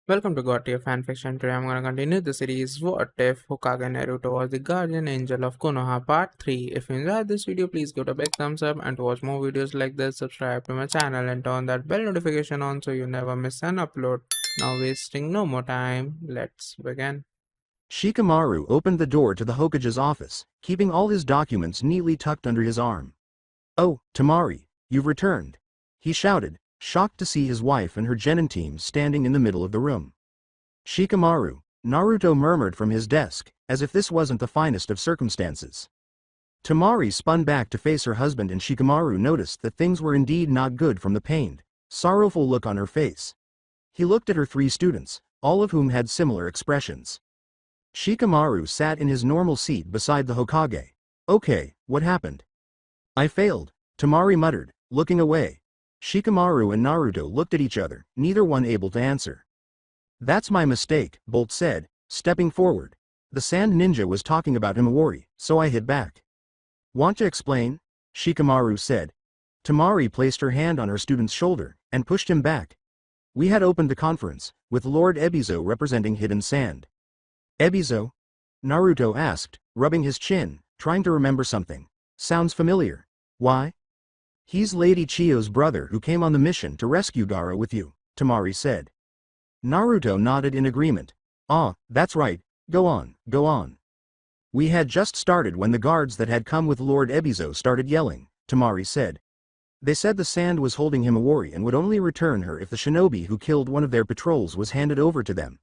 Welcome to God Tier Fanfiction. Today I'm gonna continue the series What If Hokage Naruto was the Guardian Angel of Konoha Part 3. If you enjoyed this video, please give it a big thumbs up, and to watch more videos like this, subscribe to my channel and turn that bell notification on so you never miss an upload. Now wasting no more time, let's begin. Shikamaru opened the door to the Hokage's office, keeping all his documents neatly tucked under his arm. "Oh, Tamari, you've returned," he shouted, shocked to see his wife and her genin team standing in the middle of the room. "Shikamaru," Naruto murmured from his desk, as if this wasn't the finest of circumstances. Tamari spun back to face her husband and Shikamaru noticed that things were indeed not good from the pained, sorrowful look on her face. He looked at her three students, all of whom had similar expressions. Shikamaru sat in his normal seat beside the Hokage. "Okay, what happened?" "I failed," Tamari muttered, looking away. Shikamaru and Naruto looked at each other, neither one able to answer. "That's my mistake," Bolt said, stepping forward. "The sand ninja was talking about Himawari, so I hit back." "Want to explain?" Shikamaru said. Tamari placed her hand on her student's shoulder, and pushed him back. "We had opened the conference, with Lord Ebizo representing Hidden Sand." "Ebizo?" Naruto asked, rubbing his chin, trying to remember something. "Sounds familiar. Why?" "He's Lady Chiyo's brother who came on the mission to rescue Gaara with you," Tamari said. Naruto nodded in agreement. "Ah, that's right, go on, go on." "We had just started when the guards that had come with Lord Ebizo started yelling," Tamari said. "They said the sand was holding Himawari and would only return her if the shinobi who killed one of their patrols was handed over to them.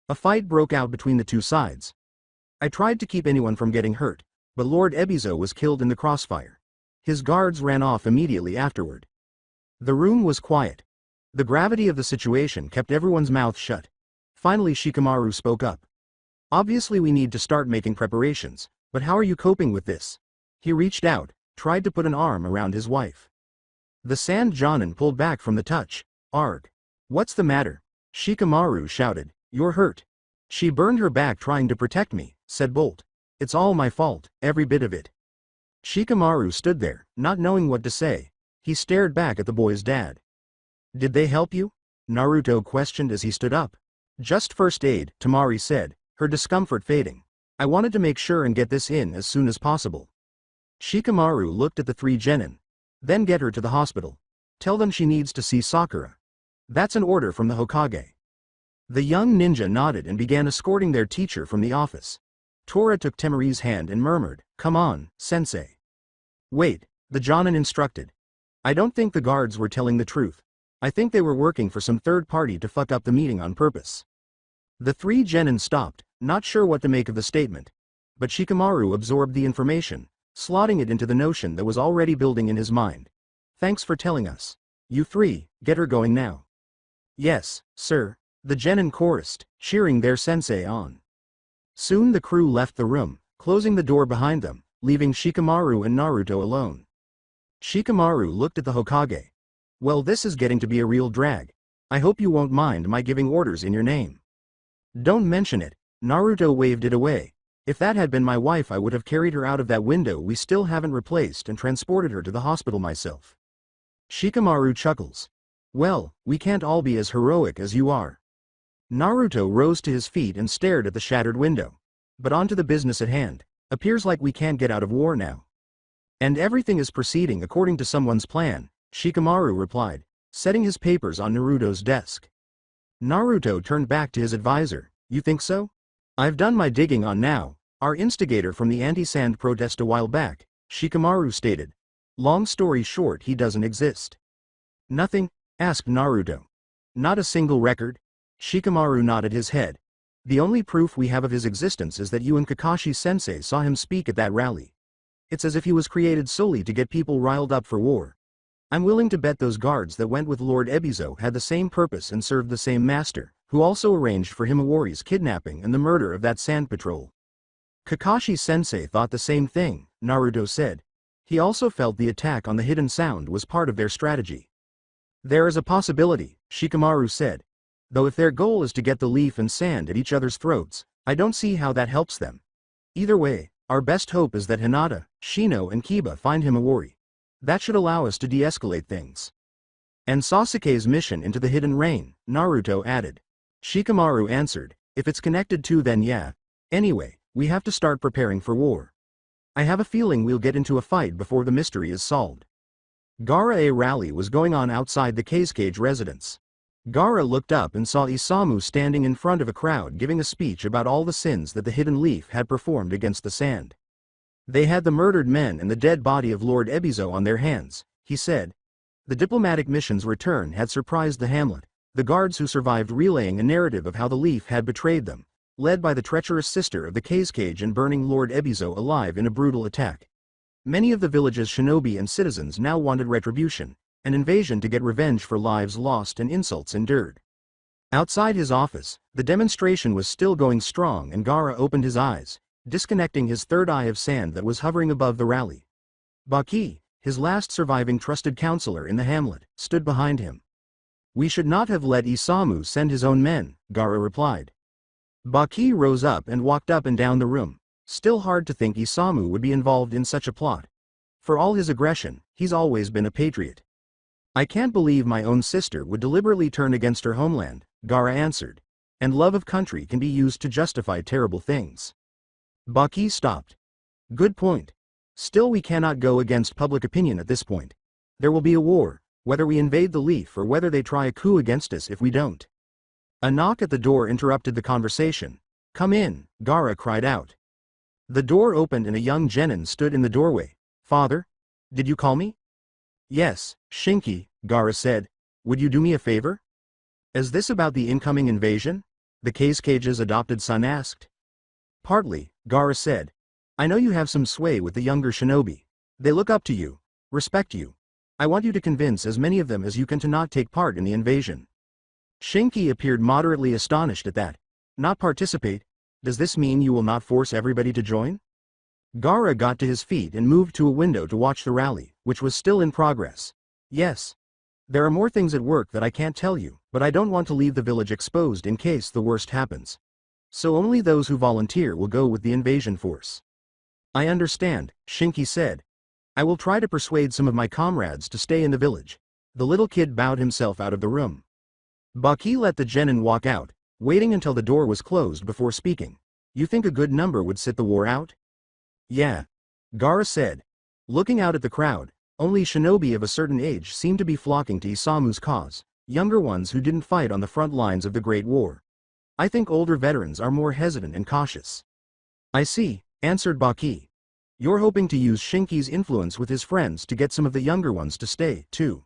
A fight broke out between the two sides. I tried to keep anyone from getting hurt, but Lord Ebizo was killed in the crossfire. His guards ran off immediately afterward." The room was quiet. The gravity of the situation kept everyone's mouth shut. Finally Shikamaru spoke up. "Obviously we need to start making preparations, but how are you coping with this?" He reached out, tried to put an arm around his wife. The sand Jonin pulled back from the touch. "Arg. What's the matter?" Shikamaru shouted. "You're hurt." "She burned her back trying to protect me," said Bolt. "It's all my fault, every bit of it." Shikamaru stood there, not knowing what to say. He stared back at the boy's dad. "Did they help you?" Naruto questioned as he stood up. "Just first aid," Tamari said, her discomfort fading. "I wanted to make sure and get this in as soon as possible." Shikamaru looked at the three genin. "Then get her to the hospital. Tell them she needs to see Sakura. That's an order from the Hokage." The young ninja nodded and began escorting their teacher from the office. Tora took Temari's hand and murmured, "Come on, sensei." "Wait," the Jonin instructed. "I don't think the guards were telling the truth. I think they were working for some third party to fuck up the meeting on purpose." The three genin stopped, not sure what to make of the statement. But Shikamaru absorbed the information, slotting it into the notion that was already building in his mind. "Thanks for telling us. You three, get her going now." "Yes, sir," the genin chorused, cheering their sensei on. Soon the crew left the room, closing the door behind them, leaving Shikamaru and Naruto alone. Shikamaru looked at the Hokage. "Well, this is getting to be a real drag. I hope you won't mind my giving orders in your name." "Don't mention it," Naruto waved it away. "If that had been my wife I would have carried her out of that window we still haven't replaced and transported her to the hospital myself." Shikamaru chuckles. "Well, we can't all be as heroic as you are." Naruto rose to his feet and stared at the shattered window. "But on to the business at hand. Appears like we can't get out of war now." "And everything is proceeding according to someone's plan," Shikamaru replied, setting his papers on Naruto's desk. Naruto turned back to his advisor. "You think so?" "I've done my digging on now, our instigator from the anti-sand protest a while back," Shikamaru stated. "Long story short, he doesn't exist." "Nothing?" asked Naruto. "Not a single record?" Shikamaru nodded his head. "The only proof we have of his existence is that you and Kakashi-sensei saw him speak at that rally. It's as if he was created solely to get people riled up for war. I'm willing to bet those guards that went with Lord Ebizo had the same purpose and served the same master, who also arranged for Himawari's kidnapping and the murder of that sand patrol." "Kakashi-sensei thought the same thing," Naruto said. "He also felt the attack on the hidden sound was part of their strategy." "There is a possibility," Shikamaru said. "Though if their goal is to get the leaf and sand at each other's throats, I don't see how that helps them. Either way, our best hope is that Hinata, Shino and Kiba find Himawari. That should allow us to de-escalate things." "And Sasuke's mission into the Hidden Rain," Naruto added. Shikamaru answered, if it's connected to then yeah. Anyway, we have to start preparing for war. I have a feeling we'll get into a fight before the mystery is solved. A rally was going on outside the Cage residence. Gaara looked up and saw Isamu standing in front of a crowd giving a speech about all the sins that the Hidden Leaf had performed against the sand. They had the murdered men and the dead body of Lord Ebizo on their hands, he said. The diplomatic mission's return had surprised the hamlet, the guards who survived relaying a narrative of how the Leaf had betrayed them, led by the treacherous sister of the Cage and burning Lord Ebizo alive in a brutal attack. Many of the village's shinobi and citizens now wanted retribution, an invasion to get revenge for lives lost and insults endured. Outside his office, the demonstration was still going strong and Gaara opened his eyes, disconnecting his third eye of sand that was hovering above the rally. Baki, his last surviving trusted counselor in the hamlet, stood behind him. We should not have let Isamu send his own men, Gaara replied. Baki rose up and walked up and down the room. Still hard to think Isamu would be involved in such a plot. For all his aggression, he's always been a patriot. I can't believe my own sister would deliberately turn against her homeland, Gaara answered. And love of country can be used to justify terrible things. Baki stopped. Good point. Still we cannot go against public opinion at this point. There will be a war, whether we invade the Leaf or whether they try a coup against us if we don't. A knock at the door interrupted the conversation. Come in, Gaara cried out. The door opened and a young genin stood in the doorway. Father? Did you call me? Yes, Shinki, Gaara said. Would you do me a favor? Is this about the incoming invasion? The Cage's adopted son asked. Partly, Gaara said. I know you have some sway with the younger shinobi. They look up to you, respect you. I want you to convince as many of them as you can to not take part in the invasion. Shinki appeared moderately astonished at that. Not participate? Does this mean you will not force everybody to join? Gaara got to his feet and moved to a window to watch the rally, which was still in progress. Yes. There are more things at work that I can't tell you, but I don't want to leave the village exposed in case the worst happens. So only those who volunteer will go with the invasion force. I understand, Shinki said. I will try to persuade some of my comrades to stay in the village. The little kid bowed himself out of the room. Baki let the genin walk out, waiting until the door was closed before speaking. You think a good number would sit the war out? Yeah. Gaara said. Looking out at the crowd, only shinobi of a certain age seemed to be flocking to Isamu's cause, younger ones who didn't fight on the front lines of the Great War. I think older veterans are more hesitant and cautious. I see, answered Baki. You're hoping to use Shinki's influence with his friends to get some of the younger ones to stay, too.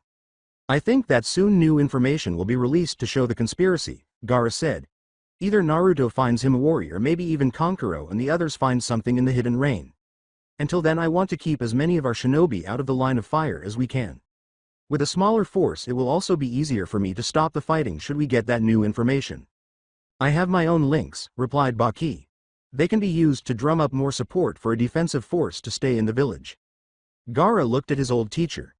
I think that soon new information will be released to show the conspiracy, Gaara said. Either Naruto finds him a warrior, maybe even Kankuro, and the others find something in the hidden rain. Until then I want to keep as many of our shinobi out of the line of fire as we can. With a smaller force it will also be easier for me to stop the fighting should we get that new information. I have my own links, replied Baki. They can be used to drum up more support for a defensive force to stay in the village. Gaara looked at his old teacher.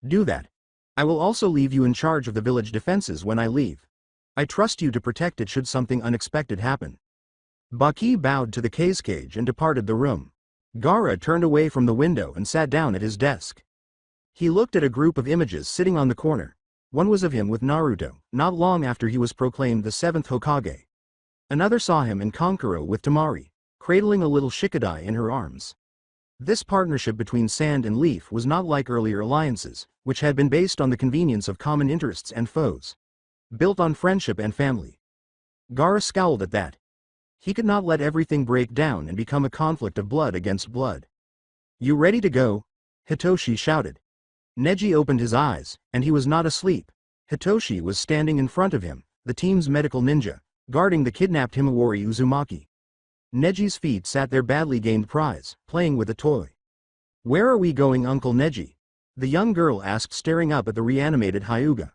Do that. I will also leave you in charge of the village defenses when I leave. I trust you to protect it should something unexpected happen. Baki bowed to the Cage and departed the room. Gaara turned away from the window and sat down at his desk. He looked at a group of images sitting on the corner. One was of him with Naruto, not long after he was proclaimed the 7th Hokage. Another saw him and Kankuro with Temari, cradling a little Shikadai in her arms. This partnership between Sand and Leaf was not like earlier alliances, which had been based on the convenience of common interests and foes. Built on friendship and family. Gaara scowled at that. He could not let everything break down and become a conflict of blood against blood. You ready to go? Hitoshi shouted. Neji opened his eyes, and he was not asleep. Hitoshi was standing in front of him, the team's medical ninja, guarding the kidnapped Himawari Uzumaki. Neji's feet sat their badly gained prize, playing with a toy. Where are we going, Uncle Neji? The young girl asked, staring up at the reanimated Hyuga.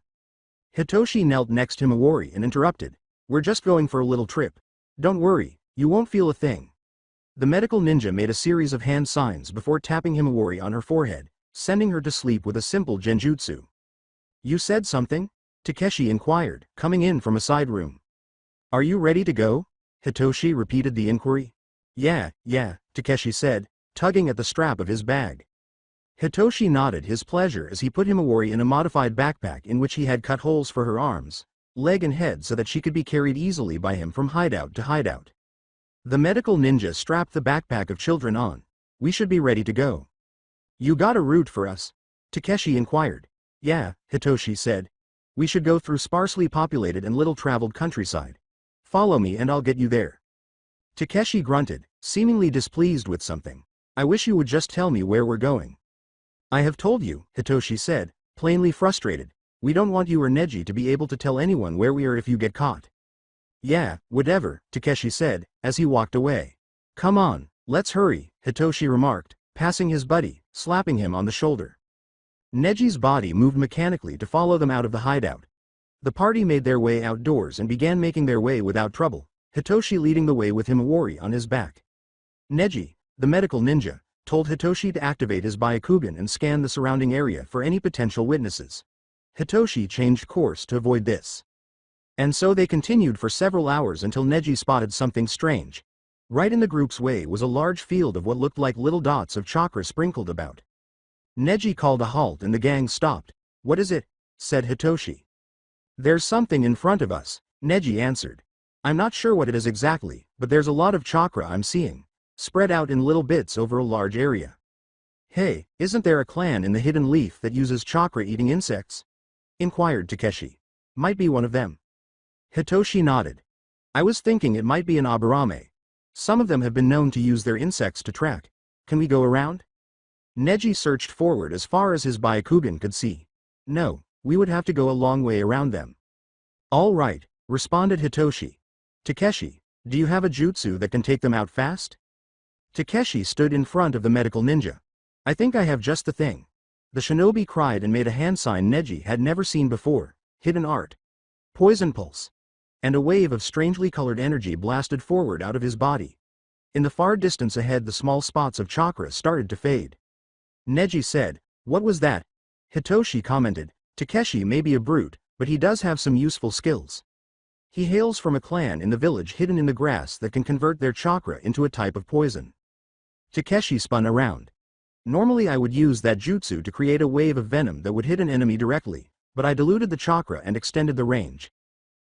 Hitoshi knelt next to Himawari and interrupted. We're just going for a little trip. Don't worry, you won't feel a thing. The medical ninja made a series of hand signs before tapping Himawari on her forehead, sending her to sleep with a simple genjutsu. You said something? Takeshi inquired, coming in from a side room. Are you ready to go? Hitoshi repeated the inquiry. Yeah, Takeshi said, tugging at the strap of his bag. Hitoshi nodded his pleasure as he put Himawari in a modified backpack in which he had cut holes for her arms, leg and head so that she could be carried easily by him from hideout to hideout. The medical ninja strapped the backpack of children on. We should be ready to go. You got a route for us? Takeshi inquired. Yeah, Hitoshi said. We should go through sparsely populated and little-traveled countryside. Follow me and I'll get you there. Takeshi grunted, seemingly displeased with something. I wish you would just tell me where we're going. I have told you, Hitoshi said, plainly frustrated. We don't want you or Neji to be able to tell anyone where we are if you get caught. Yeah, whatever, Takeshi said, as he walked away. Come on, let's hurry, Hitoshi remarked, passing his buddy, slapping him on the shoulder. Neji's body moved mechanically to follow them out of the hideout. The party made their way outdoors and began making their way without trouble, Hitoshi leading the way with Himawari on his back. Neji, the medical ninja, told Hitoshi to activate his Byakugan and scan the surrounding area for any potential witnesses. Hitoshi changed course to avoid this. And so they continued for several hours until Neji spotted something strange. Right in the group's way was a large field of what looked like little dots of chakra sprinkled about. Neji called a halt and the gang stopped. What is it? Said Hitoshi. There's something in front of us, Neji answered. I'm not sure what it is exactly, but there's a lot of chakra I'm seeing, spread out in little bits over a large area. Hey, isn't there a clan in the hidden leaf that uses chakra-eating insects? Inquired Takeshi. Might be one of them. Hitoshi nodded. I was thinking it might be an Aburame. Some of them have been known to use their insects to track. Can we go around? Neji searched forward as far as his Byakugan could see. No, we would have to go a long way around them. All right, responded Hitoshi. Takeshi, do you have a jutsu that can take them out fast? Takeshi stood in front of the medical ninja. I think I have just the thing. The shinobi cried and made a hand sign Neji had never seen before. Hidden art. Poison pulse. And a wave of strangely colored energy blasted forward out of his body. In the far distance ahead the small spots of chakra started to fade. Neji said, what was that? Hitoshi commented, Takeshi may be a brute, but he does have some useful skills. He hails from a clan in the village hidden in the grass that can convert their chakra into a type of poison. Takeshi spun around. Normally I would use that jutsu to create a wave of venom that would hit an enemy directly, but I diluted the chakra and extended the range.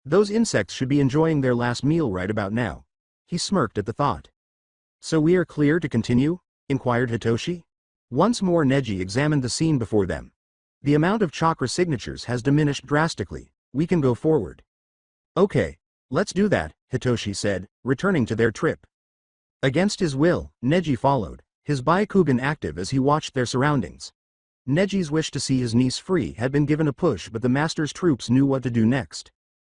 Those insects should be enjoying their last meal right about now. He smirked at the thought. So we are clear to continue? Inquired Hitoshi. Once more Neji examined the scene before them. The amount of chakra signatures has diminished drastically. We can go forward. Okay, let's do that, Hitoshi said, returning to their trip. Against his will, Neji followed, his Byakugan active as he watched their surroundings. Neji's wish to see his niece free had been given a push, but the master's troops knew what to do next.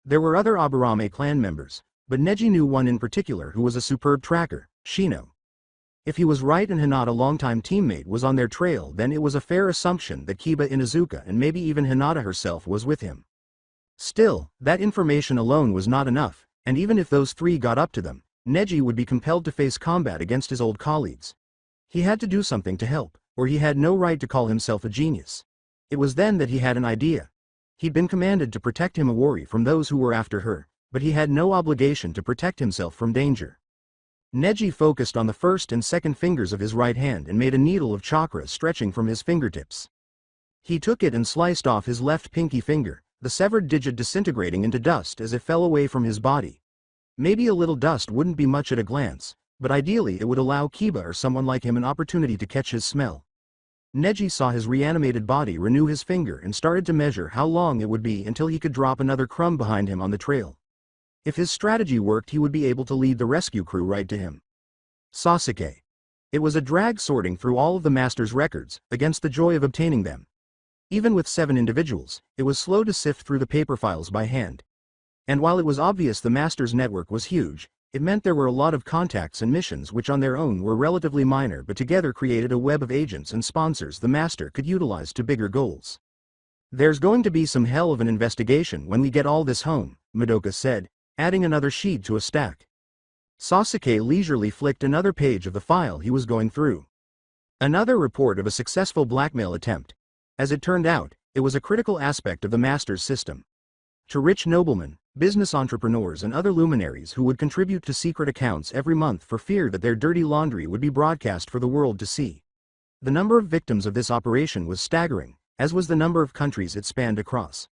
There were other Aburame clan members, but Neji knew one in particular who was a superb tracker, Shino. If he was right and Hinata, longtime teammate, was on their trail, then it was a fair assumption that Kiba Inuzuka and maybe even Hinata herself was with him. Still, that information alone was not enough, and even if those three got up to them, Neji would be compelled to face combat against his old colleagues. He had to do something to help, or he had no right to call himself a genius. It was then that he had an idea. He'd been commanded to protect Himawari from those who were after her, but he had no obligation to protect himself from danger. Neji focused on the first and second fingers of his right hand and made a needle of chakra stretching from his fingertips. He took it and sliced off his left pinky finger, the severed digit disintegrating into dust as it fell away from his body. Maybe a little dust wouldn't be much at a glance, but ideally it would allow Kiba or someone like him an opportunity to catch his smell. Neji saw his reanimated body renew his finger and started to measure how long it would be until he could drop another crumb behind him on the trail. If his strategy worked, he would be able to lead the rescue crew right to him. Sasuke. It was a drag sorting through all of the master's records, against the joy of obtaining them. Even with 7 individuals, it was slow to sift through the paper files by hand. And while it was obvious the master's network was huge, it meant there were a lot of contacts and missions which on their own were relatively minor but together created a web of agents and sponsors the master could utilize to bigger goals. There's going to be some hell of an investigation when we get all this home, Madoka said, adding another sheet to a stack. Sasuke leisurely flicked another page of the file he was going through. Another report of a successful blackmail attempt. As it turned out, it was a critical aspect of the master's system. To rich noblemen, business entrepreneurs and other luminaries who would contribute to secret accounts every month for fear that their dirty laundry would be broadcast for the world to see. The number of victims of this operation was staggering, as was the number of countries it spanned across.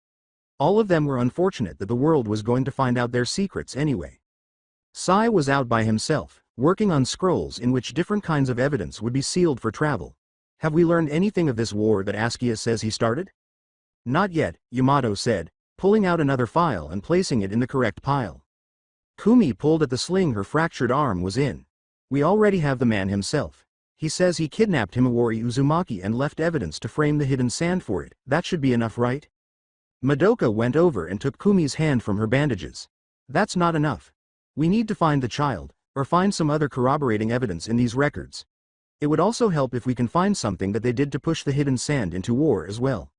All of them were unfortunate that the world was going to find out their secrets anyway. Sai was out by himself, working on scrolls in which different kinds of evidence would be sealed for travel. Have we learned anything of this war that Askia says he started? Not yet, Yamato said, pulling out another file and placing it in the correct pile. Kumi pulled at the sling her fractured arm was in. We already have the man himself. He says he kidnapped Himawari Uzumaki and left evidence to frame the hidden sand for it. That should be enough, right? Madoka went over and took Kumi's hand from her bandages. That's not enough. We need to find the child, or find some other corroborating evidence in these records. It would also help if we can find something that they did to push the hidden sand into war as well.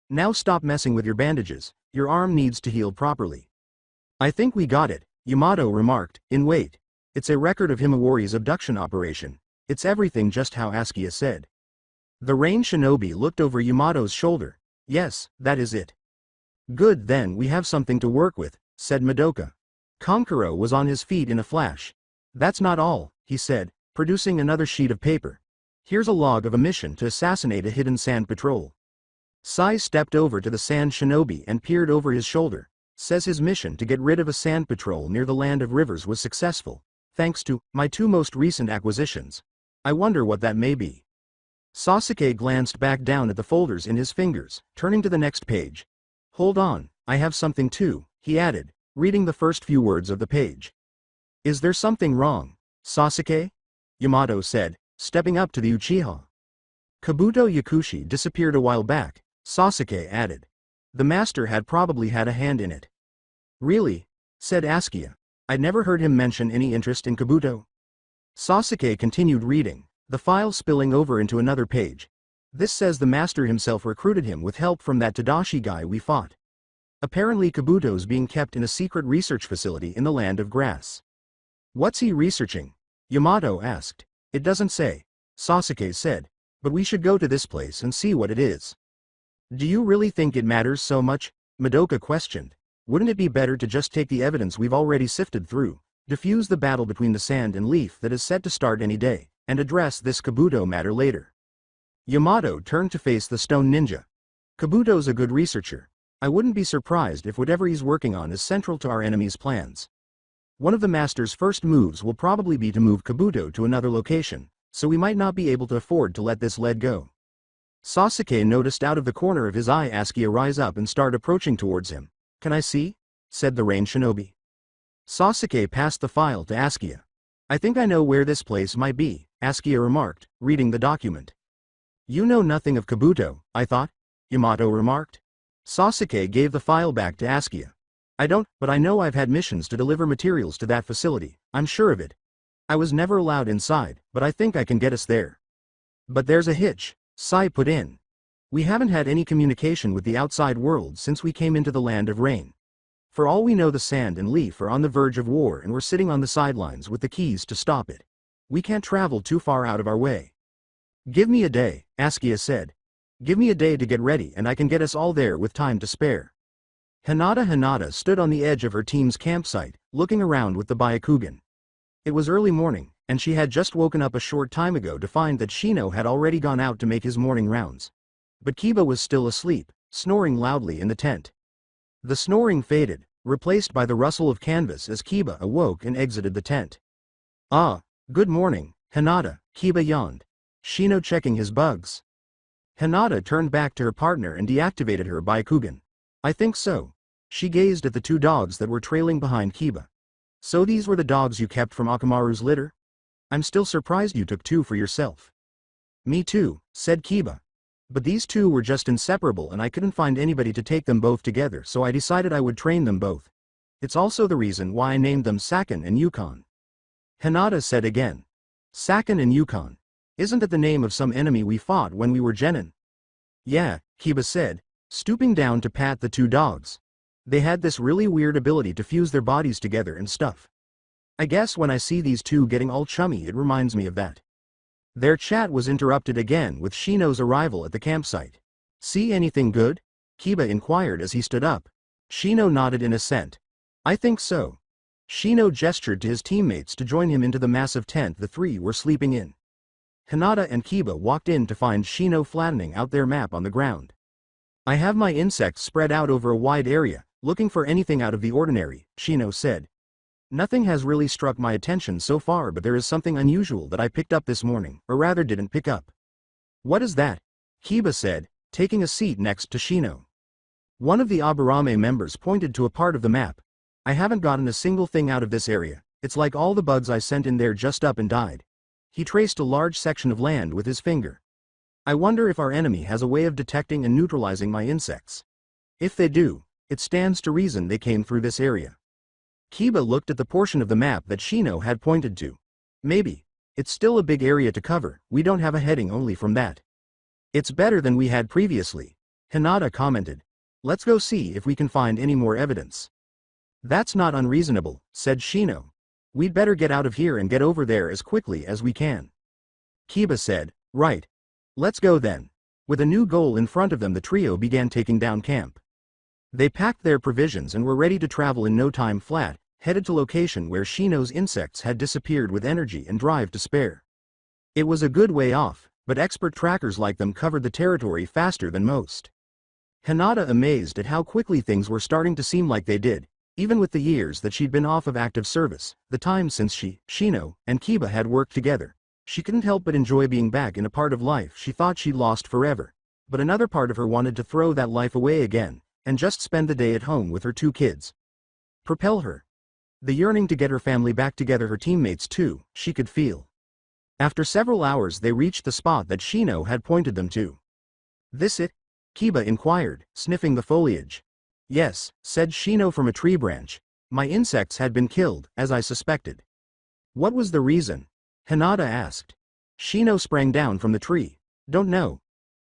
Now stop messing with your bandages, your arm needs to heal properly. I think we got it, Yamato remarked. Wait. It's a record of Himawari's abduction operation. It's everything just how Askia said. The Rain Shinobi looked over Yamato's shoulder. Yes, that is it. Good, then we have something to work with, said Madoka. Kankuro was on his feet in a flash. That's not all, he said, producing another sheet of paper. Here's a log of a mission to assassinate a hidden sand patrol. Sai stepped over to the sand shinobi and peered over his shoulder. Says his mission to get rid of a sand patrol near the land of rivers was successful, thanks to my two most recent acquisitions. I wonder what that may be. Sasuke glanced back down at the folders in his fingers, turning to the next page. Hold on, I have something too, he added, reading the first few words of the page. Is there something wrong, Sasuke? Yamato said, stepping up to the Uchiha. Kabuto Yakushi disappeared a while back, Sasuke added. The master had probably had a hand in it. Really? Said Askia. I'd never heard him mention any interest in Kabuto. Sasuke continued reading, the file spilling over into another page. This says the master himself recruited him with help from that Tadashi guy we fought. Apparently Kabuto's being kept in a secret research facility in the land of grass. What's he researching? Yamato asked. It doesn't say, Sasuke said, but we should go to this place and see what it is. Do you really think it matters so much? Madoka questioned. Wouldn't it be better to just take the evidence we've already sifted through, diffuse the battle between the sand and leaf that is set to start any day, and address this Kabuto matter later? Yamato turned to face the stone ninja. Kabuto's a good researcher. I wouldn't be surprised if whatever he's working on is central to our enemy's plans. One of the master's first moves will probably be to move Kabuto to another location, so we might not be able to afford to let this lead go. Sasuke noticed out of the corner of his eye Askia rise up and start approaching towards him. Can I see? Said the Rain Shinobi. Sasuke passed the file to Askia. I think I know where this place might be, Askia remarked, reading the document. You know nothing of Kabuto, I thought, Yamato remarked. Sasuke gave the file back to Askia. I don't, but I know I've had missions to deliver materials to that facility, I'm sure of it. I was never allowed inside, but I think I can get us there. But there's a hitch, Sai put in. We haven't had any communication with the outside world since we came into the land of rain. For all we know the sand and leaf are on the verge of war and we're sitting on the sidelines with the keys to stop it. We can't travel too far out of our way. Give me a day, Askia said. Give me a day to get ready and I can get us all there with time to spare. Hinata stood on the edge of her team's campsite, looking around with the Byakugan. It was early morning, and she had just woken up a short time ago to find that Shino had already gone out to make his morning rounds. But Kiba was still asleep, snoring loudly in the tent. The snoring faded, replaced by the rustle of canvas as Kiba awoke and exited the tent. Ah, good morning, Hinata, Kiba yawned. Shino checking his bugs. Hinata turned back to her partner and deactivated her Byakugan. I think so. She gazed at the two dogs that were trailing behind Kiba. So these were the dogs you kept from Akamaru's litter? I'm still surprised you took two for yourself. Me too, said Kiba. But these two were just inseparable and I couldn't find anybody to take them both together, so I decided I would train them both. It's also the reason why I named them Sakin and Yukon. Hinata said again. Sakin and Yukon. Isn't that the name of some enemy we fought when we were genin? Yeah, Kiba said, stooping down to pat the two dogs. They had this really weird ability to fuse their bodies together and stuff. I guess when I see these two getting all chummy it reminds me of that. Their chat was interrupted again with Shino's arrival at the campsite. See anything good? Kiba inquired as he stood up. Shino nodded in assent. I think so. Shino gestured to his teammates to join him into the massive tent the three were sleeping in. Hinata and Kiba walked in to find Shino flattening out their map on the ground. I have my insects spread out over a wide area, looking for anything out of the ordinary, Shino said. Nothing has really struck my attention so far, but there is something unusual that I picked up this morning, or rather didn't pick up. What is that? Kiba said, taking a seat next to Shino. One of the Aburame members pointed to a part of the map. I haven't gotten a single thing out of this area. It's like all the bugs I sent in there just up and died. He traced a large section of land with his finger. I wonder if our enemy has a way of detecting and neutralizing my insects. If they do, it stands to reason they came through this area. Kiba looked at the portion of the map that Shino had pointed to. Maybe. It's still a big area to cover, we don't have a heading only from that. It's better than we had previously, Hinata commented. Let's go see if we can find any more evidence. That's not unreasonable, said Shino. We'd better get out of here and get over there as quickly as we can. Kiba said, right. Let's go then. With a new goal in front of them, the trio began taking down camp. They packed their provisions and were ready to travel in no time flat, headed to location where Shino's insects had disappeared with energy and drive to spare. It was a good way off, but expert trackers like them covered the territory faster than most. Hinata amazed at how quickly things were starting to seem like they did, even with the years that she'd been off of active service, the time since she, Shino, and Kiba had worked together. She couldn't help but enjoy being back in a part of life she thought she'd lost forever. But another part of her wanted to throw that life away again, and just spend the day at home with her two kids. Propel her. The yearning to get her family back together, her teammates too, she could feel. After several hours they reached the spot that Shino had pointed them to. This it? Kiba inquired, sniffing the foliage. Yes, said Shino from a tree branch. My insects had been killed, as I suspected. What was the reason? Hinata asked. Shino sprang down from the tree. Don't know.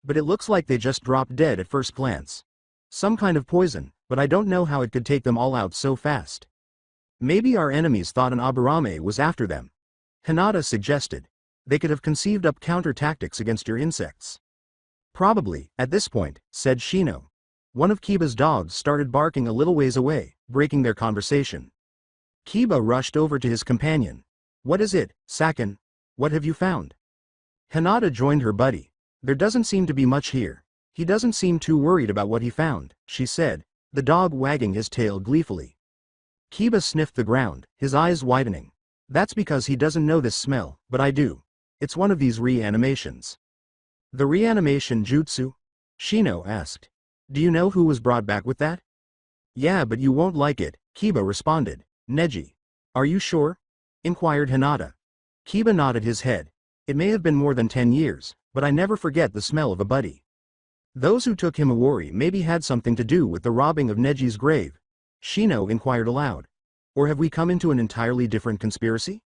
But it looks like they just dropped dead at first glance. Some kind of poison, but I don't know how it could take them all out so fast. Maybe our enemies thought an Aburame was after them. Hinata suggested. They could have conceived up counter-tactics against your insects. Probably, at this point, said Shino. One of Kiba's dogs started barking a little ways away, breaking their conversation. Kiba rushed over to his companion. What is it, Sakin? What have you found? Hinata joined her buddy. There doesn't seem to be much here. He doesn't seem too worried about what he found, she said, the dog wagging his tail gleefully. Kiba sniffed the ground, his eyes widening. That's because he doesn't know this smell, but I do. It's one of these reanimations. The reanimation jutsu? Shino asked. Do you know who was brought back with that? Yeah, but you won't like it, Kiba responded. Neji. Are you sure? Inquired Hinata. Kiba nodded his head. It may have been more than 10 years, but I never forget the smell of a buddy. Those who took him Iwari maybe had something to do with the robbing of Neji's grave. Shino inquired aloud. Or have we come into an entirely different conspiracy?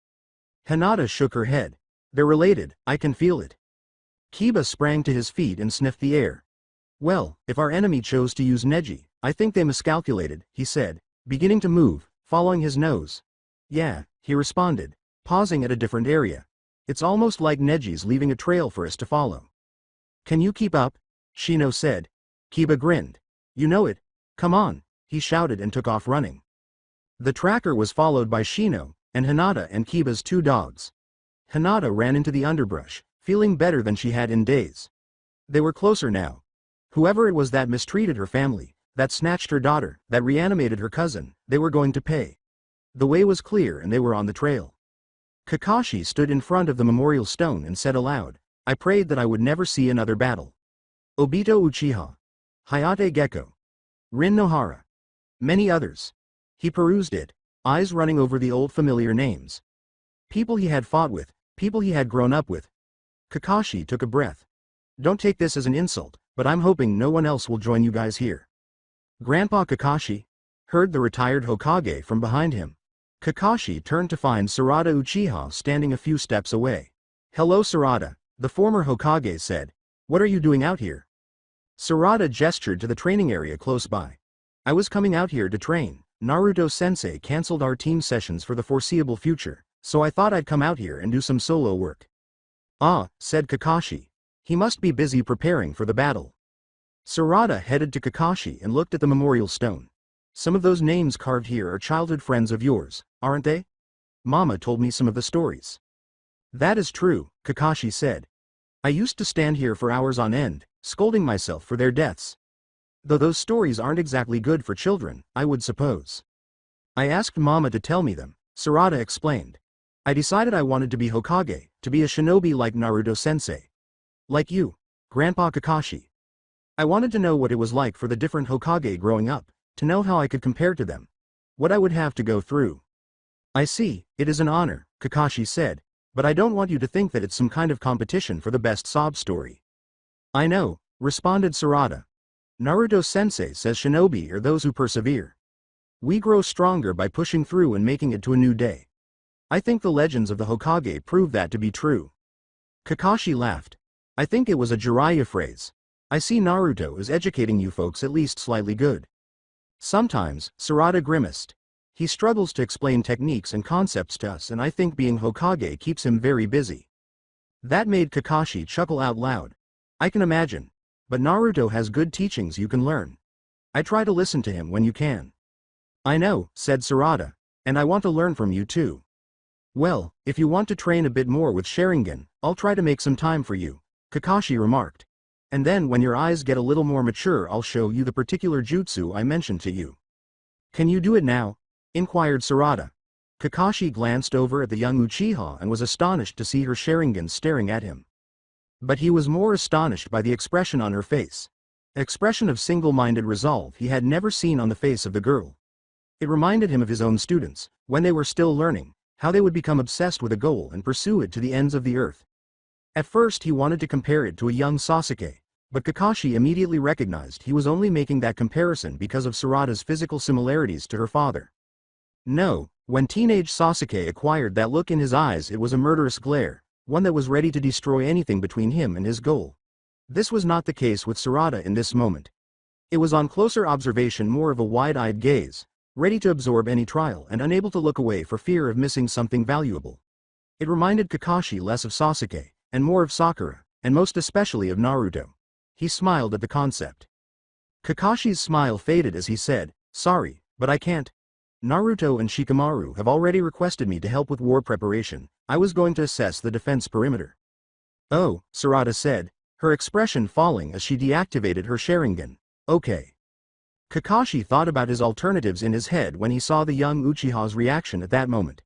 Hinata shook her head. They're related, I can feel it. Kiba sprang to his feet and sniffed the air. Well, if our enemy chose to use Neji, I think they miscalculated, he said, beginning to move, following his nose. Yeah, he responded, pausing at a different area. It's almost like Neji's leaving a trail for us to follow. Can you keep up? Shino said. Kiba grinned. You know it. Come on, he shouted and took off running. The tracker was followed by Shino, and Hinata and Kiba's two dogs. Hinata ran into the underbrush, feeling better than she had in days. They were closer now. Whoever it was that mistreated her family, that snatched her daughter, that reanimated her cousin, they were going to pay. The way was clear and they were on the trail. Kakashi stood in front of the memorial stone and said aloud, I prayed that I would never see another battle. Obito Uchiha. Hayate Gecko. Rin Nohara. Many others. He perused it, eyes running over the old familiar names. People he had fought with, people he had grown up with. Kakashi took a breath. Don't take this as an insult, but I'm hoping no one else will join you guys here. Grandpa Kakashi? Heard the retired Hokage from behind him. Kakashi turned to find Sarada Uchiha standing a few steps away. Hello Sarada, the former Hokage said. What are you doing out here? Sarada gestured to the training area close by. I was coming out here to train. Naruto-sensei cancelled our team sessions for the foreseeable future, so I thought I'd come out here and do some solo work. Ah, said Kakashi. He must be busy preparing for the battle. Sarada headed to Kakashi and looked at the memorial stone. Some of those names carved here are childhood friends of yours, aren't they? Mama told me some of the stories. That is true, Kakashi said. I used to stand here for hours on end, scolding myself for their deaths. Though those stories aren't exactly good for children, I would suppose. I asked Mama to tell me them, Sarada explained. I decided I wanted to be Hokage, to be a shinobi like Naruto-sensei. Like you, Grandpa Kakashi. I wanted to know what it was like for the different Hokage growing up, to know how I could compare to them. What I would have to go through. I see, it is an honor, Kakashi said, but I don't want you to think that it's some kind of competition for the best sob story. I know, responded Sarada. Naruto-sensei says shinobi are those who persevere. We grow stronger by pushing through and making it to a new day. I think the legends of the Hokage prove that to be true. Kakashi laughed. I think it was a Jiraiya phrase. I see Naruto is educating you folks at least slightly good. Sometimes, Sarada grimaced. He struggles to explain techniques and concepts to us, and I think being Hokage keeps him very busy. That made Kakashi chuckle out loud. I can imagine. But Naruto has good teachings you can learn. I try to listen to him when you can. I know, said Sarada, and I want to learn from you too. Well, if you want to train a bit more with Sharingan, I'll try to make some time for you, Kakashi remarked. And then when your eyes get a little more mature I'll show you the particular jutsu I mentioned to you. Can you do it now? Inquired Sarada. Kakashi glanced over at the young Uchiha and was astonished to see her Sharingan staring at him. But he was more astonished by the expression on her face. An expression of single-minded resolve he had never seen on the face of the girl. It reminded him of his own students, when they were still learning, how they would become obsessed with a goal and pursue it to the ends of the earth. At first he wanted to compare it to a young Sasuke, but Kakashi immediately recognized he was only making that comparison because of Sarada's physical similarities to her father. No, when teenage Sasuke acquired that look in his eyes it was a murderous glare, one that was ready to destroy anything between him and his goal. This was not the case with Sarada in this moment. It was on closer observation more of a wide-eyed gaze, ready to absorb any trial and unable to look away for fear of missing something valuable. It reminded Kakashi less of Sasuke, and more of Sakura, and most especially of Naruto. He smiled at the concept. Kakashi's smile faded as he said, sorry, but I can't. Naruto and Shikamaru have already requested me to help with war preparation. I was going to assess the defense perimeter. Oh, Sarada said, her expression falling as she deactivated her Sharingan. Okay. Kakashi thought about his alternatives in his head when he saw the young Uchiha's reaction at that moment.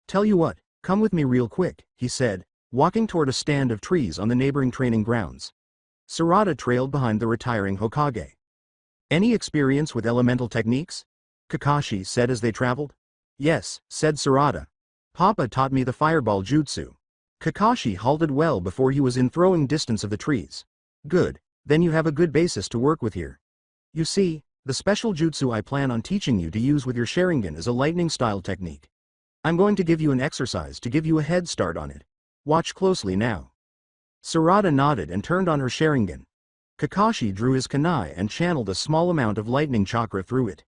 Tell you what, come with me real quick, he said, walking toward a stand of trees on the neighboring training grounds. Sarada trailed behind the retiring Hokage. Any experience with elemental techniques? Kakashi said as they traveled. Yes, said Sarada. Papa taught me the fireball jutsu. Kakashi halted well before he was in throwing distance of the trees. Good, then you have a good basis to work with here. You see, the special jutsu I plan on teaching you to use with your Sharingan is a lightning-style technique. I'm going to give you an exercise to give you a head start on it. Watch closely now. Sarada nodded and turned on her Sharingan. Kakashi drew his kunai and channeled a small amount of lightning chakra through it.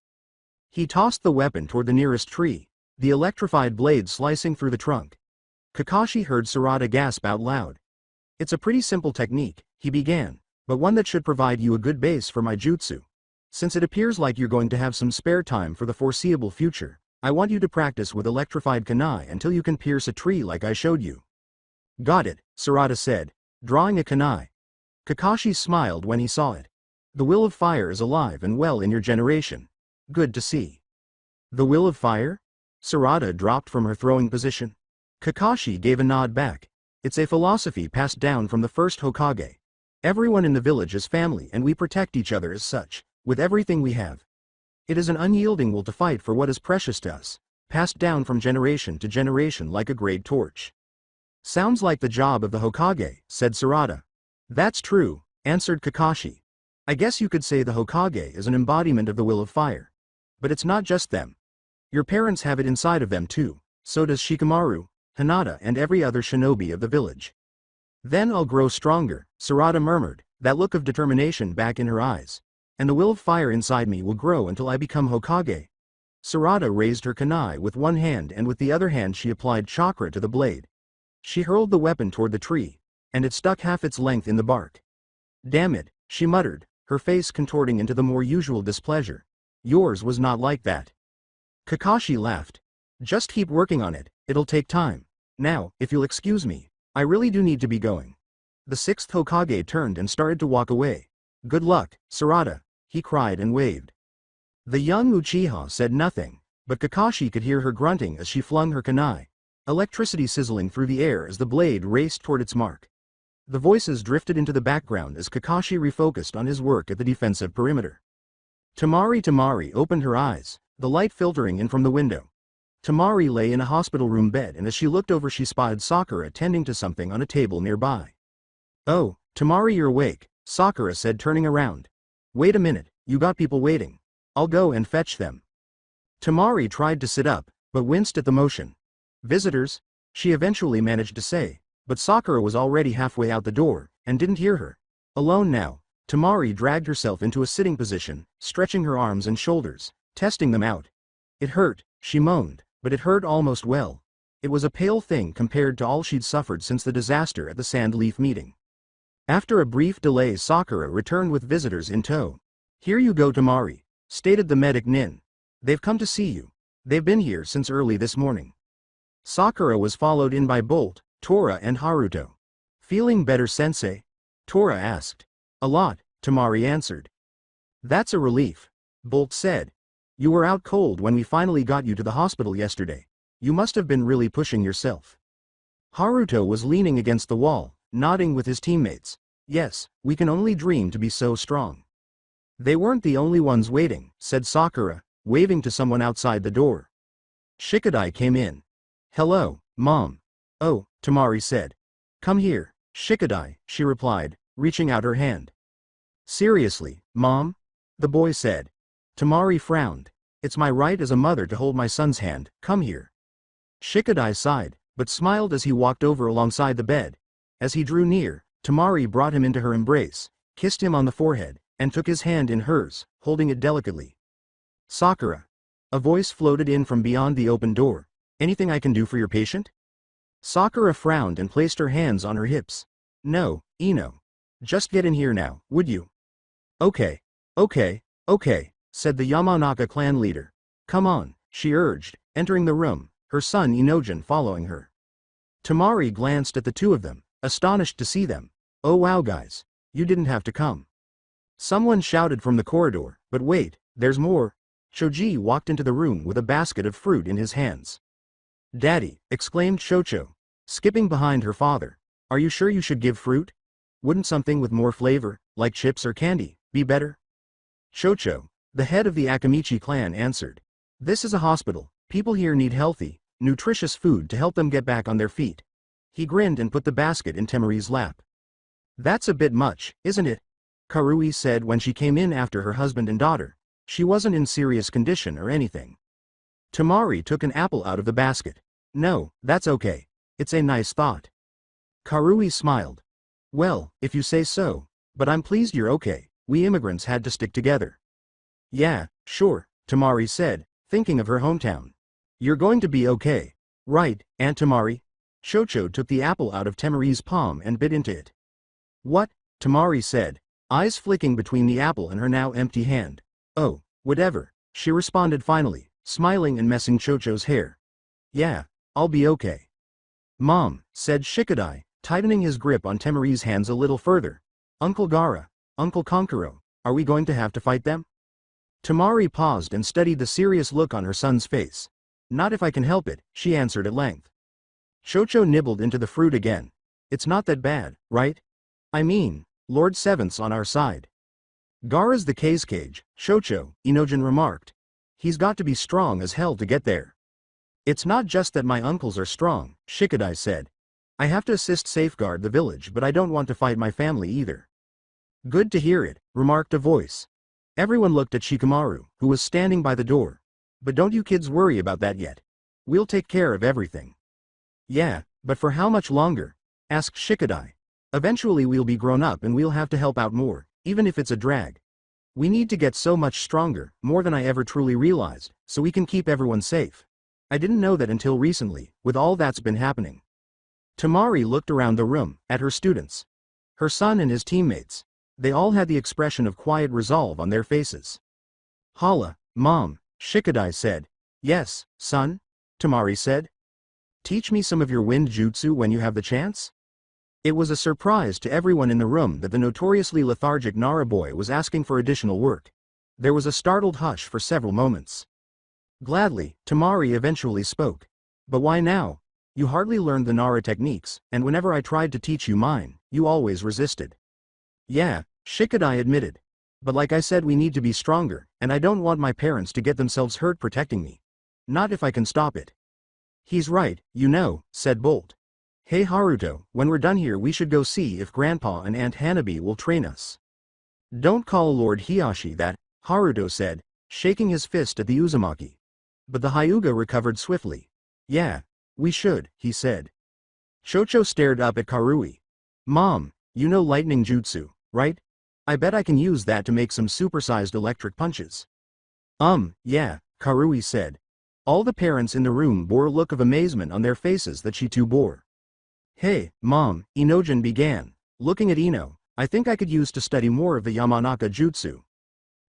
He tossed the weapon toward the nearest tree, the electrified blade slicing through the trunk. Kakashi heard Sarada gasp out loud. It's a pretty simple technique, he began, but one that should provide you a good base for my jutsu. Since it appears like you're going to have some spare time for the foreseeable future, I want you to practice with electrified kunai until you can pierce a tree like I showed you. Got it, Sarada said, drawing a kunai. Kakashi smiled when he saw it. The will of fire is alive and well in your generation. Good to see. The will of fire? Sarada dropped from her throwing position. Kakashi gave a nod back. It's a philosophy passed down from the first Hokage. Everyone in the village is family and we protect each other as such, with everything we have. It is an unyielding will to fight for what is precious to us, passed down from generation to generation like a great torch. Sounds like the job of the Hokage, said Sarada. That's true, answered Kakashi. I guess you could say the Hokage is an embodiment of the will of fire. But it's not just them. Your parents have it inside of them too, so does Shikamaru, Hinata and every other shinobi of the village. Then I'll grow stronger, Sarada murmured, that look of determination back in her eyes. And the will of fire inside me will grow until I become Hokage. Sarada raised her kunai with one hand and with the other hand she applied chakra to the blade. She hurled the weapon toward the tree, and it stuck half its length in the bark. Damn it, she muttered, her face contorting into the more usual displeasure. Yours was not like that. Kakashi laughed. Just keep working on it, it'll take time. Now, if you'll excuse me, I really do need to be going. The sixth Hokage turned and started to walk away. Good luck, Sarada, he cried and waved. The young Uchiha said nothing, but Kakashi could hear her grunting as she flung her kunai, electricity sizzling through the air as the blade raced toward its mark. The voices drifted into the background as Kakashi refocused on his work at the defensive perimeter. Tamari opened her eyes, the light filtering in from the window. Tamari lay in a hospital room bed, and as she looked over she spied Sakura tending to something on a table nearby. "Oh, Tamari, you're awake," Sakura said, turning around. "Wait a minute, you got people waiting. I'll go and fetch them." Tamari tried to sit up, but winced at the motion. "Visitors?" she eventually managed to say, but Sakura was already halfway out the door, and didn't hear her. Alone now, Tamari dragged herself into a sitting position, stretching her arms and shoulders, testing them out. It hurt, she moaned, but it hurt almost well. It was a pale thing compared to all she'd suffered since the disaster at the Sand Leaf meeting. After a brief delay, Sakura returned with visitors in tow. "Here you go, Tamari," stated the medic Nin. "They've come to see you. They've been here since early this morning." Sakura was followed in by Bolt, Tora and Haruto. "Feeling better, sensei?" Tora asked. "A lot," Tamari answered. "That's a relief," Bolt said. "You were out cold when we finally got you to the hospital yesterday. You must have been really pushing yourself." Haruto was leaning against the wall, nodding with his teammates. "Yes, we can only dream to be so strong." "They weren't the only ones waiting," said Sakura, waving to someone outside the door. Shikadai came in. "Hello, Mom." "Oh," Tamari said. "Come here, Shikadai," she replied, reaching out her hand. "Seriously, Mom?" the boy said. Tamari frowned. "It's my right as a mother to hold my son's hand, come here." Shikadai sighed, but smiled as he walked over alongside the bed. As he drew near, Tamari brought him into her embrace, kissed him on the forehead, and took his hand in hers, holding it delicately. "Sakura." A voice floated in from beyond the open door. "Anything I can do for your patient?" Sakura frowned and placed her hands on her hips. "No, Ino. Just get in here now, would you?" Okay, said the Yamanaka clan leader. "Come on," she urged, entering the room, her son Inojin following her. Tamari glanced at the two of them, astonished to see them. "Oh wow guys, you didn't have to come." Someone shouted from the corridor, but wait, there's more. Choji walked into the room with a basket of fruit in his hands. "Daddy," exclaimed Chocho, skipping behind her father. "Are you sure you should give fruit? Wouldn't something with more flavor, like chips or candy, be better?" Chocho, the head of the Akamichi clan, answered. "This is a hospital, people here need healthy, nutritious food to help them get back on their feet." He grinned and put the basket in Temari's lap. "That's a bit much, isn't it?" Karui said when she came in after her husband and daughter. She wasn't in serious condition or anything. Tamari took an apple out of the basket. "No, that's okay. It's a nice thought." Karui smiled. "Well, if you say so, but I'm pleased you're okay. We immigrants had to stick together." "Yeah, sure," Tamari said, thinking of her hometown. "You're going to be okay. Right, Aunt Tamari?" Chocho took the apple out of Tamari's palm and bit into it. "What?" Tamari said, eyes flicking between the apple and her now empty hand. "Oh, whatever," she responded finally, smiling and messing Chocho's hair. "Yeah, I'll be okay." "Mom," said Shikadai, tightening his grip on Temari's hands a little further. "Uncle Gara, Uncle Konkuro, are we going to have to fight them?" Tamari paused and studied the serious look on her son's face. "Not if I can help it," she answered at length. Chocho nibbled into the fruit again. "It's not that bad, right? I mean, Lord Seventh's on our side." "Gara's the cage, Chocho," Inojin remarked. "He's got to be strong as hell to get there." "It's not just that my uncles are strong," Shikadai said. "I have to assist safeguard the village, but I don't want to fight my family either." "Good to hear it," remarked a voice. Everyone looked at Shikamaru, who was standing by the door. "But don't you kids worry about that yet. We'll take care of everything." "Yeah, but for how much longer?" asked Shikadai. "Eventually we'll be grown up and we'll have to help out more, even if it's a drag. We need to get so much stronger, more than I ever truly realized, so we can keep everyone safe. I didn't know that until recently, with all that's been happening." Tamari looked around the room, at her students. Her son and his teammates. They all had the expression of quiet resolve on their faces. "Hala, Mom," Shikadai said. "Yes, son?" Tamari said. "Teach me some of your wind jutsu when you have the chance?" It was a surprise to everyone in the room that the notoriously lethargic Nara boy was asking for additional work. There was a startled hush for several moments. Gladly, Tamari eventually spoke. But why now? You hardly learned the Nara techniques, and whenever I tried to teach you mine, you always resisted. Yeah, Shikadai admitted. But like I said, we need to be stronger, and I don't want my parents to get themselves hurt protecting me. Not if I can stop it. He's right, you know, said Bolt. Hey Haruto, when we're done here we should go see if Grandpa and Aunt Hanabi will train us. Don't call Lord Hiyashi that, Haruto said, shaking his fist at the Uzumaki. But the Hyuga recovered swiftly. Yeah, we should, he said. Chocho stared up at Karui. Mom, you know lightning jutsu, right? I bet I can use that to make some supersized electric punches. Yeah, Karui said. All the parents in the room bore a look of amazement on their faces that she too bore. Hey, Mom, Inojin began, looking at Ino, I think I could use to study more of the Yamanaka jutsu.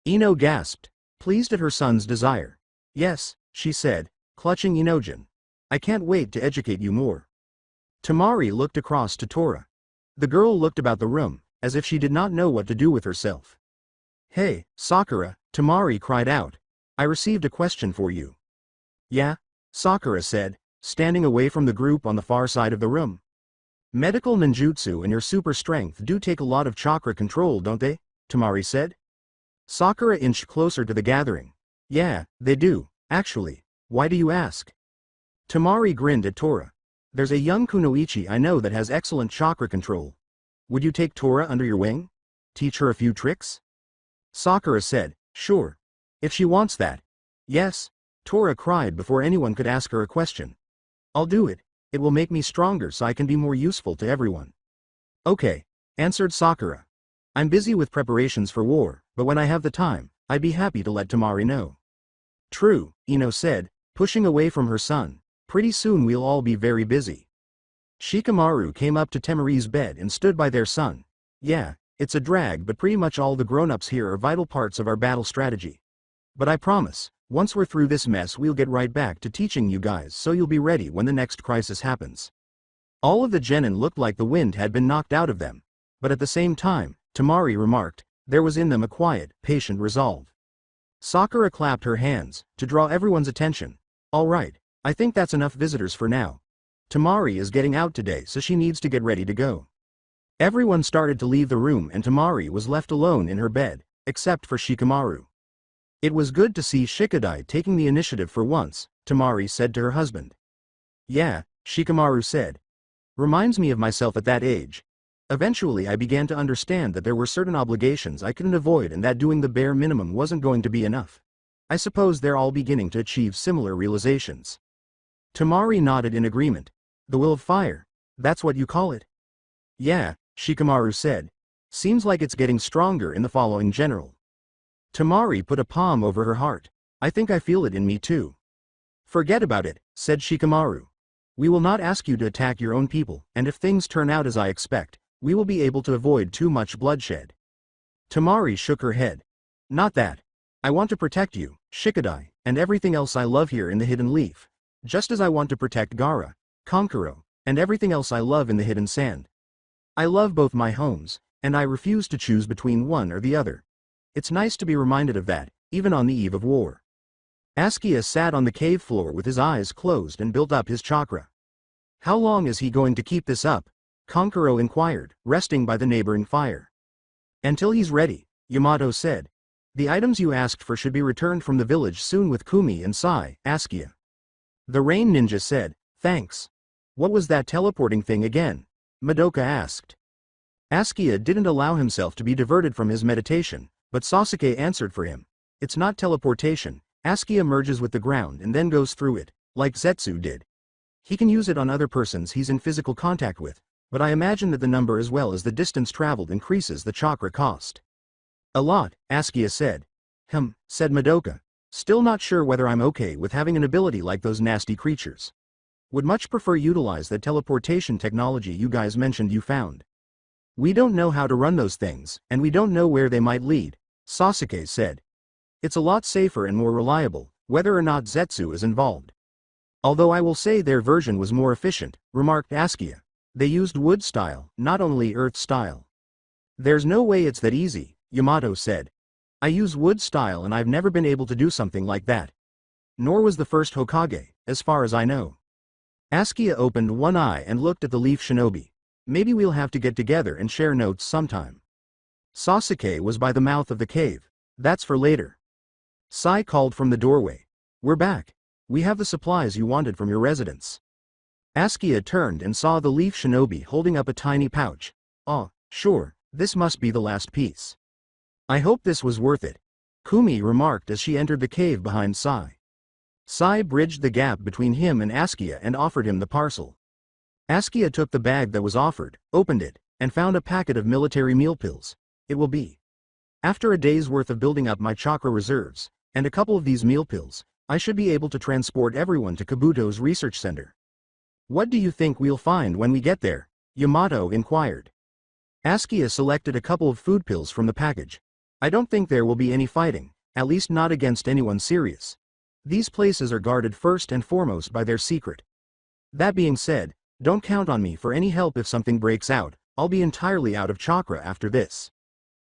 Ino gasped, pleased at her son's desire. Yes, she said, clutching Inojin. I can't wait to educate you more. Tamari looked across to Tora. The girl looked about the room, as if she did not know what to do with herself. Hey, Sakura, Tamari cried out. I received a question for you. Yeah? Sakura said, standing away from the group on the far side of the room. Medical ninjutsu and your super strength do take a lot of chakra control, don't they? Tamari said. Sakura inched closer to the gathering. Yeah, they do, actually. Why do you ask? Tamari grinned at Tora. There's a young kunoichi I know that has excellent chakra control. Would you take Tora under your wing? Teach her a few tricks? Sakura said, sure. If she wants that. Yes, Tora cried before anyone could ask her a question. I'll do it. It will make me stronger so I can be more useful to everyone. Okay, answered Sakura. I'm busy with preparations for war, but when I have the time, I'd be happy to let Tamari know. True, Ino said, pushing away from her son. Pretty soon we'll all be very busy. Shikamaru came up to Temari's bed and stood by their son. Yeah, it's a drag, but pretty much all the grown-ups here are vital parts of our battle strategy. But I promise, once we're through this mess we'll get right back to teaching you guys so you'll be ready when the next crisis happens. All of the genin looked like the wind had been knocked out of them. But at the same time, Tamari remarked, there was in them a quiet, patient resolve. Sakura clapped her hands, to draw everyone's attention. All right, I think that's enough visitors for now. Tamari is getting out today so she needs to get ready to go. Everyone started to leave the room and Tamari was left alone in her bed, except for Shikamaru. It was good to see Shikadai taking the initiative for once, Tamari said to her husband. Yeah, Shikamaru said. Reminds me of myself at that age. Eventually I began to understand that there were certain obligations I couldn't avoid and that doing the bare minimum wasn't going to be enough. I suppose they're all beginning to achieve similar realizations. Tamari nodded in agreement. The will of fire, that's what you call it? Yeah, Shikamaru said. Seems like it's getting stronger in the following general. Tamari put a palm over her heart. I think I feel it in me too. Forget about it, said Shikamaru. We will not ask you to attack your own people, and if things turn out as I expect, we will be able to avoid too much bloodshed. Tamari shook her head. Not that. I want to protect you, Shikadai, and everything else I love here in the Hidden Leaf. Just as I want to protect Gaara, Konkuro, and everything else I love in the Hidden Sand. I love both my homes, and I refuse to choose between one or the other. It's nice to be reminded of that, even on the eve of war. Askia sat on the cave floor with his eyes closed and built up his chakra. How long is he going to keep this up? Konkuro inquired, resting by the neighboring fire. Until he's ready, Yamato said. The items you asked for should be returned from the village soon with Kumi and Sai, Askia. The rain ninja said, thanks. What was that teleporting thing again? Madoka asked. Askia didn't allow himself to be diverted from his meditation, but Sasuke answered for him. It's not teleportation, Askia merges with the ground and then goes through it, like Zetsu did. He can use it on other persons he's in physical contact with, but I imagine that the number as well as the distance traveled increases the chakra cost. A lot, Askia said. Said Madoka. Still not sure whether I'm okay with having an ability like those nasty creatures. Would much prefer utilize that teleportation technology you guys mentioned you found. We don't know how to run those things, and we don't know where they might lead, Sasuke said. It's a lot safer and more reliable, whether or not Zetsu is involved. Although I will say their version was more efficient, remarked Askia. They used wood style, not only earth style. There's no way it's that easy, Yamato said. I use wood style and I've never been able to do something like that. Nor was the first Hokage, as far as I know. Askia opened one eye and looked at the leaf shinobi. Maybe we'll have to get together and share notes sometime. Sasuke was by the mouth of the cave. That's for later. Sai called from the doorway. We're back. We have the supplies you wanted from your residence. Askia turned and saw the leaf shinobi holding up a tiny pouch. Oh, sure, this must be the last piece. I hope this was worth it, Kumi remarked as she entered the cave behind Sai. Sai bridged the gap between him and Askia and offered him the parcel. Askia took the bag that was offered, opened it, and found a packet of military meal pills. It will be. After a day's worth of building up my chakra reserves, and a couple of these meal pills, I should be able to transport everyone to Kabuto's research center. What do you think we'll find when we get there? Yamato inquired. Askia selected a couple of food pills from the package. I don't think there will be any fighting, at least not against anyone serious. These places are guarded first and foremost by their secret. That being said, don't count on me for any help if something breaks out. I'll be entirely out of chakra after this.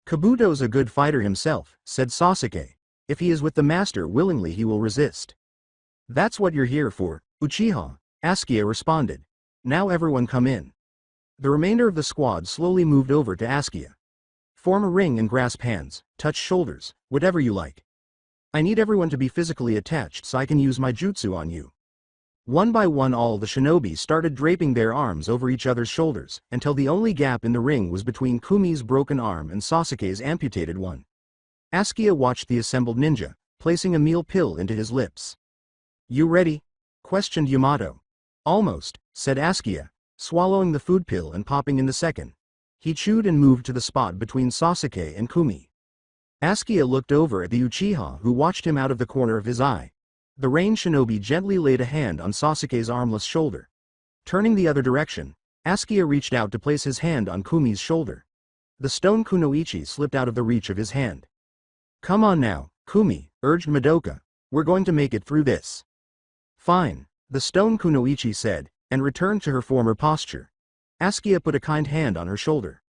Kabuto's a good fighter himself, said Sasuke. If he is with the master willingly he will resist. That's what you're here for, Uchiha, Askia responded. Now everyone come in. The remainder of the squad slowly moved over to Askia. Form a ring and grasp hands, touch shoulders, whatever you like. I need everyone to be physically attached so I can use my jutsu on you. One by one all the shinobi started draping their arms over each other's shoulders, until the only gap in the ring was between Kumi's broken arm and Sasuke's amputated one. Askia watched the assembled ninja, placing a meal pill into his lips. You ready? Questioned Yamato. Almost, said Askia, swallowing the food pill and popping in the second. He chewed and moved to the spot between Sasuke and Kumi. Askia looked over at the Uchiha who watched him out of the corner of his eye. The rain shinobi gently laid a hand on Sasuke's armless shoulder. Turning the other direction, Askia reached out to place his hand on Kumi's shoulder. The stone kunoichi slipped out of the reach of his hand. Come on now, Kumi, urged Madoka. We're going to make it through this. Fine, the stone kunoichi said, and returned to her former posture. Askia put a kind hand on her shoulder.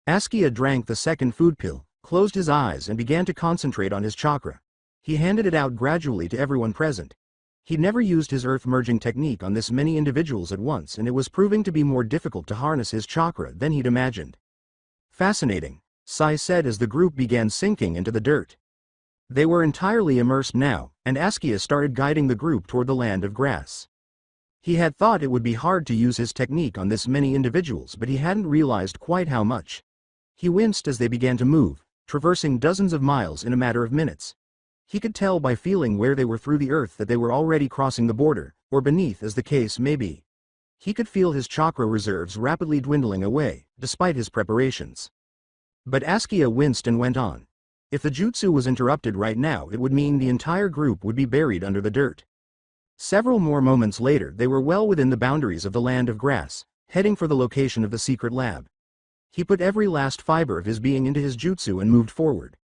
Askia drank the second food pill, closed his eyes and began to concentrate on his chakra. He handed it out gradually to everyone present. He'd never used his earth-merging technique on this many individuals at once and it was proving to be more difficult to harness his chakra than he'd imagined. Fascinating, Sai said as the group began sinking into the dirt. They were entirely immersed now, and Askia started guiding the group toward the land of grass. He had thought it would be hard to use his technique on this many individuals but he hadn't realized quite how much. He winced as they began to move, traversing dozens of miles in a matter of minutes. He could tell by feeling where they were through the earth that they were already crossing the border, or beneath as the case may be. He could feel his chakra reserves rapidly dwindling away, despite his preparations. But Askia winced and went on. If the jutsu was interrupted right now it would mean the entire group would be buried under the dirt. Several more moments later they were well within the boundaries of the land of grass, heading for the location of the secret lab. He put every last fiber of his being into his jutsu and moved forward.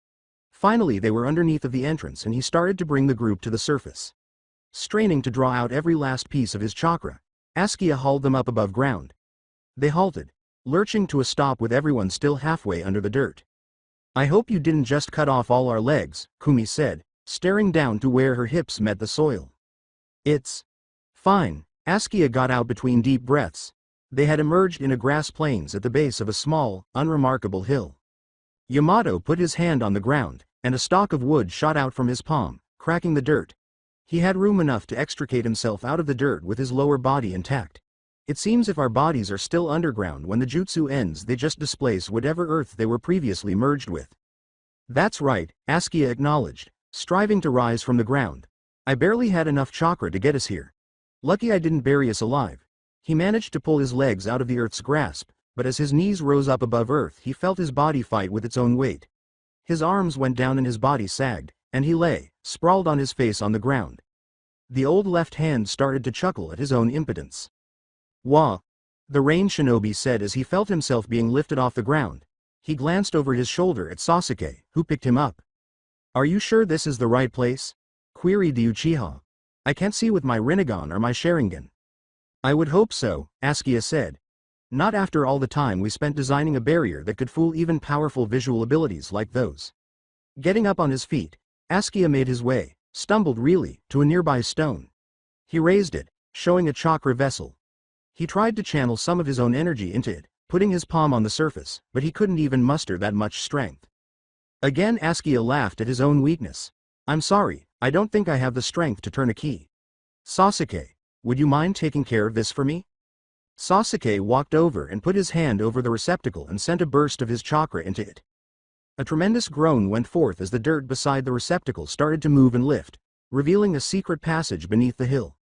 Finally they were underneath of the entrance and he started to bring the group to the surface. Straining to draw out every last piece of his chakra, Askia hauled them up above ground. They halted, lurching to a stop with everyone still halfway under the dirt. I hope you didn't just cut off all our legs, Kumi said, staring down to where her hips met the soil. It's fine, Askia got out between deep breaths. They had emerged in a grass plains at the base of a small, unremarkable hill. Yamato put his hand on the ground, and a stalk of wood shot out from his palm, cracking the dirt. He had room enough to extricate himself out of the dirt with his lower body intact. It seems if our bodies are still underground when the jutsu ends they just displace whatever earth they were previously merged with. That's right, Askia acknowledged, striving to rise from the ground. I barely had enough chakra to get us here. Lucky I didn't bury us alive. He managed to pull his legs out of the earth's grasp, but as his knees rose up above earth he felt his body fight with its own weight. His arms went down and his body sagged, and he lay, sprawled on his face on the ground. The old left hand started to chuckle at his own impotence. Wah! The rain shinobi said as he felt himself being lifted off the ground. He glanced over his shoulder at Sasuke, who picked him up. Are you sure this is the right place? Queried the Uchiha. I can't see with my Rinnegan or my Sharingan. I would hope so, Askia said. Not after all the time we spent designing a barrier that could fool even powerful visual abilities like those. Getting up on his feet, Askia made his way, stumbled really, to a nearby stone. He raised it, showing a chakra vessel. He tried to channel some of his own energy into it, putting his palm on the surface, but he couldn't even muster that much strength. Again Askia laughed at his own weakness. I'm sorry, I don't think I have the strength to turn a key. Sasuke, would you mind taking care of this for me? Sasuke walked over and put his hand over the receptacle and sent a burst of his chakra into it. A tremendous groan went forth as the dirt beside the receptacle started to move and lift, revealing a secret passage beneath the hill.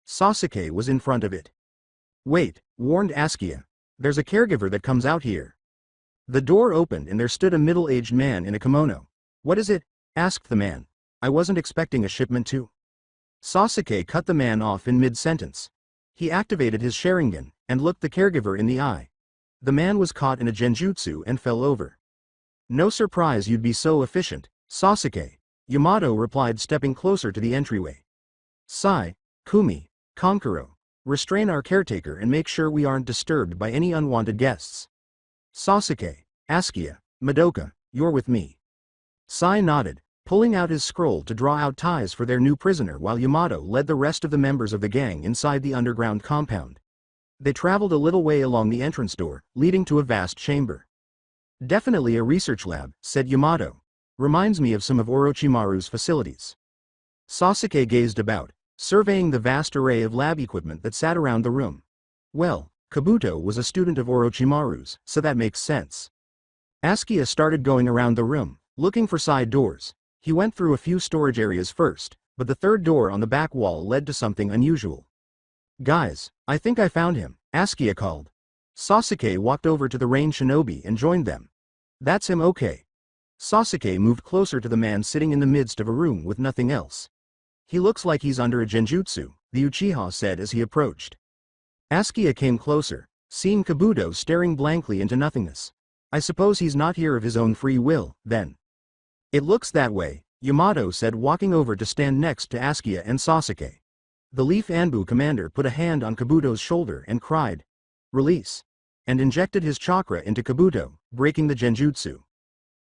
Sasuke was in front of it. Wait, warned Askia. There's a caregiver that comes out here. The door opened and there stood a middle-aged man in a kimono. What is it? Asked the man. I wasn't expecting a shipment too. Sasuke cut the man off in mid-sentence. He activated his Sharingan, and looked the caregiver in the eye. The man was caught in a genjutsu and fell over. No surprise you'd be so efficient, Sasuke, Yamato replied, stepping closer to the entryway. Sai, Kumi, Kankuro, restrain our caretaker and make sure we aren't disturbed by any unwanted guests. Sasuke, Askia, Madoka, you're with me. Sai nodded, pulling out his scroll to draw out ties for their new prisoner while Yamato led the rest of the members of the gang inside the underground compound. They traveled a little way along the entrance door, leading to a vast chamber. Definitely a research lab, said Yamato. Reminds me of some of Orochimaru's facilities. Sasuke gazed about, surveying the vast array of lab equipment that sat around the room. Well, Kabuto was a student of Orochimaru's, so that makes sense. Askia started going around the room, looking for side doors. He went through a few storage areas first, but the third door on the back wall led to something unusual. Guys, I think I found him, Askia called. Sasuke walked over to the rain shinobi and joined them. That's him, okay. Sasuke moved closer to the man sitting in the midst of a room with nothing else. He looks like he's under a genjutsu, the Uchiha said as he approached. Askia came closer, seeing Kabuto staring blankly into nothingness. I suppose he's not here of his own free will, then. It looks that way, Yamato said, walking over to stand next to Askia and Sasuke. The Leaf Anbu commander put a hand on Kabuto's shoulder and cried, "Release," and injected his chakra into Kabuto, breaking the genjutsu.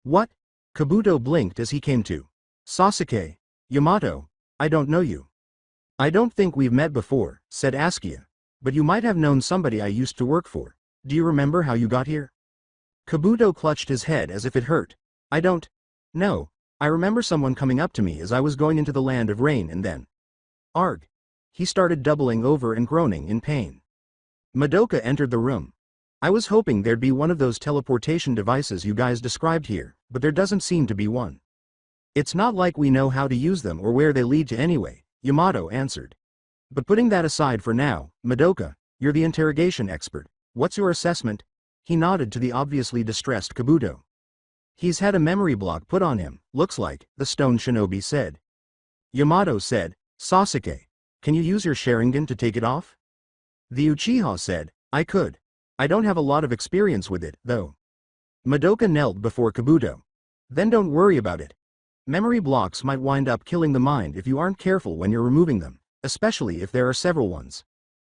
What? Kabuto blinked as he came to. Sasuke, Yamato, I don't know you. I don't think we've met before, said Askia, but you might have known somebody I used to work for. Do you remember how you got here? Kabuto clutched his head as if it hurt. I don't. No, I remember someone coming up to me as I was going into the land of rain and then. Arg. He started doubling over and groaning in pain. Madoka entered the room. I was hoping there'd be one of those teleportation devices you guys described here, but there doesn't seem to be one. It's not like we know how to use them or where they lead to anyway, Yamato answered. But putting that aside for now, Madoka, you're the interrogation expert. What's your assessment? He nodded to the obviously distressed Kabuto. He's had a memory block put on him, looks like, the stone shinobi said. Yamato said, Sasuke, can you use your Sharingan to take it off? The Uchiha said, I could. I don't have a lot of experience with it, though. Madoka knelt before Kabuto. Then don't worry about it. Memory blocks might wind up killing the mind if you aren't careful when you're removing them, especially if there are several ones.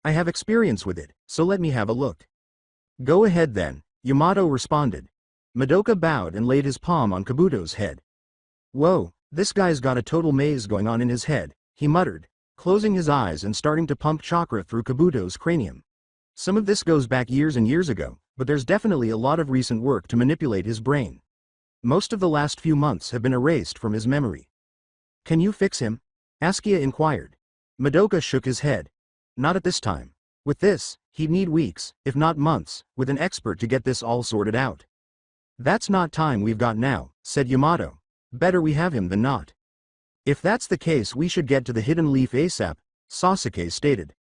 I have experience with it, so let me have a look. Go ahead then, Yamato responded. Madoka bowed and laid his palm on Kabuto's head. Whoa, this guy's got a total maze going on in his head, he muttered, closing his eyes and starting to pump chakra through Kabuto's cranium. Some of this goes back years and years ago, but there's definitely a lot of recent work to manipulate his brain. Most of the last few months have been erased from his memory. Can you fix him? Askia inquired. Madoka shook his head. Not at this time. With this, he'd need weeks, if not months, with an expert to get this all sorted out. That's not time we've got now, said Yamato. Better we have him than not. If that's the case, we should get to the hidden leaf ASAP, Sasuke stated.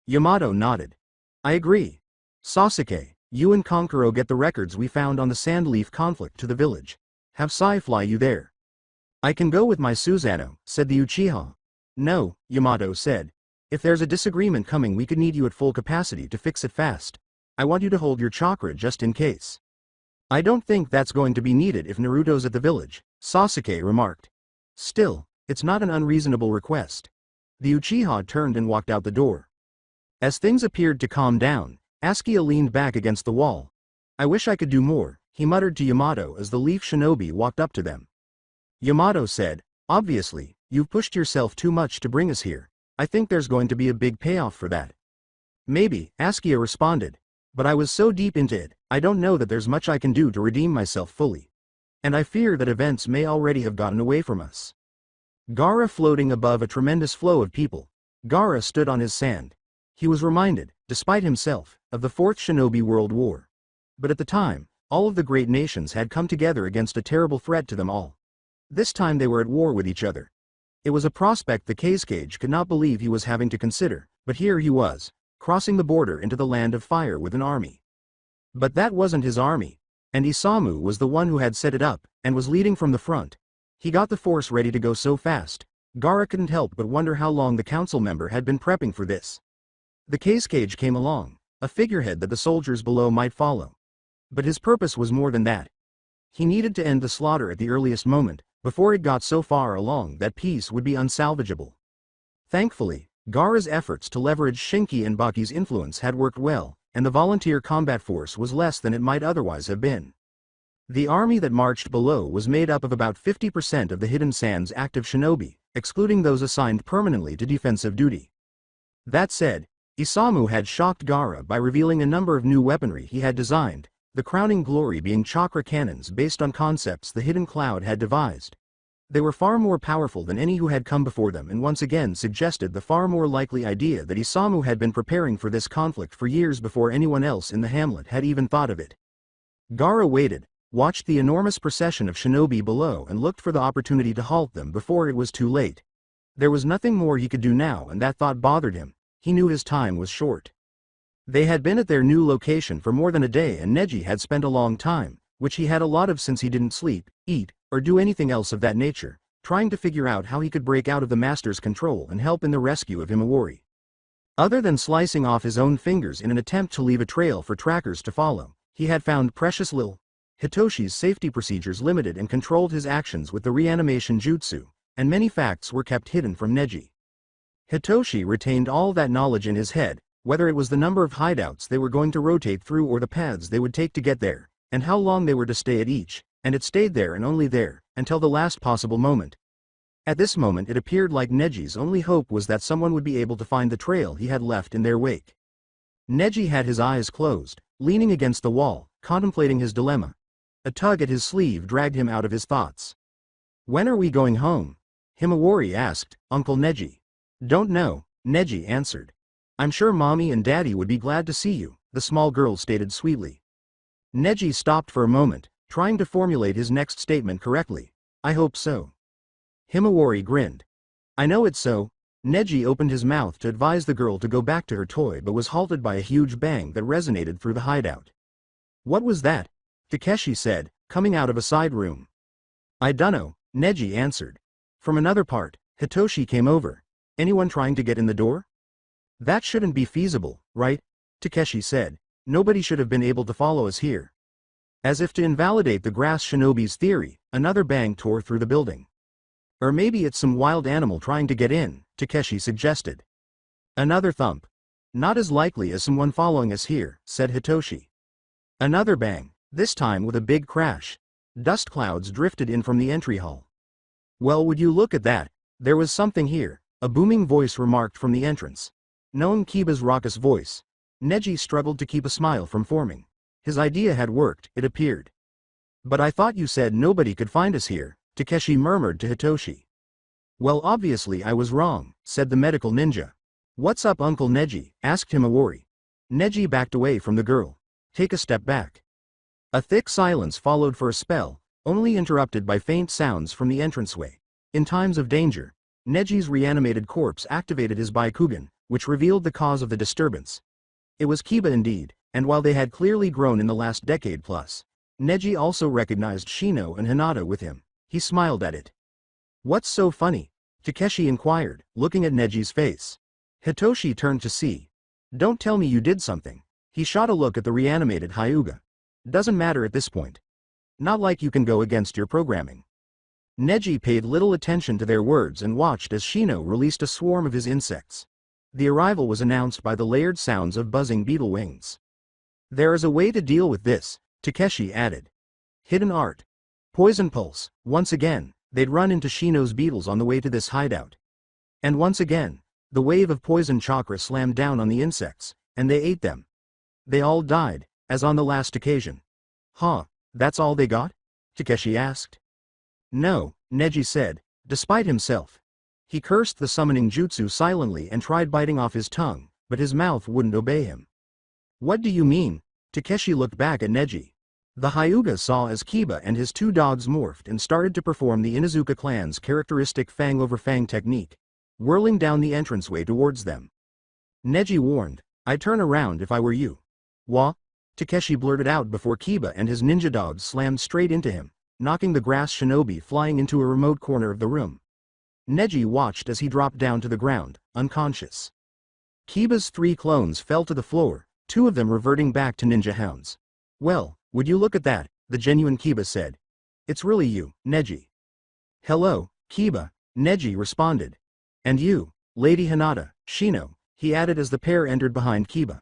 Yamato nodded. I agree. Sasuke, you and Kankuro get the records we found on the Sandleaf conflict to the village. Have Sai fly you there. I can go with my Susanoo, said the Uchiha. No, Yamato said. If there's a disagreement coming, we could need you at full capacity to fix it fast. I want you to hold your chakra just in case. I don't think that's going to be needed if Naruto's at the village, Sasuke remarked. Still, it's not an unreasonable request. The Uchiha turned and walked out the door. As things appeared to calm down, Askia leaned back against the wall. I wish I could do more, he muttered to Yamato as the leaf shinobi walked up to them. Yamato said, obviously, you've pushed yourself too much to bring us here. I think there's going to be a big payoff for that. Maybe, Askia responded. But I was so deep into it, I don't know that there's much I can do to redeem myself fully. And I fear that events may already have gotten away from us. Gaara floating above a tremendous flow of people. Gaara stood on his sand. He was reminded, despite himself, of the Fourth Shinobi World War. But at the time, all of the great nations had come together against a terrible threat to them all. This time they were at war with each other. It was a prospect the Kazekage could not believe he was having to consider, but here he was, crossing the border into the land of fire with an army. But that wasn't his army, and Isamu was the one who had set it up, and was leading from the front. He got the force ready to go so fast, Gaara couldn't help but wonder how long the council member had been prepping for this. The Kazekage came along, a figurehead that the soldiers below might follow. But his purpose was more than that. He needed to end the slaughter at the earliest moment, before it got so far along that peace would be unsalvageable. Thankfully, Gaara's efforts to leverage Shinki and Baki's influence had worked well, and the volunteer combat force was less than it might otherwise have been. The army that marched below was made up of about 50% of the Hidden Sands active shinobi, excluding those assigned permanently to defensive duty. That said, Isamu had shocked Gaara by revealing a number of new weaponry he had designed, the crowning glory being chakra cannons based on concepts the Hidden Cloud had devised. They were far more powerful than any who had come before them and once again suggested the far more likely idea that Isamu had been preparing for this conflict for years before anyone else in the hamlet had even thought of it. Gaara waited, watched the enormous procession of shinobi below and looked for the opportunity to halt them before it was too late. There was nothing more he could do now, and that thought bothered him. He knew his time was short. They had been at their new location for more than a day, and Neji had spent a long time, which he had a lot of since he didn't sleep, eat, or do anything else of that nature, trying to figure out how he could break out of the master's control and help in the rescue of Himawari. Other than slicing off his own fingers in an attempt to leave a trail for trackers to follow, he had found precious little. Hitoshi's safety procedures limited and controlled his actions with the reanimation jutsu, and many facts were kept hidden from Neji. Hitoshi retained all that knowledge in his head, whether it was the number of hideouts they were going to rotate through or the paths they would take to get there, and how long they were to stay at each, and it stayed there and only there, until the last possible moment. At this moment it appeared like Neji's only hope was that someone would be able to find the trail he had left in their wake. Neji had his eyes closed, leaning against the wall, contemplating his dilemma. A tug at his sleeve dragged him out of his thoughts. "When are we going home?" Himawari asked, Uncle Neji. "Don't know," Neji answered. "I'm sure Mommy and Daddy would be glad to see you," the small girl stated sweetly. Neji stopped for a moment, trying to formulate his next statement correctly. "I hope so." Himawari grinned. "I know it's so." Neji opened his mouth to advise the girl to go back to her toy but was halted by a huge bang that resonated through the hideout. "What was that?" Takeshi said, coming out of a side room. "I dunno," Neji answered. From another part, Hitoshi came over. "Anyone trying to get in the door?" "That shouldn't be feasible, right?" Takeshi said. "Nobody should have been able to follow us here." As if to invalidate the grass shinobi's theory, another bang tore through the building. "Or maybe it's some wild animal trying to get in," Takeshi suggested. Another thump. "Not as likely as someone following us here," said Hitoshi. Another bang, this time with a big crash. Dust clouds drifted in from the entry hall. "Well, would you look at that, there was something here," a booming voice remarked from the entrance. Knowing Kiba's raucous voice, Neji struggled to keep a smile from forming. His idea had worked, it appeared. "But I thought you said nobody could find us here," Takeshi murmured to Hitoshi. "Well, obviously I was wrong," said the medical ninja. "What's up, Uncle Neji?" asked Himawari. Neji backed away from the girl. "Take a step back." A thick silence followed for a spell, only interrupted by faint sounds from the entranceway. In times of danger, Neji's reanimated corpse activated his Baikugan, which revealed the cause of the disturbance. It was Kiba indeed, and while they had clearly grown in the last decade plus, Neji also recognized Shino and Hinata with him. He smiled at it. "What's so funny?" Takeshi inquired, looking at Neji's face. Hitoshi turned to see. "Don't tell me you did something." He shot a look at the reanimated Hyuga. "Doesn't matter at this point. Not like you can go against your programming." Neji paid little attention to their words and watched as Shino released a swarm of his insects. The arrival was announced by the layered sounds of buzzing beetle wings. "There is a way to deal with this," Takeshi added. "Hidden art. Poison pulse." Once again, they'd run into Shino's beetles on the way to this hideout. And once again, the wave of poison chakra slammed down on the insects, and they ate them. They all died, as on the last occasion. Huh, that's all they got? Takeshi asked. No, Neji said, despite himself. He cursed the summoning jutsu silently and tried biting off his tongue, but his mouth wouldn't obey him. What do you mean? Takeshi looked back at Neji. The Hyuga saw as Kiba and his two dogs morphed and started to perform the Inuzuka clan's characteristic fang over fang technique, whirling down the entranceway towards them. Neji warned, I'd turn around if I were you. Wha? Takeshi blurted out before Kiba and his ninja dogs slammed straight into him, knocking the grass shinobi flying into a remote corner of the room. Neji watched as he dropped down to the ground, unconscious. Kiba's 3 clones fell to the floor, 2 of them reverting back to ninja hounds. Well, would you look at that, the genuine Kiba said. It's really you, Neji. Hello, Kiba, Neji responded. And you, Lady Hinata, Shino, he added as the pair entered behind Kiba.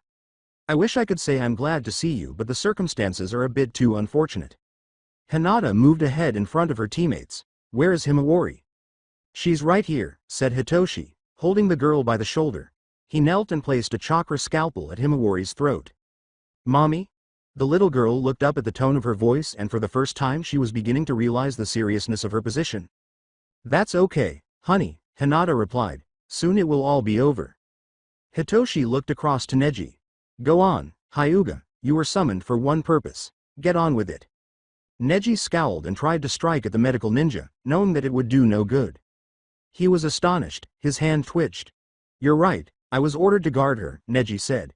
I wish I could say I'm glad to see you, but the circumstances are a bit too unfortunate. Hinata moved ahead in front of her teammates. Where is Himawari? She's right here, said Hitoshi, holding the girl by the shoulder. He knelt and placed a chakra scalpel at Himawari's throat. Mommy? The little girl looked up at the tone of her voice, and for the first time she was beginning to realize the seriousness of her position. That's okay, honey, Hinata replied. Soon it will all be over. Hitoshi looked across to Neji. Go on, Hyuga, you were summoned for one purpose. Get on with it. Neji scowled and tried to strike at the medical ninja, knowing that it would do no good. He was astonished, his hand twitched. You're right, I was ordered to guard her, Neji said.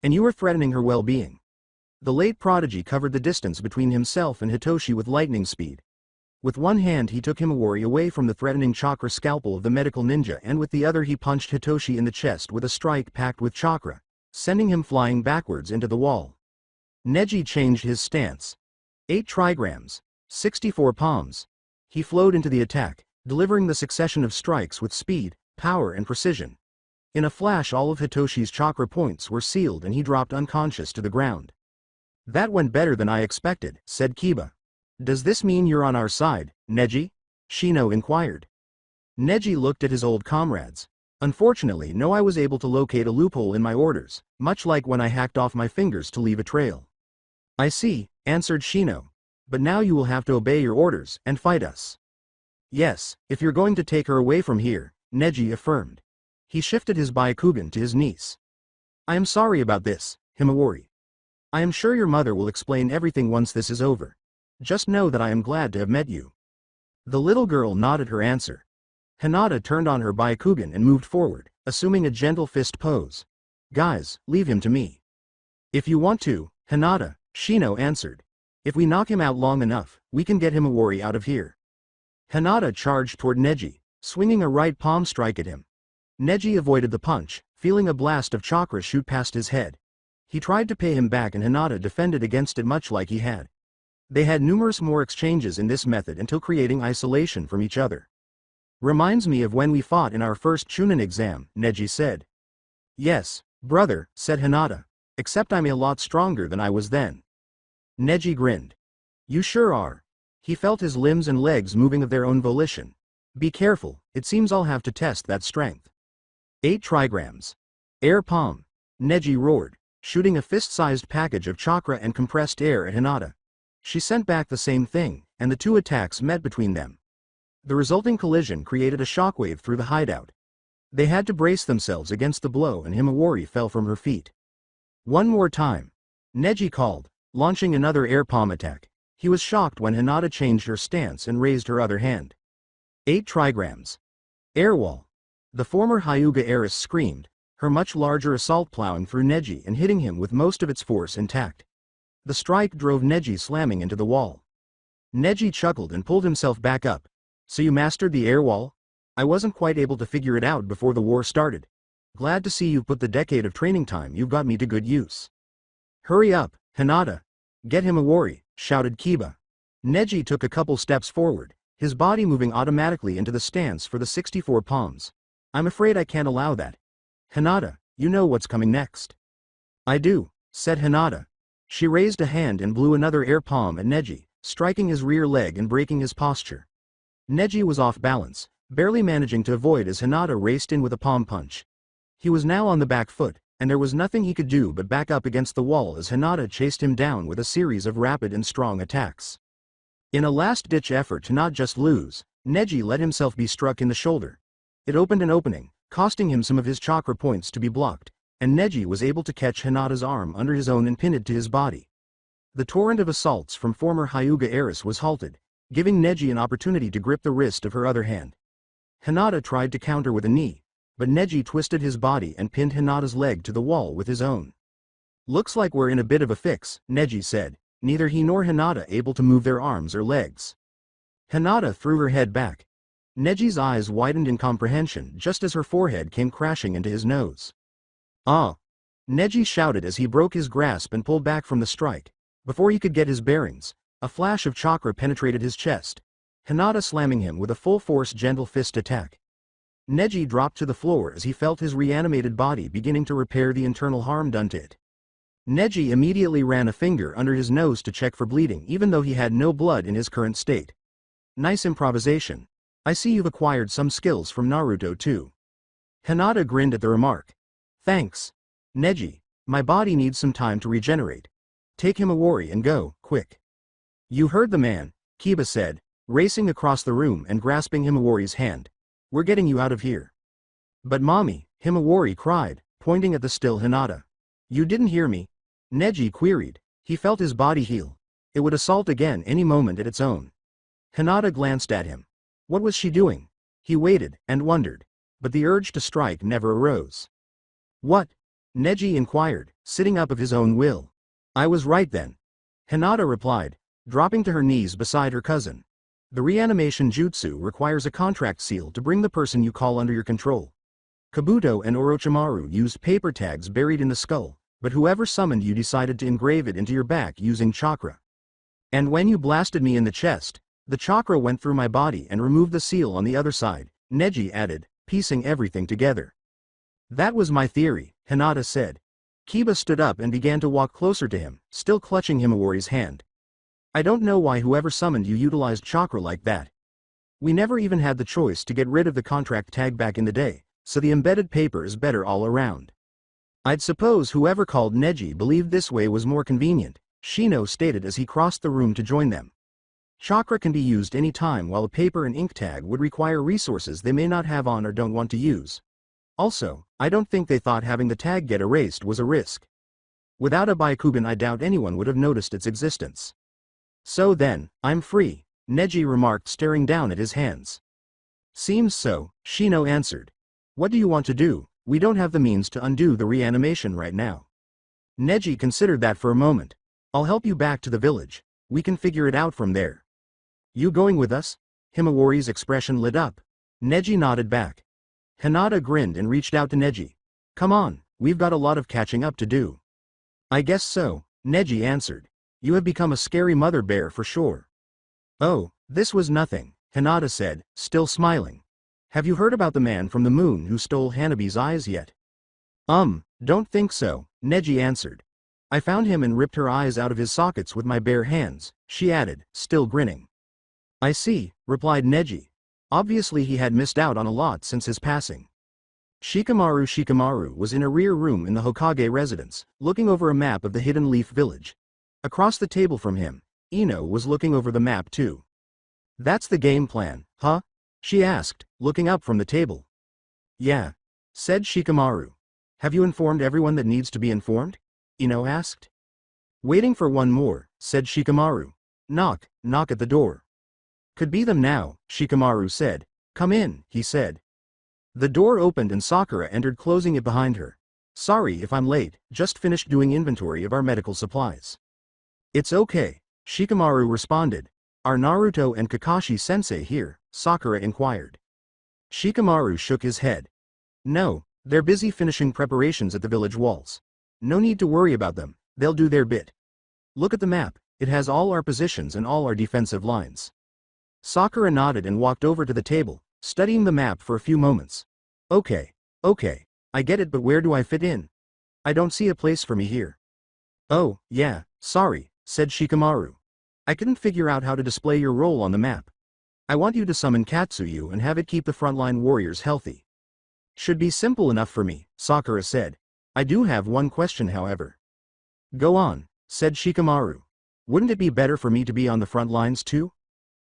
And you were threatening her well-being. The late prodigy covered the distance between himself and Hitoshi with lightning speed. With one hand he took Himawari away from the threatening chakra scalpel of the medical ninja, and with the other he punched Hitoshi in the chest with a strike packed with chakra, sending him flying backwards into the wall. Neji changed his stance. 8 trigrams, 64 palms. He flowed into the attack, delivering the succession of strikes with speed, power and precision. In a flash all of Hitoshi's chakra points were sealed and he dropped unconscious to the ground. That went better than I expected, said Kiba. Does this mean you're on our side, Neji? Shino inquired. Neji looked at his old comrades. Unfortunately, no, I was able to locate a loophole in my orders, much like when I hacked off my fingers to leave a trail. I see, answered Shino. But now you will have to obey your orders and fight us. Yes, if you're going to take her away from here, Neji affirmed. He shifted his Byakugan to his niece. I am sorry about this, Himawari. I am sure your mother will explain everything once this is over. Just know that I am glad to have met you. The little girl nodded her answer. Hinata turned on her Byakugan and moved forward, assuming a gentle fist pose. Guys, leave him to me. If you want to, Hinata, Shino answered. If we knock him out long enough, we can get Himawari out of here. Hinata charged toward Neji, swinging a right palm strike at him. Neji avoided the punch, feeling a blast of chakra shoot past his head. He tried to pay him back and Hinata defended against it much like he had. They had numerous more exchanges in this method until creating isolation from each other. Reminds me of when we fought in our first Chunin exam, Neji said. Yes, brother, said Hinata. Except I'm a lot stronger than I was then. Neji grinned. You sure are. He felt his limbs and legs moving of their own volition. Be careful, it seems I'll have to test that strength. 8 trigrams. Air palm. Neji roared, shooting a fist-sized package of chakra and compressed air at Hinata. She sent back the same thing, and the 2 attacks met between them. The resulting collision created a shockwave through the hideout. They had to brace themselves against the blow and Himawari fell from her feet. One more time. Neji called, launching another air palm attack. He was shocked when Hinata changed her stance and raised her other hand. 8 trigrams. Air wall. The former Hyuga heiress screamed, her much larger assault plowing through Neji and hitting him with most of its force intact. The strike drove Neji slamming into the wall. Neji chuckled and pulled himself back up. So you mastered the air wall? I wasn't quite able to figure it out before the war started. Glad to see you've put the decade of training time you've got me to good use. Hurry up, Hinata. Get Himawari, shouted Kiba. Neji took a couple steps forward, his body moving automatically into the stance for the 64 palms. I'm afraid I can't allow that. Hinata, you know what's coming next. I do, said Hinata. She raised a hand and blew another air palm at Neji, striking his rear leg and breaking his posture. Neji was off balance, barely managing to avoid as Hinata raced in with a palm punch. He was now on the back foot, and there was nothing he could do but back up against the wall as Hinata chased him down with a series of rapid and strong attacks. In a last-ditch effort to not just lose, Neji let himself be struck in the shoulder. It opened an opening, costing him some of his chakra points to be blocked, and Neji was able to catch Hinata's arm under his own and pin it to his body. The torrent of assaults from former Hyuga heiress was halted, giving Neji an opportunity to grip the wrist of her other hand. Hinata tried to counter with a knee, but Neji twisted his body and pinned Hinata's leg to the wall with his own. "Looks like we're in a bit of a fix," Neji said, neither he nor Hinata able to move their arms or legs. Hinata threw her head back. Neji's eyes widened in comprehension just as her forehead came crashing into his nose. "Ah!" Neji shouted as he broke his grasp and pulled back from the strike. Before he could get his bearings, a flash of chakra penetrated his chest, Hinata slamming him with a full-force gentle fist attack. Neji dropped to the floor as he felt his reanimated body beginning to repair the internal harm done to it. Neji immediately ran a finger under his nose to check for bleeding even though he had no blood in his current state. "Nice improvisation. I see you've acquired some skills from Naruto too." Hinata grinned at the remark. "Thanks. Neji, my body needs some time to regenerate. Take Himawari and go, quick." "You heard the man," Kiba said, racing across the room and grasping Himawari's hand. "We're getting you out of here." "But mommy," Himawari cried, pointing at the still Hinata. "You didn't hear me?" Neji queried. He felt his body heal. It would assault again any moment at its own. Hinata glanced at him. What was she doing? He waited and wondered, but the urge to strike never arose. "What?" Neji inquired, sitting up of his own will. "I was right then," Hinata replied, dropping to her knees beside her cousin. "The reanimation jutsu requires a contract seal to bring the person you call under your control. Kabuto and Orochimaru used paper tags buried in the skull, but whoever summoned you decided to engrave it into your back using chakra. And when you blasted me in the chest, the chakra went through my body and removed the seal on the other side," Neji added, piecing everything together. "That was my theory," Hinata said. Kiba stood up and began to walk closer to him, still clutching Himawari's hand. "I don't know why whoever summoned you utilized chakra like that. We never even had the choice to get rid of the contract tag back in the day, so the embedded paper is better all around. I'd suppose whoever called Neji believed this way was more convenient," Shino stated as he crossed the room to join them. "Chakra can be used any time while a paper and ink tag would require resources they may not have on or don't want to use. Also, I don't think they thought having the tag get erased was a risk. Without a Baikugan I doubt anyone would have noticed its existence." "So then, I'm free," Neji remarked staring down at his hands. "Seems so," Shino answered. "What do you want to do? We don't have the means to undo the reanimation right now." Neji considered that for a moment. "I'll help you back to the village. We can figure it out from there." "You going with us?" Himawari's expression lit up. Neji nodded back. Hinata grinned and reached out to Neji. "Come on, we've got a lot of catching up to do." "I guess so," Neji answered. "You have become a scary mother bear for sure." "Oh, this was nothing," Hinata said, still smiling. "Have you heard about the man from the moon who stole Hanabi's eyes yet?" Don't think so," Neji answered. "I found him and ripped her eyes out of his sockets with my bare hands," she added, still grinning. "I see," replied Neji. Obviously he had missed out on a lot since his passing. Shikamaru was in a rear room in the Hokage residence, looking over a map of the Hidden Leaf Village. Across the table from him, Ino was looking over the map too. "That's the game plan, huh?" she asked, looking up from the table. "Yeah," said Shikamaru. "Have you informed everyone that needs to be informed?" Ino asked. "Waiting for one more," said Shikamaru. Knock at the door." "Could be them now," Shikamaru said. "Come in," he said. The door opened and Sakura entered, closing it behind her. "Sorry if I'm late, just finished doing inventory of our medical supplies." "It's okay," Shikamaru responded. "Are Naruto and Kakashi-sensei here?" Sakura inquired. Shikamaru shook his head. "No, they're busy finishing preparations at the village walls. No need to worry about them, they'll do their bit. Look at the map, it has all our positions and all our defensive lines." Sakura nodded and walked over to the table, studying the map for a few moments. Okay, I get it, but where do I fit in? I don't see a place for me here." "Oh, yeah, sorry," said Shikamaru. "I couldn't figure out how to display your role on the map." I want you to summon Katsuyu and have it keep the frontline warriors healthy. Should be simple enough for me, Sakura said. I do have one question however. Go on, said Shikamaru. Wouldn't it be better for me to be on the front lines too?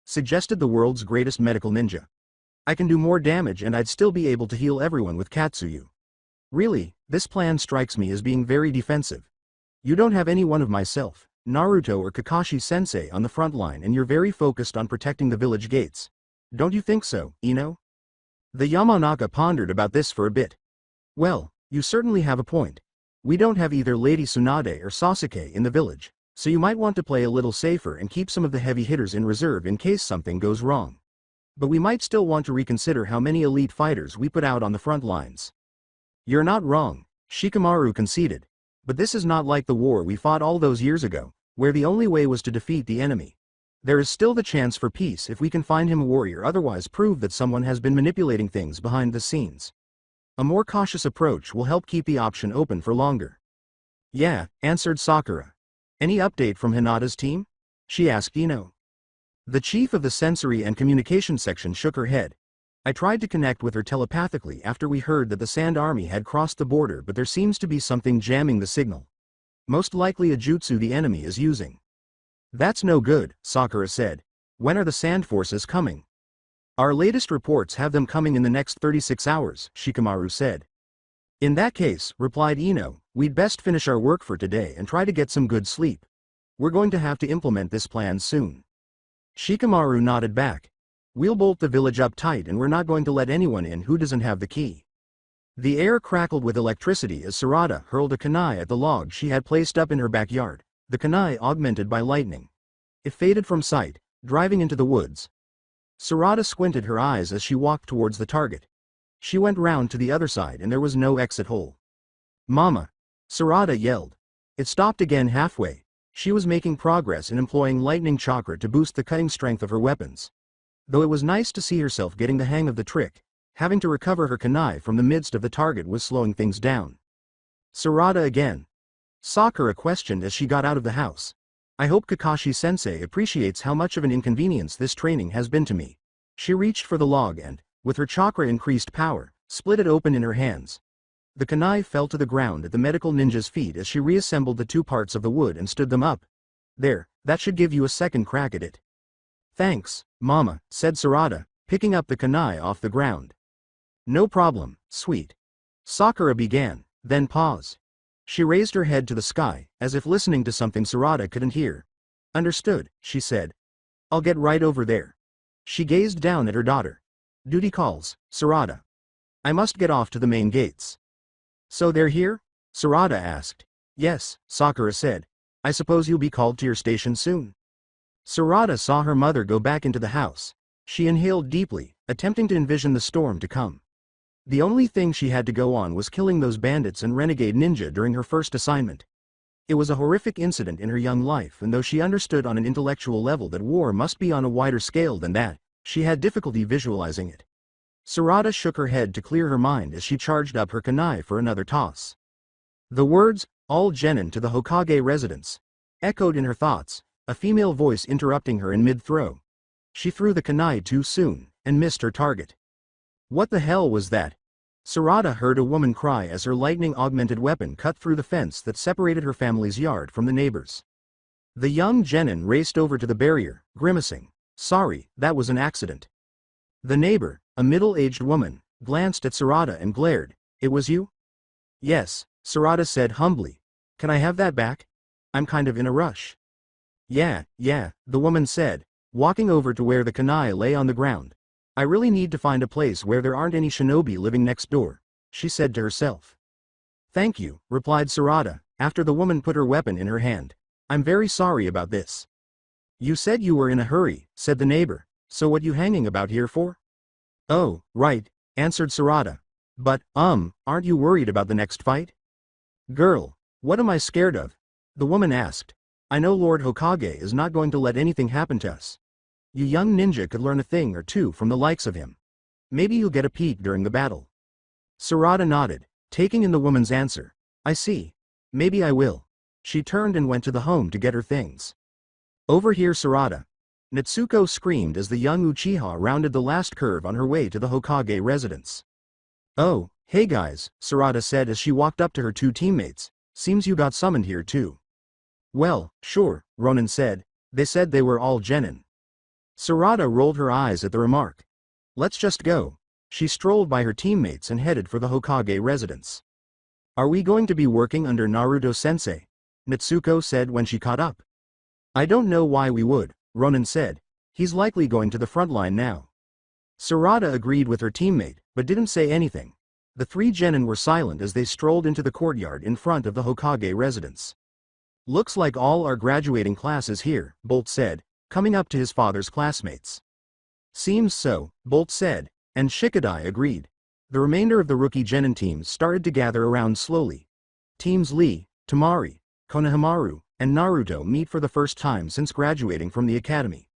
Suggested the world's greatest medical ninja. I can do more damage and I'd still be able to heal everyone with Katsuyu. Really, this plan strikes me as being very defensive. You don't have any one of myself, Naruto or Kakashi-sensei on the front line and you're very focused on protecting the village gates. Don't you think so, Ino? The Yamanaka pondered about this for a bit. Well, you certainly have a point. We don't have either Lady Tsunade or Sasuke in the village, so you might want to play a little safer and keep some of the heavy hitters in reserve in case something goes wrong. But we might still want to reconsider how many elite fighters we put out on the front lines. You're not wrong, Shikamaru conceded. But this is not like the war we fought all those years ago, where the only way was to defeat the enemy. There is still the chance for peace if we can find him a warrior, otherwise prove that someone has been manipulating things behind the scenes. A more cautious approach will help keep the option open for longer. Yeah, answered Sakura. Any update from Hinata's team? She asked Ino. The chief of the sensory and communication section shook her head. I tried to connect with her telepathically after we heard that the Sand Army had crossed the border, but there seems to be something jamming the signal. Most likely a jutsu the enemy is using. That's no good, Sakura said. When are the Sand Forces coming? Our latest reports have them coming in the next 36 hours, Shikamaru said. In that case, replied Ino, we'd best finish our work for today and try to get some good sleep. We're going to have to implement this plan soon. Shikamaru nodded back. We'll bolt the village up tight and we're not going to let anyone in who doesn't have the key. The air crackled with electricity as Sarada hurled a kunai at the log she had placed up in her backyard, the kunai augmented by lightning. It faded from sight, driving into the woods. Sarada squinted her eyes as she walked towards the target. She went round to the other side and there was no exit hole. Mama! Sarada yelled. It stopped again halfway. She was making progress in employing lightning chakra to boost the cutting strength of her weapons. Though it was nice to see herself getting the hang of the trick, having to recover her kunai from the midst of the target was slowing things down. Sarada again. Sakura questioned as she got out of the house. I hope Kakashi-sensei appreciates how much of an inconvenience this training has been to me. She reached for the log and, with her chakra increased power, split it open in her hands. The kunai fell to the ground at the medical ninja's feet as she reassembled the two parts of the wood and stood them up. There, that should give you a second crack at it. Thanks, Mama, said Sarada, picking up the kunai off the ground. No problem, sweet. Sakura began, then paused. She raised her head to the sky, as if listening to something Sarada couldn't hear. Understood, she said. I'll get right over there. She gazed down at her daughter. Duty calls, Sarada. I must get off to the main gates. So they're here? Sarada asked. Yes, Sakura said. I suppose you'll be called to your station soon. Sarada saw her mother go back into the house. She inhaled deeply, attempting to envision the storm to come. The only thing she had to go on was killing those bandits and renegade ninja during her first assignment. It was a horrific incident in her young life, and though she understood on an intellectual level that war must be on a wider scale than that, she had difficulty visualizing it. Sarada shook her head to clear her mind as she charged up her kunai for another toss. The words, all genin to the Hokage residence, echoed in her thoughts, a female voice interrupting her in mid-throw. She threw the kunai too soon, and missed her target. What the hell was that? Sarada heard a woman cry as her lightning-augmented weapon cut through the fence that separated her family's yard from the neighbors. The young genin raced over to the barrier, grimacing. Sorry, that was an accident. The neighbor, a middle-aged woman, glanced at Sarada and glared. It was you? Yes, Sarada said humbly. Can I have that back? I'm kind of in a rush. Yeah, the woman said, walking over to where the kunai lay on the ground. I really need to find a place where there aren't any shinobi living next door, she said to herself. Thank you, replied Sarada, after the woman put her weapon in her hand. I'm very sorry about this. You said you were in a hurry, said the neighbor, so what you hanging about here for? Oh, right, answered Sarada. But, aren't you worried about the next fight? Girl, what am I scared of? The woman asked. I know Lord Hokage is not going to let anything happen to us. You young ninja could learn a thing or two from the likes of him. Maybe you'll get a peek during the battle. Sarada nodded, taking in the woman's answer. I see. Maybe I will. She turned and went to the home to get her things. Over here, Sarada. Natsuko screamed as the young Uchiha rounded the last curve on her way to the Hokage residence. "Oh, hey guys," Sarada said as she walked up to her two teammates. "Seems you got summoned here too." "Well, sure," Ronin said. "They said they were all genin." Sarada rolled her eyes at the remark. "Let's just go." She strolled by her teammates and headed for the Hokage residence. "Are we going to be working under Naruto-sensei?" Natsuko said when she caught up. "I don't know why we would," Ronin said. "He's likely going to the front line now." Sarada agreed with her teammate, but didn't say anything. The three genin were silent as they strolled into the courtyard in front of the Hokage residence. "Looks like all our graduating class is here," Bolt said, coming up to his father's classmates. "Seems so," Bolt said, and Shikadai agreed. The remainder of the rookie genin teams started to gather around slowly. Teams Lee, Temari, Konohamaru, and Naruto meet for the first time since graduating from the academy.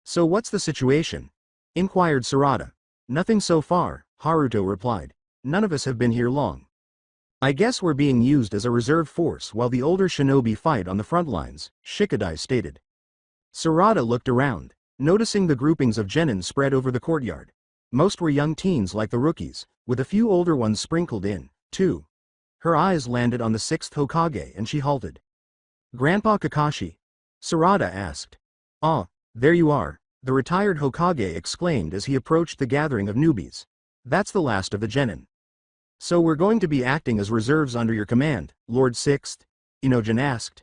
"So what's the situation?" inquired Sarada. "Nothing so far," Haruto replied. "None of us have been here long. I guess we're being used as a reserve force while the older shinobi fight on the front lines," Shikadai stated. Sarada looked around, noticing the groupings of genin spread over the courtyard. Most were young teens like the rookies, with a few older ones sprinkled in, too. Her eyes landed on the sixth Hokage and she halted. "Grandpa Kakashi?" Sarada asked. "Ah, there you are," the retired Hokage exclaimed as he approached the gathering of newbies. "That's the last of the genin." "So we're going to be acting as reserves under your command, Lord Sixth?" Inogen asked.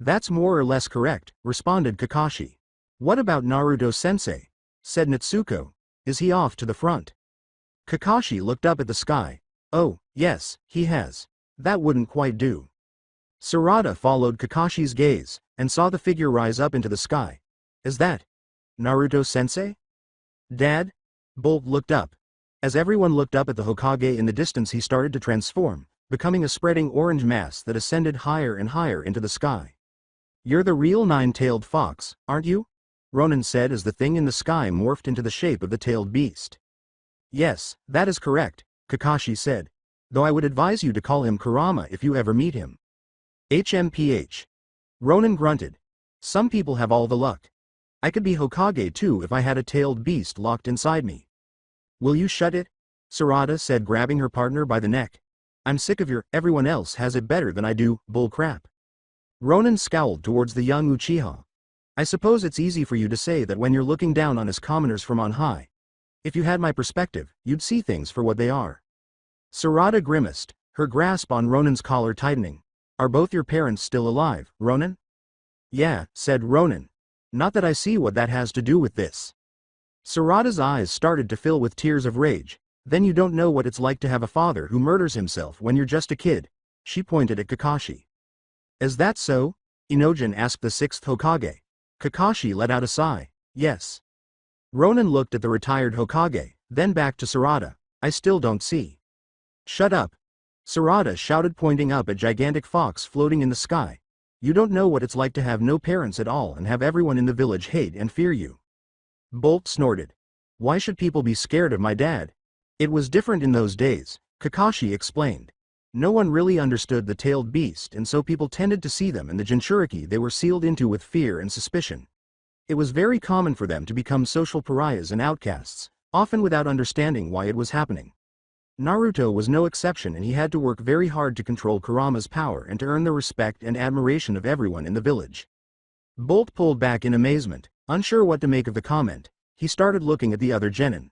"That's more or less correct," responded Kakashi. "What about Naruto-sensei?" said Natsuko. "Is he off to the front?" Kakashi looked up at the sky. "Oh, yes, he has. That wouldn't quite do." Sarada followed Kakashi's gaze, and saw the figure rise up into the sky. "Is that Naruto-sensei?" "Dad?" Bolt looked up. As everyone looked up at the Hokage in the distance, he started to transform, becoming a spreading orange mass that ascended higher and higher into the sky. "You're the real nine-tailed fox, aren't you?" Ronin said as the thing in the sky morphed into the shape of the tailed beast. "Yes, that is correct," Kakashi said. "Though I would advise you to call him Kurama if you ever meet him." "HMPH. Ronin grunted. "Some people have all the luck. I could be Hokage too if I had a tailed beast locked inside me." "Will you shut it?" Sarada said, grabbing her partner by the neck. "I'm sick of your everyone else has it better than I do bull crap." Ronin scowled towards the young Uchiha. "I suppose it's easy for you to say that when you're looking down on us commoners from on high. If you had my perspective, you'd see things for what they are." Sarada grimaced, her grasp on Ronin's collar tightening. "Are both your parents still alive, Ronin?" "Yeah," said Ronin. "Not that I see what that has to do with this." Sarada's eyes started to fill with tears of rage. "Then you don't know what it's like to have a father who murders himself when you're just a kid." She pointed at Kakashi. "Is that so?" Inogen asked the sixth Hokage. Kakashi let out a sigh. "Yes." Ronin looked at the retired Hokage, then back to Sarada. "I still don't see." "Shut up!" Sarada shouted, pointing up at gigantic fox floating in the sky. "You don't know what it's like to have no parents at all and have everyone in the village hate and fear you." Bolt snorted. "Why should people be scared of my dad?" "It was different in those days," Kakashi explained. "No one really understood the tailed beast, and so people tended to see them and the Jinchuriki they were sealed into with fear and suspicion. It was very common for them to become social pariahs and outcasts, often without understanding why it was happening. Naruto was no exception, and he had to work very hard to control Kurama's power and to earn the respect and admiration of everyone in the village." Bolt pulled back in amazement, unsure what to make of the comment. He started looking at the other genin.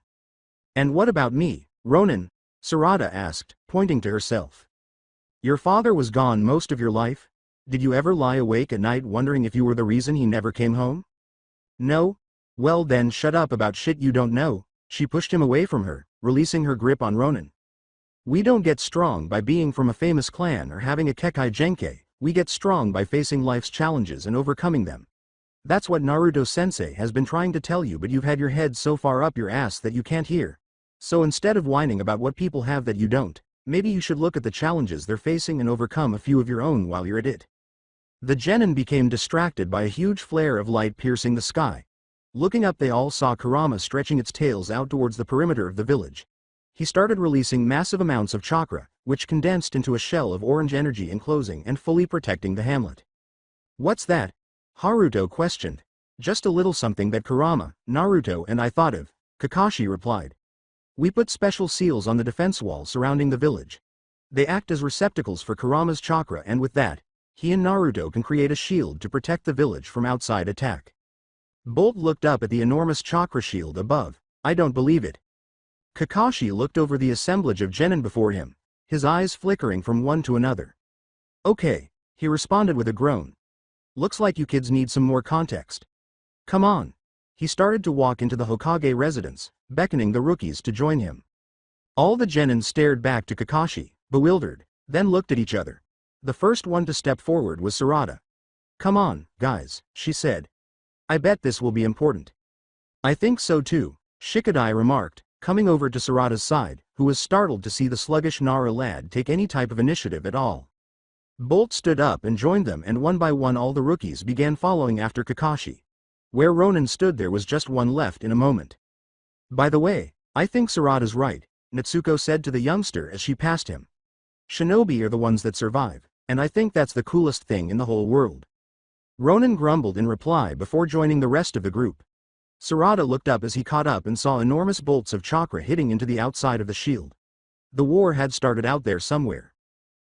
"And what about me, Ronin?" Sarada asked, pointing to herself. "Your father was gone most of your life? Did you ever lie awake at night wondering if you were the reason he never came home?" "No?" "Well then shut up about shit you don't know." She pushed him away from her, releasing her grip on Ronin. "We don't get strong by being from a famous clan or having a Kekai Genkai, we get strong by facing life's challenges and overcoming them. That's what Naruto-sensei has been trying to tell you, but you've had your head so far up your ass that you can't hear. So instead of whining about what people have that you don't, maybe you should look at the challenges they're facing and overcome a few of your own while you're at it." The genin became distracted by a huge flare of light piercing the sky. Looking up, they all saw Kurama stretching its tails out towards the perimeter of the village. He started releasing massive amounts of chakra, which condensed into a shell of orange energy enclosing and fully protecting the hamlet. "What's that?" Haruto questioned. Just a little something that Kurama, Naruto and I thought of, Kakashi replied. We put special seals on the defense wall surrounding the village. They act as receptacles for Kurama's chakra, and with that, he and Naruto can create a shield to protect the village from outside attack. Bolt looked up at the enormous chakra shield above. I don't believe it. Kakashi looked over the assemblage of genin before him, his eyes flickering from one to another. Okay, he responded with a groan. Looks like you kids need some more context. Come on. He started to walk into the Hokage residence, beckoning the rookies to join him. All the genin stared back to Kakashi, bewildered, then looked at each other. The first one to step forward was Sarada. Come on, guys, she said. I bet this will be important. I think so too, Shikadai remarked, coming over to Sarada's side, who was startled to see the sluggish Nara lad take any type of initiative at all. Bolt stood up and joined them, and one by one all the rookies began following after Kakashi. Where Ronin stood there was just one left in a moment. By the way, I think Sarada's right, Natsuko said to the youngster as she passed him. Shinobi are the ones that survive, and I think that's the coolest thing in the whole world. Ronin grumbled in reply before joining the rest of the group. Sarada looked up as he caught up and saw enormous bolts of chakra hitting into the outside of the shield. The war had started out there somewhere.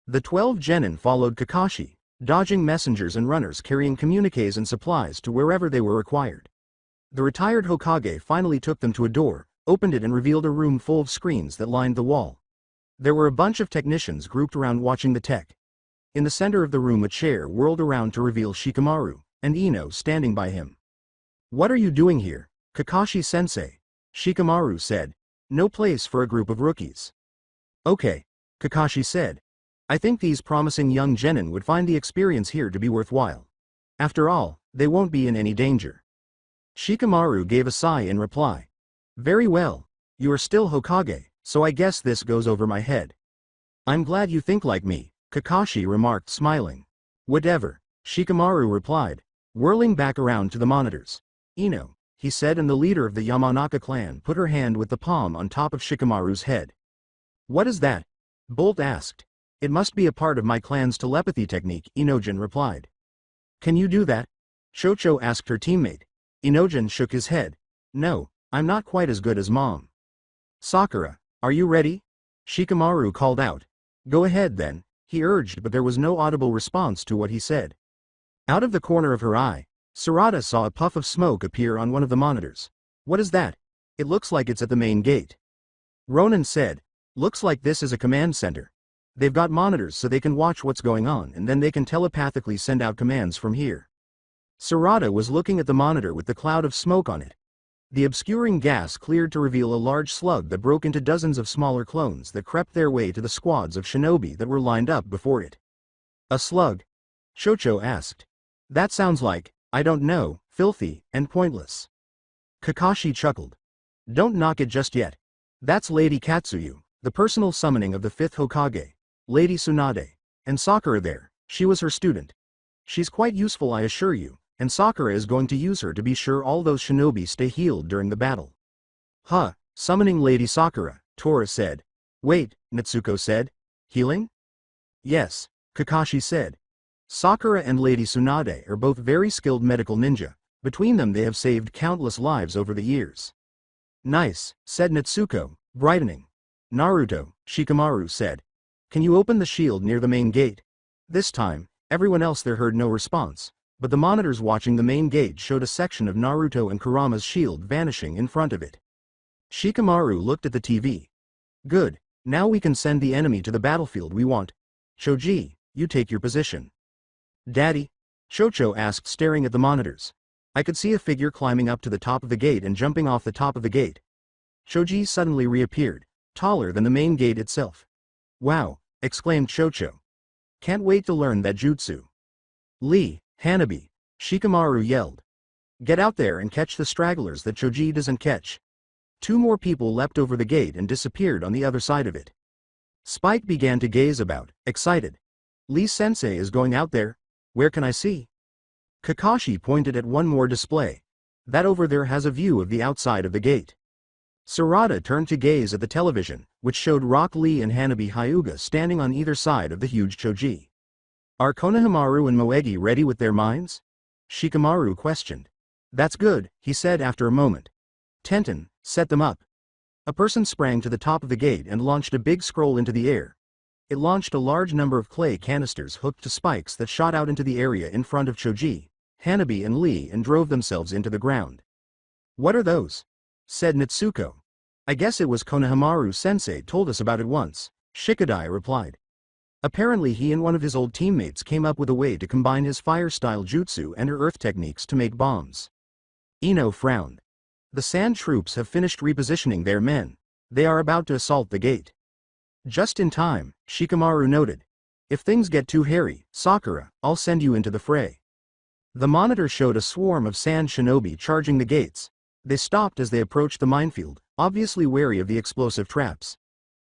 The 12 genin followed Kakashi, dodging messengers and runners carrying communiques and supplies to wherever they were required. The retired Hokage finally took them to a door, opened it and revealed a room full of screens that lined the wall. There were a bunch of technicians grouped around watching the tech. In the center of the room a chair whirled around to reveal Shikamaru, and Ino standing by him. What are you doing here, Kakashi-sensei? Shikamaru said. No place for a group of rookies. Okay, Kakashi said. I think these promising young genin would find the experience here to be worthwhile. After all, they won't be in any danger. Shikamaru gave a sigh in reply. Very well, you are still Hokage, so I guess this goes over my head. I'm glad you think like me, Kakashi remarked smiling. Whatever, Shikamaru replied, whirling back around to the monitors. Ino, he said, and the leader of the Yamanaka clan put her hand with the palm on top of Shikamaru's head. What is that? Bolt asked. It must be a part of my clan's telepathy technique, Inojin replied. Can you do that? Chocho asked her teammate. Inojin shook his head. No, I'm not quite as good as Mom. Sakura, are you ready? Shikamaru called out. Go ahead then, he urged, but there was no audible response to what he said. Out of the corner of her eye, Sarada saw a puff of smoke appear on one of the monitors. What is that? It looks like it's at the main gate. Ronin said. Looks like this is a command center. They've got monitors so they can watch what's going on, and then they can telepathically send out commands from here. Sarada was looking at the monitor with the cloud of smoke on it. The obscuring gas cleared to reveal a large slug that broke into dozens of smaller clones that crept their way to the squads of shinobi that were lined up before it. A slug? Chocho asked. That sounds like, I don't know, filthy and pointless. Kakashi chuckled. Don't knock it just yet. That's Lady Katsuyu, the personal summoning of the 5th Hokage, Lady Tsunade, and Sakura there, she was her student. She's quite useful, I assure you, and Sakura is going to use her to be sure all those shinobi stay healed during the battle. Huh, summoning Lady Sakura, Tora said. Wait, Natsuko said. Healing? Yes, Kakashi said. Sakura and Lady Tsunade are both very skilled medical ninja. Between them they have saved countless lives over the years. Nice, said Natsuko, brightening. Naruto, Shikamaru said. Can you open the shield near the main gate? This time, everyone else there heard no response, but the monitors watching the main gate showed a section of Naruto and Kurama's shield vanishing in front of it. Shikamaru looked at the TV. Good, now we can send the enemy to the battlefield we want. Choji, you take your position. Daddy? Chocho asked, staring at the monitors. I could see a figure climbing up to the top of the gate and jumping off the top of the gate. Choji suddenly reappeared, taller than the main gate itself. Wow, exclaimed Chocho. Can't wait to learn that jutsu. Lee, Hanabi, Shikamaru yelled. Get out there and catch the stragglers that Choji doesn't catch. 2 more people leapt over the gate and disappeared on the other side of it. Spike began to gaze about, excited. Lee-sensei is going out there. Where can I see? Kakashi pointed at one more display. That over there has a view of the outside of the gate. Sarada turned to gaze at the television, which showed Rock Lee and Hanabi Hyuga standing on either side of the huge Choji. Are Konohamaru and Moegi ready with their minds? Shikamaru questioned. That's good, he said after a moment. Tenten, set them up. A person sprang to the top of the gate and launched a big scroll into the air. It launched a large number of clay canisters hooked to spikes that shot out into the area in front of Choji, Hanabi and Lee and drove themselves into the ground. What are those? Said Natsuko. I guess it was Konohamaru-sensei told us about it once, Shikadai replied. Apparently he and one of his old teammates came up with a way to combine his fire-style jutsu and her earth techniques to make bombs. Ino frowned. The sand troops have finished repositioning their men. They are about to assault the gate. Just in time, Shikamaru noted. If things get too hairy, Sakura, I'll send you into the fray. The monitor showed a swarm of sand shinobi charging the gates. They stopped as they approached the minefield, obviously wary of the explosive traps.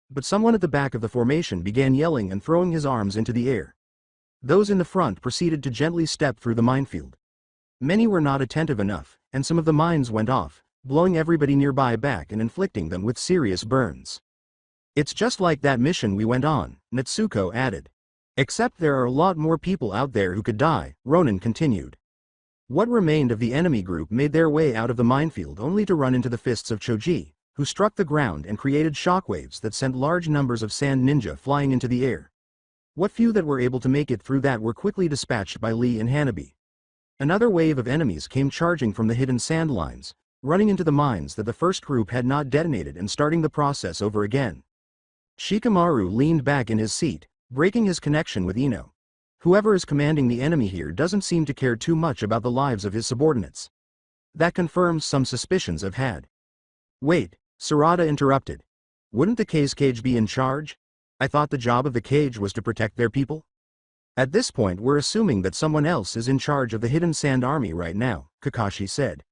But someone at the back of the formation began yelling and throwing his arms into the air. Those in the front proceeded to gently step through the minefield. Many were not attentive enough, and some of the mines went off, blowing everybody nearby back and inflicting them with serious burns. It's just like that mission we went on, Natsuko added. Except there are a lot more people out there who could die, Ronin continued. What remained of the enemy group made their way out of the minefield only to run into the fists of Choji, who struck the ground and created shockwaves that sent large numbers of sand ninja flying into the air. What few that were able to make it through that were quickly dispatched by Lee and Hanabi. Another wave of enemies came charging from the hidden sand lines, running into the mines that the first group had not detonated and starting the process over again. Shikamaru leaned back in his seat, breaking his connection with Ino. Whoever is commanding the enemy here doesn't seem to care too much about the lives of his subordinates. That confirms some suspicions I've had. Wait, Sarada interrupted. Wouldn't the cage be in charge? I thought the job of the cage was to protect their people? At this point we're assuming that someone else is in charge of the hidden sand army right now, Kakashi said.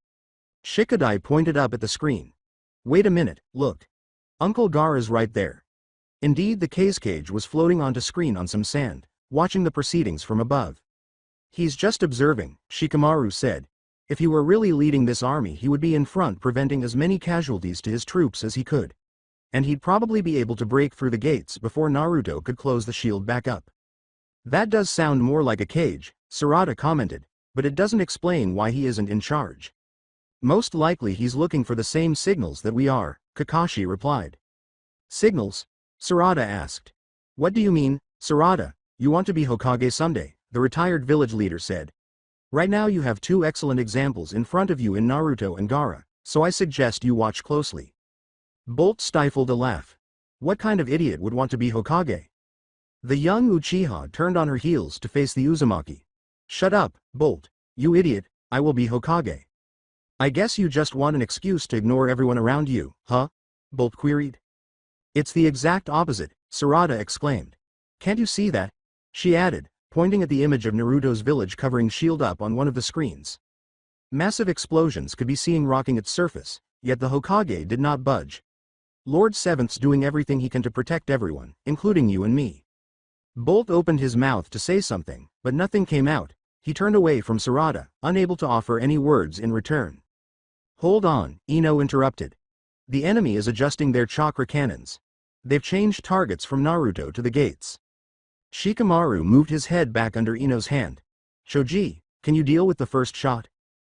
Shikadai pointed up at the screen. Wait a minute, look. Uncle Gaara's right there. Indeed, the cage was floating onto screen on some sand, watching the proceedings from above. He's just observing, Shikamaru said. If he were really leading this army he would be in front preventing as many casualties to his troops as he could. And he'd probably be able to break through the gates before Naruto could close the shield back up. That does sound more like a cage, Sarada commented, but it doesn't explain why he isn't in charge. Most likely he's looking for the same signals that we are, Kakashi replied. Signals? Sarada asked. What do you mean, Sarada? You want to be Hokage someday, the retired village leader said. Right now you have two excellent examples in front of you in Naruto and Gaara, so I suggest you watch closely. Bolt stifled a laugh. What kind of idiot would want to be Hokage? The young Uchiha turned on her heels to face the Uzumaki. Shut up, Bolt. You idiot, I will be Hokage. I guess you just want an excuse to ignore everyone around you, huh? Bolt queried. It's the exact opposite, Sarada exclaimed. Can't you see that? She added, pointing at the image of Naruto's village covering shield up on one of the screens. Massive explosions could be seen rocking its surface, yet the Hokage did not budge. Lord Seventh's doing everything he can to protect everyone, including you and me. Bolt opened his mouth to say something, but nothing came out. He turned away from Sarada, unable to offer any words in return. Hold on, Ino interrupted. The enemy is adjusting their chakra cannons. They've changed targets from Naruto to the gates. Shikamaru moved his head back under Ino's hand. Choji, can you deal with the first shot?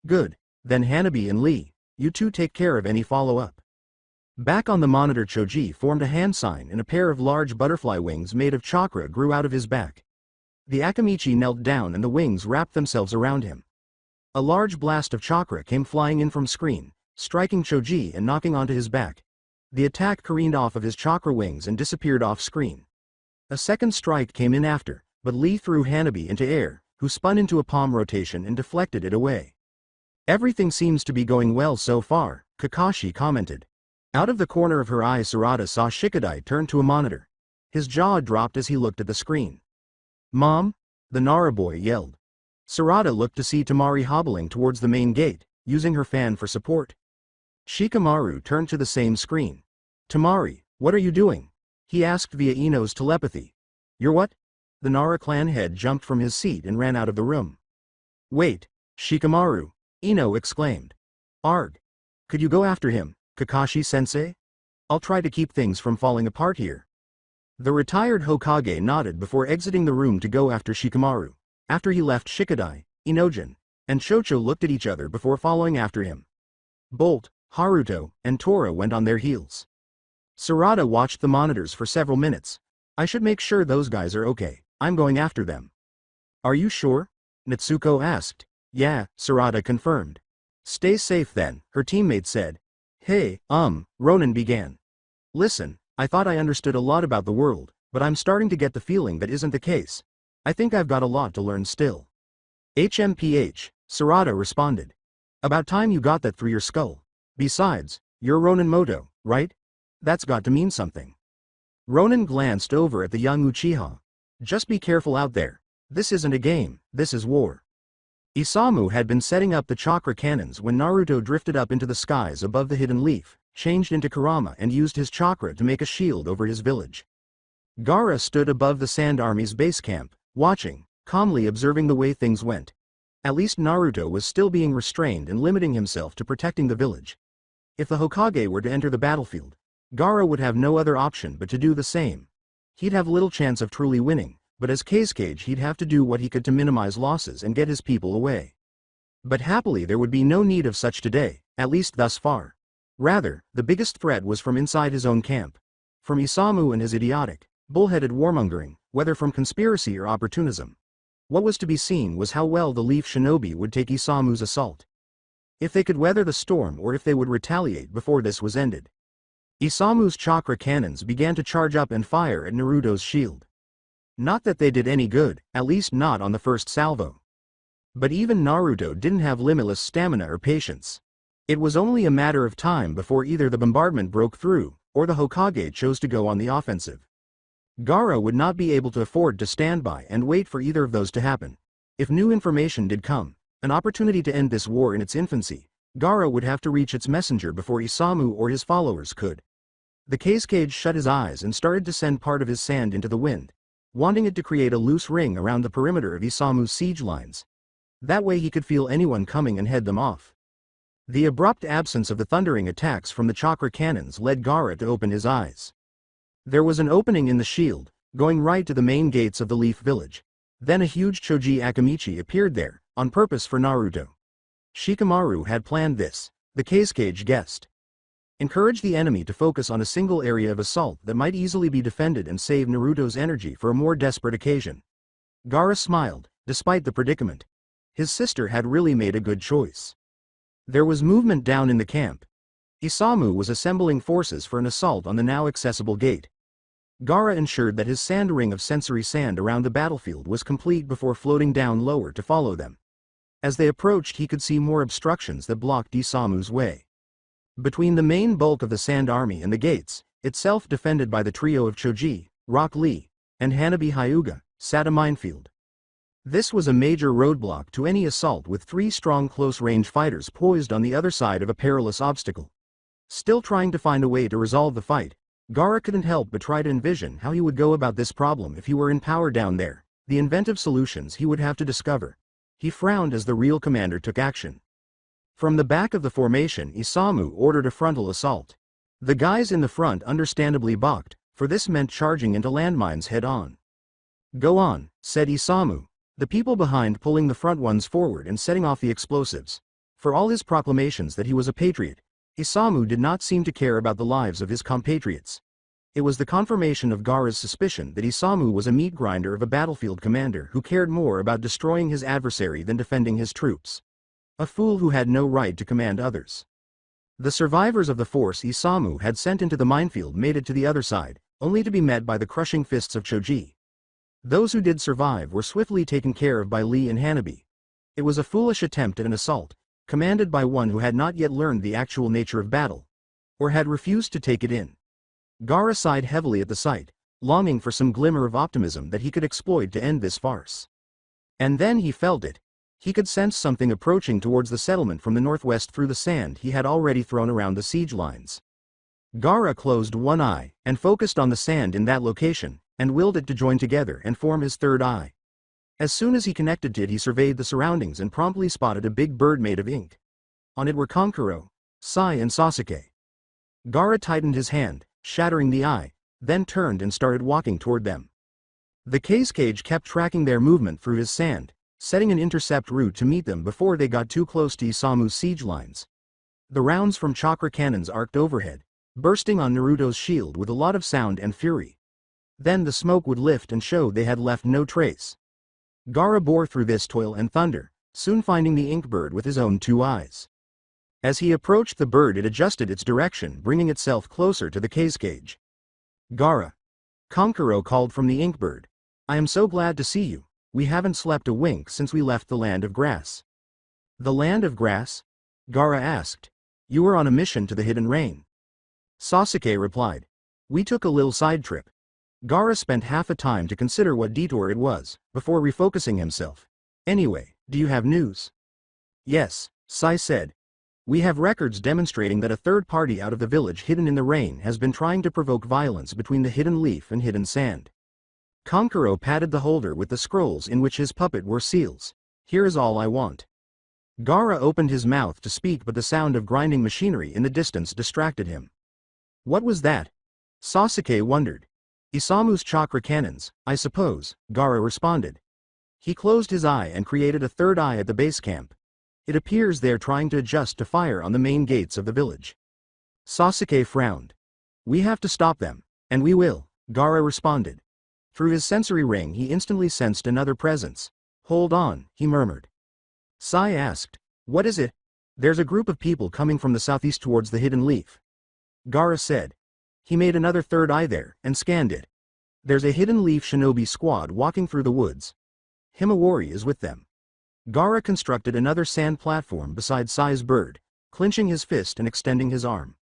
Good. Then Hanabi and Lee, you two take care of any follow-up. Back on the monitor, Choji formed a hand sign and a pair of large butterfly wings made of chakra grew out of his back. The Akamichi knelt down and the wings wrapped themselves around him. A large blast of chakra came flying in from screen, striking Choji and knocking onto his back. The attack careened off of his chakra wings and disappeared off screen. A second strike came in after, but Lee threw Hanabi into air, who spun into a palm rotation and deflected it away. Everything seems to be going well so far, Kakashi commented. Out of the corner of her eye Sarada saw Shikadai turn to a monitor. His jaw dropped as he looked at the screen. Mom? The Nara boy yelled. Sarada looked to see Temari hobbling towards the main gate, using her fan for support. Shikamaru turned to the same screen. Temari, what are you doing? He asked via Ino's telepathy. You're what? The Nara clan head jumped from his seat and ran out of the room. Wait, Shikamaru, Ino exclaimed. Arg. Could you go after him, Kakashi-sensei? I'll try to keep things from falling apart here. The retired Hokage nodded before exiting the room to go after Shikamaru. After he left Shikadai, Inojin, and Chocho looked at each other before following after him. Bolt, Haruto, and Tora went on their heels. Sarada watched the monitors for several minutes. I should make sure those guys are okay. I'm going after them. Are you sure? Natsuko asked. Yeah, Sarada confirmed. Stay safe then, her teammate said. Hey, Ronan began. Listen, I thought I understood a lot about the world, but I'm starting to get the feeling that isn't the case. I think I've got a lot to learn still. HMPH, Sarada responded. About time you got that through your skull. Besides, you're Ronan Moto, right? That's got to mean something. Ronan glanced over at the young Uchiha. Just be careful out there. This isn't a game, this is war. Isamu had been setting up the chakra cannons when Naruto drifted up into the skies above the hidden leaf, changed into Kurama and used his chakra to make a shield over his village. Gaara stood above the Sand Army's base camp, watching, calmly observing the way things went. At least Naruto was still being restrained and limiting himself to protecting the village. If the Hokage were to enter the battlefield, Gaara would have no other option but to do the same. He'd have little chance of truly winning, but as Kazekage he'd have to do what he could to minimize losses and get his people away. But happily there would be no need of such today, at least thus far. Rather, the biggest threat was from inside his own camp. From Isamu and his idiotic, bullheaded warmongering, whether from conspiracy or opportunism. What was to be seen was how well the Leaf Shinobi would take Isamu's assault. If they could weather the storm or if they would retaliate before this was ended. Isamu's chakra cannons began to charge up and fire at Naruto's shield. Not that they did any good, at least not on the first salvo. But even Naruto didn't have limitless stamina or patience. It was only a matter of time before either the bombardment broke through, or the Hokage chose to go on the offensive. Gaara would not be able to afford to stand by and wait for either of those to happen. If new information did come, an opportunity to end this war in its infancy, Gaara would have to reach its messenger before Isamu or his followers could. The Kazekage shut his eyes and started to send part of his sand into the wind, wanting it to create a loose ring around the perimeter of Isamu's siege lines. That way he could feel anyone coming and head them off. The abrupt absence of the thundering attacks from the chakra cannons led Gaara to open his eyes. There was an opening in the shield, going right to the main gates of the Leaf Village. Then a huge Choji Akamichi appeared there, on purpose for Naruto. Shikamaru had planned this, the Kazekage guessed. Encourage the enemy to focus on a single area of assault that might easily be defended and save Naruto's energy for a more desperate occasion. Gaara smiled, despite the predicament. His sister had really made a good choice. There was movement down in the camp. Isamu was assembling forces for an assault on the now accessible gate. Gaara ensured that his sand ring of sensory sand around the battlefield was complete before floating down lower to follow them. As they approached he could see more obstructions that blocked Isamu's way. Between the main bulk of the Sand Army and the gates, itself defended by the trio of Choji, Rock Lee, and Hanabi Hyuga, sat a minefield. This was a major roadblock to any assault with three strong close-range fighters poised on the other side of a perilous obstacle. Still trying to find a way to resolve the fight, Gaara couldn't help but try to envision how he would go about this problem if he were in power down there, the inventive solutions he would have to discover. He frowned as the real commander took action. From the back of the formation Isamu ordered a frontal assault. The guys in the front understandably balked, for this meant charging into landmines head-on. Go on, said Isamu, the people behind pulling the front ones forward and setting off the explosives. For all his proclamations that he was a patriot, Isamu did not seem to care about the lives of his compatriots. It was the confirmation of Gaara's suspicion that Isamu was a meat grinder of a battlefield commander who cared more about destroying his adversary than defending his troops. A fool who had no right to command others. The survivors of the force Isamu had sent into the minefield made it to the other side, only to be met by the crushing fists of Choji. Those who did survive were swiftly taken care of by Lee and Hanabi. It was a foolish attempt at an assault, commanded by one who had not yet learned the actual nature of battle, or had refused to take it in. Gaara sighed heavily at the sight, longing for some glimmer of optimism that he could exploit to end this farce. And then he felt it. He could sense something approaching towards the settlement from the northwest through the sand he had already thrown around the siege lines. Gaara closed one eye and focused on the sand in that location, and willed it to join together and form his third eye. As soon as he connected to it he surveyed the surroundings and promptly spotted a big bird made of ink. On it were Kankuro, Sai and Sasuke. Gaara tightened his hand, shattering the eye, then turned and started walking toward them. The Kazekage kept tracking their movement through his sand, setting an intercept route to meet them before they got too close to Isamu's siege lines. The rounds from chakra cannons arced overhead, bursting on Naruto's shield with a lot of sound and fury. Then the smoke would lift and show they had left no trace. Gaara bore through this toil and thunder, soon finding the ink bird with his own two eyes. As he approached the bird, it adjusted its direction, bringing itself closer to the cage. Gaara. Kankuro called from the ink bird. I am so glad to see you. We haven't slept a wink since we left the land of grass. The land of grass? Gaara asked. You were on a mission to the hidden rain. Sasuke replied. We took a little side trip. Gaara spent half a time to consider what detour it was, before refocusing himself. Anyway, do you have news? Yes, Sai said. We have records demonstrating that a third party out of the village hidden in the rain has been trying to provoke violence between the hidden leaf and hidden sand. Kankuro patted the holder with the scrolls in which his puppet wore seals. Here is all I want. Gaara opened his mouth to speak, but the sound of grinding machinery in the distance distracted him. What was that? Sasuke wondered. Isamu's chakra cannons, I suppose, Gaara responded. He closed his eye and created a third eye at the base camp. It appears they are trying to adjust to fire on the main gates of the village. Sasuke frowned. We have to stop them, and we will, Gaara responded. Through his sensory ring he instantly sensed another presence. Hold on, he murmured. Sai asked, what is it? There's a group of people coming from the southeast towards the hidden leaf. Gaara said. He made another third eye there, and scanned it. There's a hidden leaf shinobi squad walking through the woods. Himawari is with them. Gaara constructed another sand platform beside Sai's bird, clenching his fist and extending his arm.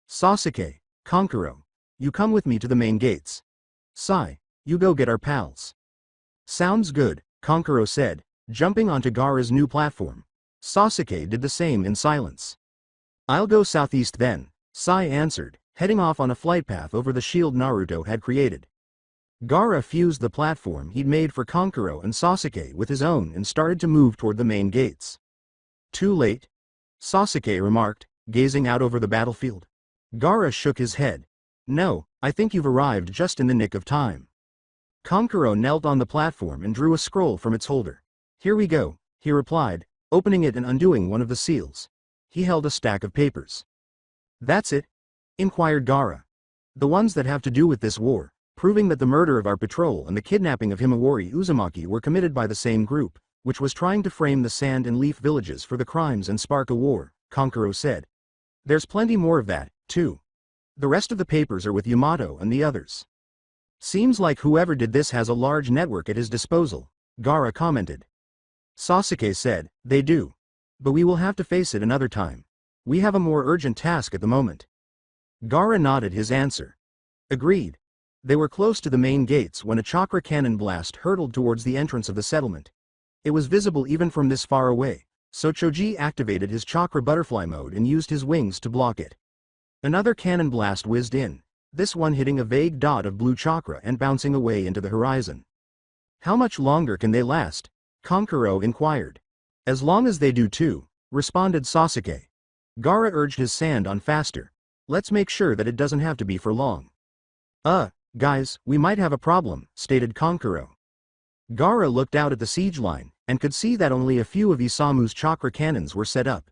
Sasuke, Kankuro, you come with me to the main gates. Sai, you go get our pals. Sounds good, Kankuro said, jumping onto Gaara's new platform. Sasuke did the same in silence. I'll go southeast then, Sai answered, heading off on a flight path over the shield Naruto had created. Gaara fused the platform he'd made for Kankuro and Sasuke with his own and started to move toward the main gates. Too late? Sasuke remarked, gazing out over the battlefield. Gaara shook his head. No, I think you've arrived just in the nick of time. Kankuro knelt on the platform and drew a scroll from its holder. Here we go, he replied, opening it and undoing one of the seals. He held a stack of papers. That's it? Inquired Gaara. The ones that have to do with this war, proving that the murder of our patrol and the kidnapping of Himawari Uzumaki were committed by the same group, which was trying to frame the sand and leaf villages for the crimes and spark a war, Kankuro said. There's plenty more of that, too. The rest of the papers are with Yamato and the others. Seems like whoever did this has a large network at his disposal, Gaara commented. Sasuke said, they do. But we will have to face it another time. We have a more urgent task at the moment. Gaara nodded his answer. Agreed. They were close to the main gates when a chakra cannon blast hurtled towards the entrance of the settlement. It was visible even from this far away, so Choji activated his chakra butterfly mode and used his wings to block it. Another cannon blast whizzed in, this one hitting a vague dot of blue chakra and bouncing away into the horizon. How much longer can they last? Kankuro inquired. As long as they do too, responded Sasuke. Gaara urged his sand on faster. Let's make sure that it doesn't have to be for long. Guys, we might have a problem, stated Kankuro. Gaara looked out at the siege line, and could see that only a few of Isamu's chakra cannons were set up.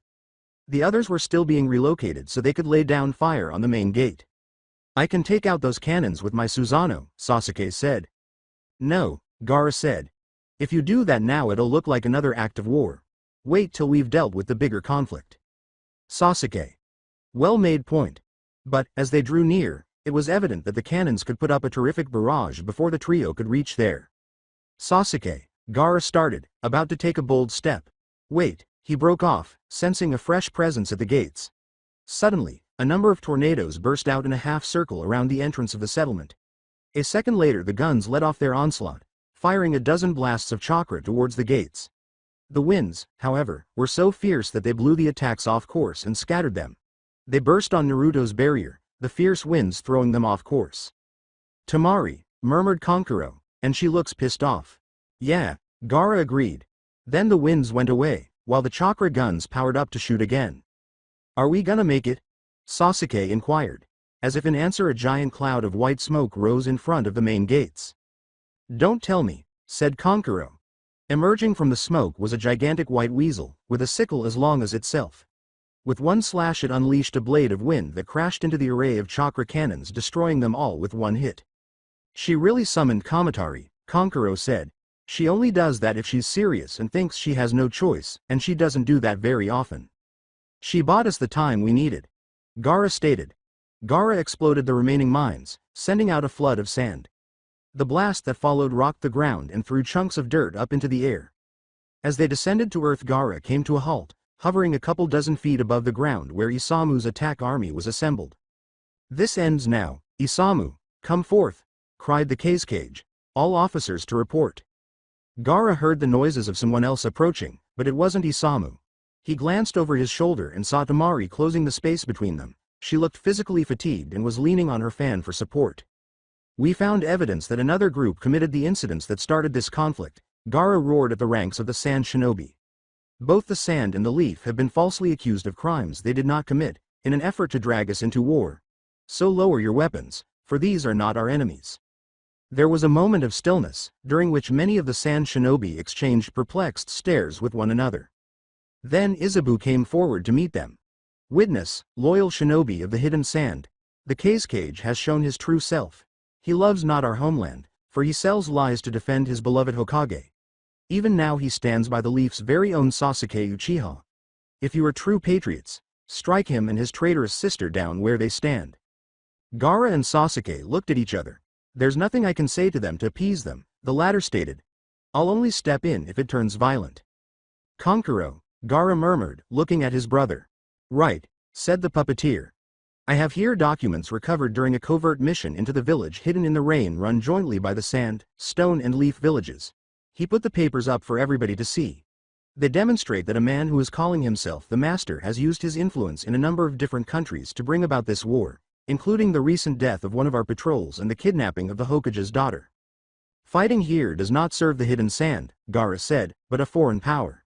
The others were still being relocated so they could lay down fire on the main gate. I can take out those cannons with my Susanoo, Sasuke said. No, Gaara said. If you do that now it'll look like another act of war. Wait till we've dealt with the bigger conflict. Sasuke. Well-made point. But, as they drew near, it was evident that the cannons could put up a terrific barrage before the trio could reach there. Sasuke, Gaara started, about to take a bold step. Wait, he broke off, sensing a fresh presence at the gates. Suddenly, a number of tornadoes burst out in a half-circle around the entrance of the settlement. A second later the guns led off their onslaught, firing a dozen blasts of chakra towards the gates. The winds, however, were so fierce that they blew the attacks off course and scattered them. They burst on Naruto's barrier, the fierce winds throwing them off course. Temari, murmured Kankuro, and she looks pissed off. Yeah, Gaara agreed. Then the winds went away, while the chakra guns powered up to shoot again. Are we gonna make it? Sasuke inquired. As if in answer a giant cloud of white smoke rose in front of the main gates. Don't tell me, said Kankuro. Emerging from the smoke was a gigantic white weasel, with a sickle as long as itself. With one slash it unleashed a blade of wind that crashed into the array of chakra cannons, destroying them all with one hit. She really summoned Kamatari, Konkuro said. She only does that if she's serious and thinks she has no choice, and she doesn't do that very often. She bought us the time we needed, Gaara stated. Gaara exploded the remaining mines, sending out a flood of sand. The blast that followed rocked the ground and threw chunks of dirt up into the air. As they descended to earth, Gaara came to a halt, hovering a couple dozen feet above the ground where Isamu's attack army was assembled. "This ends now, Isamu, come forth," cried the Kazekage. "All officers to report." Gaara heard the noises of someone else approaching, but it wasn't Isamu. He glanced over his shoulder and saw Tamari closing the space between them. She looked physically fatigued and was leaning on her fan for support. "We found evidence that another group committed the incidents that started this conflict," Gaara roared at the ranks of the Sand Shinobi. "Both the Sand and the Leaf have been falsely accused of crimes they did not commit, in an effort to drag us into war. So lower your weapons, for these are not our enemies." There was a moment of stillness, during which many of the Sand Shinobi exchanged perplexed stares with one another. Then Izabu came forward to meet them. "Witness, loyal shinobi of the hidden sand. The Kazekage has shown his true self. He loves not our homeland, for he sells lies to defend his beloved Hokage. Even now he stands by the Leaf's very own Sasuke Uchiha. If you are true patriots, strike him and his traitorous sister down where they stand." Gaara and Sasuke looked at each other. "There's nothing I can say to them to appease them," the latter stated. "I'll only step in if it turns violent." "Konkuro," Gaara murmured, looking at his brother. "Right," said the puppeteer. "I have here documents recovered during a covert mission into the village hidden in the rain run jointly by the Sand, Stone and Leaf villages." He put the papers up for everybody to see. "They demonstrate that a man who is calling himself the Master has used his influence in a number of different countries to bring about this war, including the recent death of one of our patrols and the kidnapping of the Hokage's daughter. Fighting here does not serve the hidden Sand," Gaara said, "but a foreign power."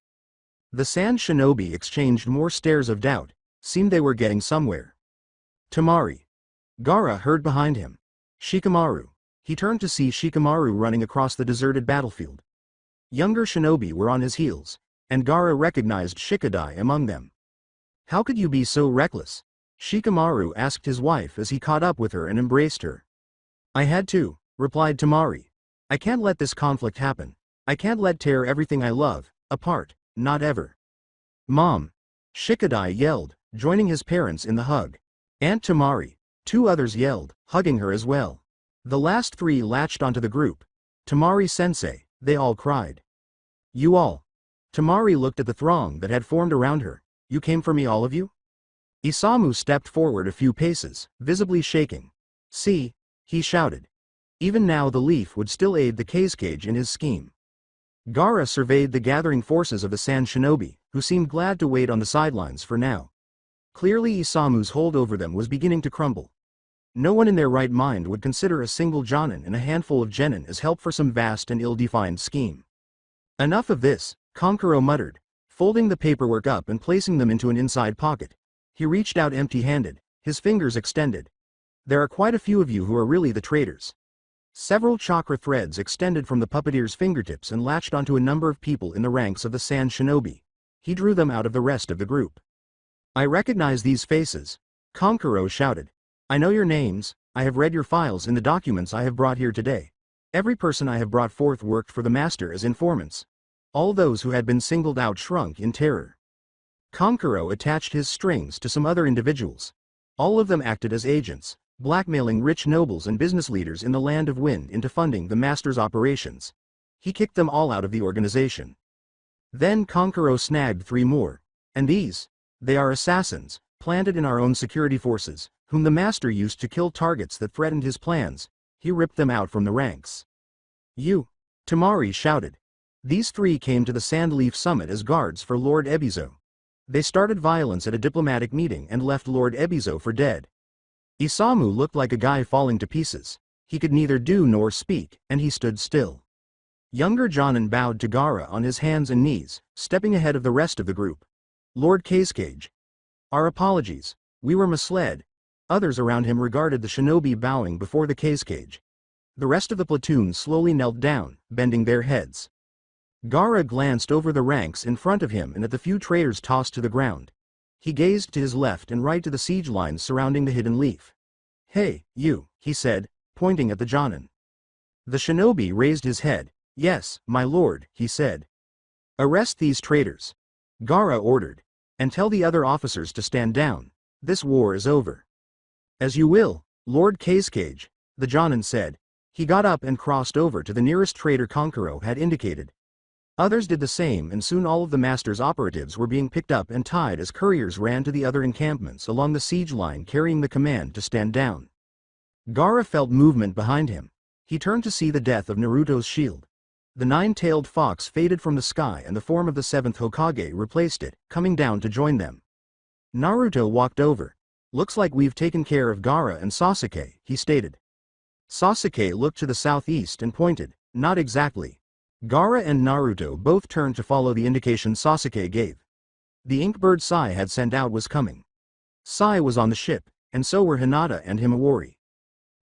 The Sand Shinobi exchanged more stares of doubt. Seemed they were getting somewhere. "Tamari," Gaara heard behind him. "Shikamaru." He turned to see Shikamaru running across the deserted battlefield. Younger shinobi were on his heels, and Gaara recognized Shikadai among them. "How could you be so reckless?" Shikamaru asked his wife as he caught up with her and embraced her. "I had to," replied Tamari. "I can't let this conflict happen. I can't let tear everything I love apart, not ever." "Mom!" Shikadai yelled, joining his parents in the hug. "Aunt Tamari!" Two others yelled, hugging her as well. The last three latched onto the group. "Tamari-sensei," they all cried. "You all." Tamari looked at the throng that had formed around her. "You came for me, all of you?" Isamu stepped forward a few paces, visibly shaking. "See," he shouted. Even now the Leaf would still aid the Kazekage in his scheme. Gaara surveyed the gathering forces of the Sand Shinobi, who seemed glad to wait on the sidelines for now. Clearly Isamu's hold over them was beginning to crumble. No one in their right mind would consider a single Jonin and a handful of genin as help for some vast and ill-defined scheme. "Enough of this," Konkuro muttered, folding the paperwork up and placing them into an inside pocket. He reached out empty-handed, his fingers extended. "There are quite a few of you who are really the traitors." Several chakra threads extended from the puppeteer's fingertips and latched onto a number of people in the ranks of the Sand Shinobi. He drew them out of the rest of the group. "I recognize these faces," Konkuro shouted. "I know your names, I have read your files in the documents I have brought here today. Every person I have brought forth worked for the Master as informants. All those who had been singled out shrunk in terror." Konkuro attached his strings to some other individuals. All of them acted as agents, blackmailing rich nobles and business leaders in the Land of Wind into funding the Master's operations. He kicked them all out of the organization. Then Konkuro snagged 3 more. "And these? They are assassins, planted in our own security forces, whom the Master used to kill targets that threatened his plans." He ripped them out from the ranks. "You!" Tamari shouted. These 3 came to the Sandleaf Summit as guards for Lord Ebizo. They started violence at a diplomatic meeting and left Lord Ebizo for dead. Isamu looked like a guy falling to pieces. He could neither do nor speak, and he stood still. Younger Jonin bowed to Gaara on his hands and knees, stepping ahead of the rest of the group. "Lord Kazekage. Our apologies, we were misled." Others around him regarded the shinobi bowing before the Kazekage. The rest of the platoon slowly knelt down, bending their heads. Gaara glanced over the ranks in front of him and at the few traitors tossed to the ground. He gazed to his left and right to the siege lines surrounding the hidden leaf. "Hey, you," he said, pointing at the Jonin. The shinobi raised his head. "Yes, my lord," he said. "Arrest these traitors," Gaara ordered, "and tell the other officers to stand down. This war is over." "As you will, Lord Kazekage," the Jonin said. He got up and crossed over to the nearest traitor Konkuro had indicated. Others did the same and soon all of the master's operatives were being picked up and tied as couriers ran to the other encampments along the siege line carrying the command to stand down. Gaara felt movement behind him. He turned to see the death of Naruto's shield. The nine-tailed fox faded from the sky and the form of the seventh Hokage replaced it, coming down to join them. Naruto walked over. "Looks like we've taken care of Gaara and Sasuke," he stated. Sasuke looked to the southeast and pointed. "Not exactly." Gaara and Naruto both turned to follow the indication Sasuke gave. The Inkbird Sai had sent out was coming. Sai was on the ship, and so were Hinata and Himawari.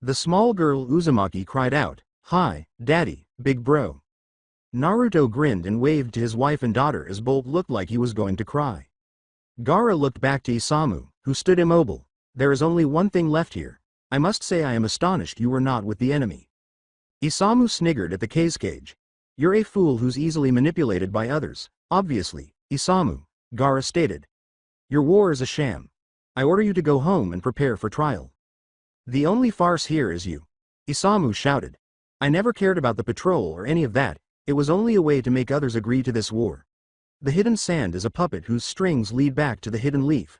The small girl Uzumaki cried out, "Hi, Daddy, big bro." Naruto grinned and waved to his wife and daughter as Bolt looked like he was going to cry. Gaara looked back to Isamu, who stood immobile. "There is only one thing left here. I must say I am astonished you were not with the enemy." Isamu sniggered at the Kazekage. "You're a fool who's easily manipulated by others, obviously, Isamu," Gaara stated. "Your war is a sham. I order you to go home and prepare for trial." "The only farce here is you," Isamu shouted. "I never cared about the patrol or any of that, it was only a way to make others agree to this war. The hidden sand is a puppet whose strings lead back to the hidden leaf.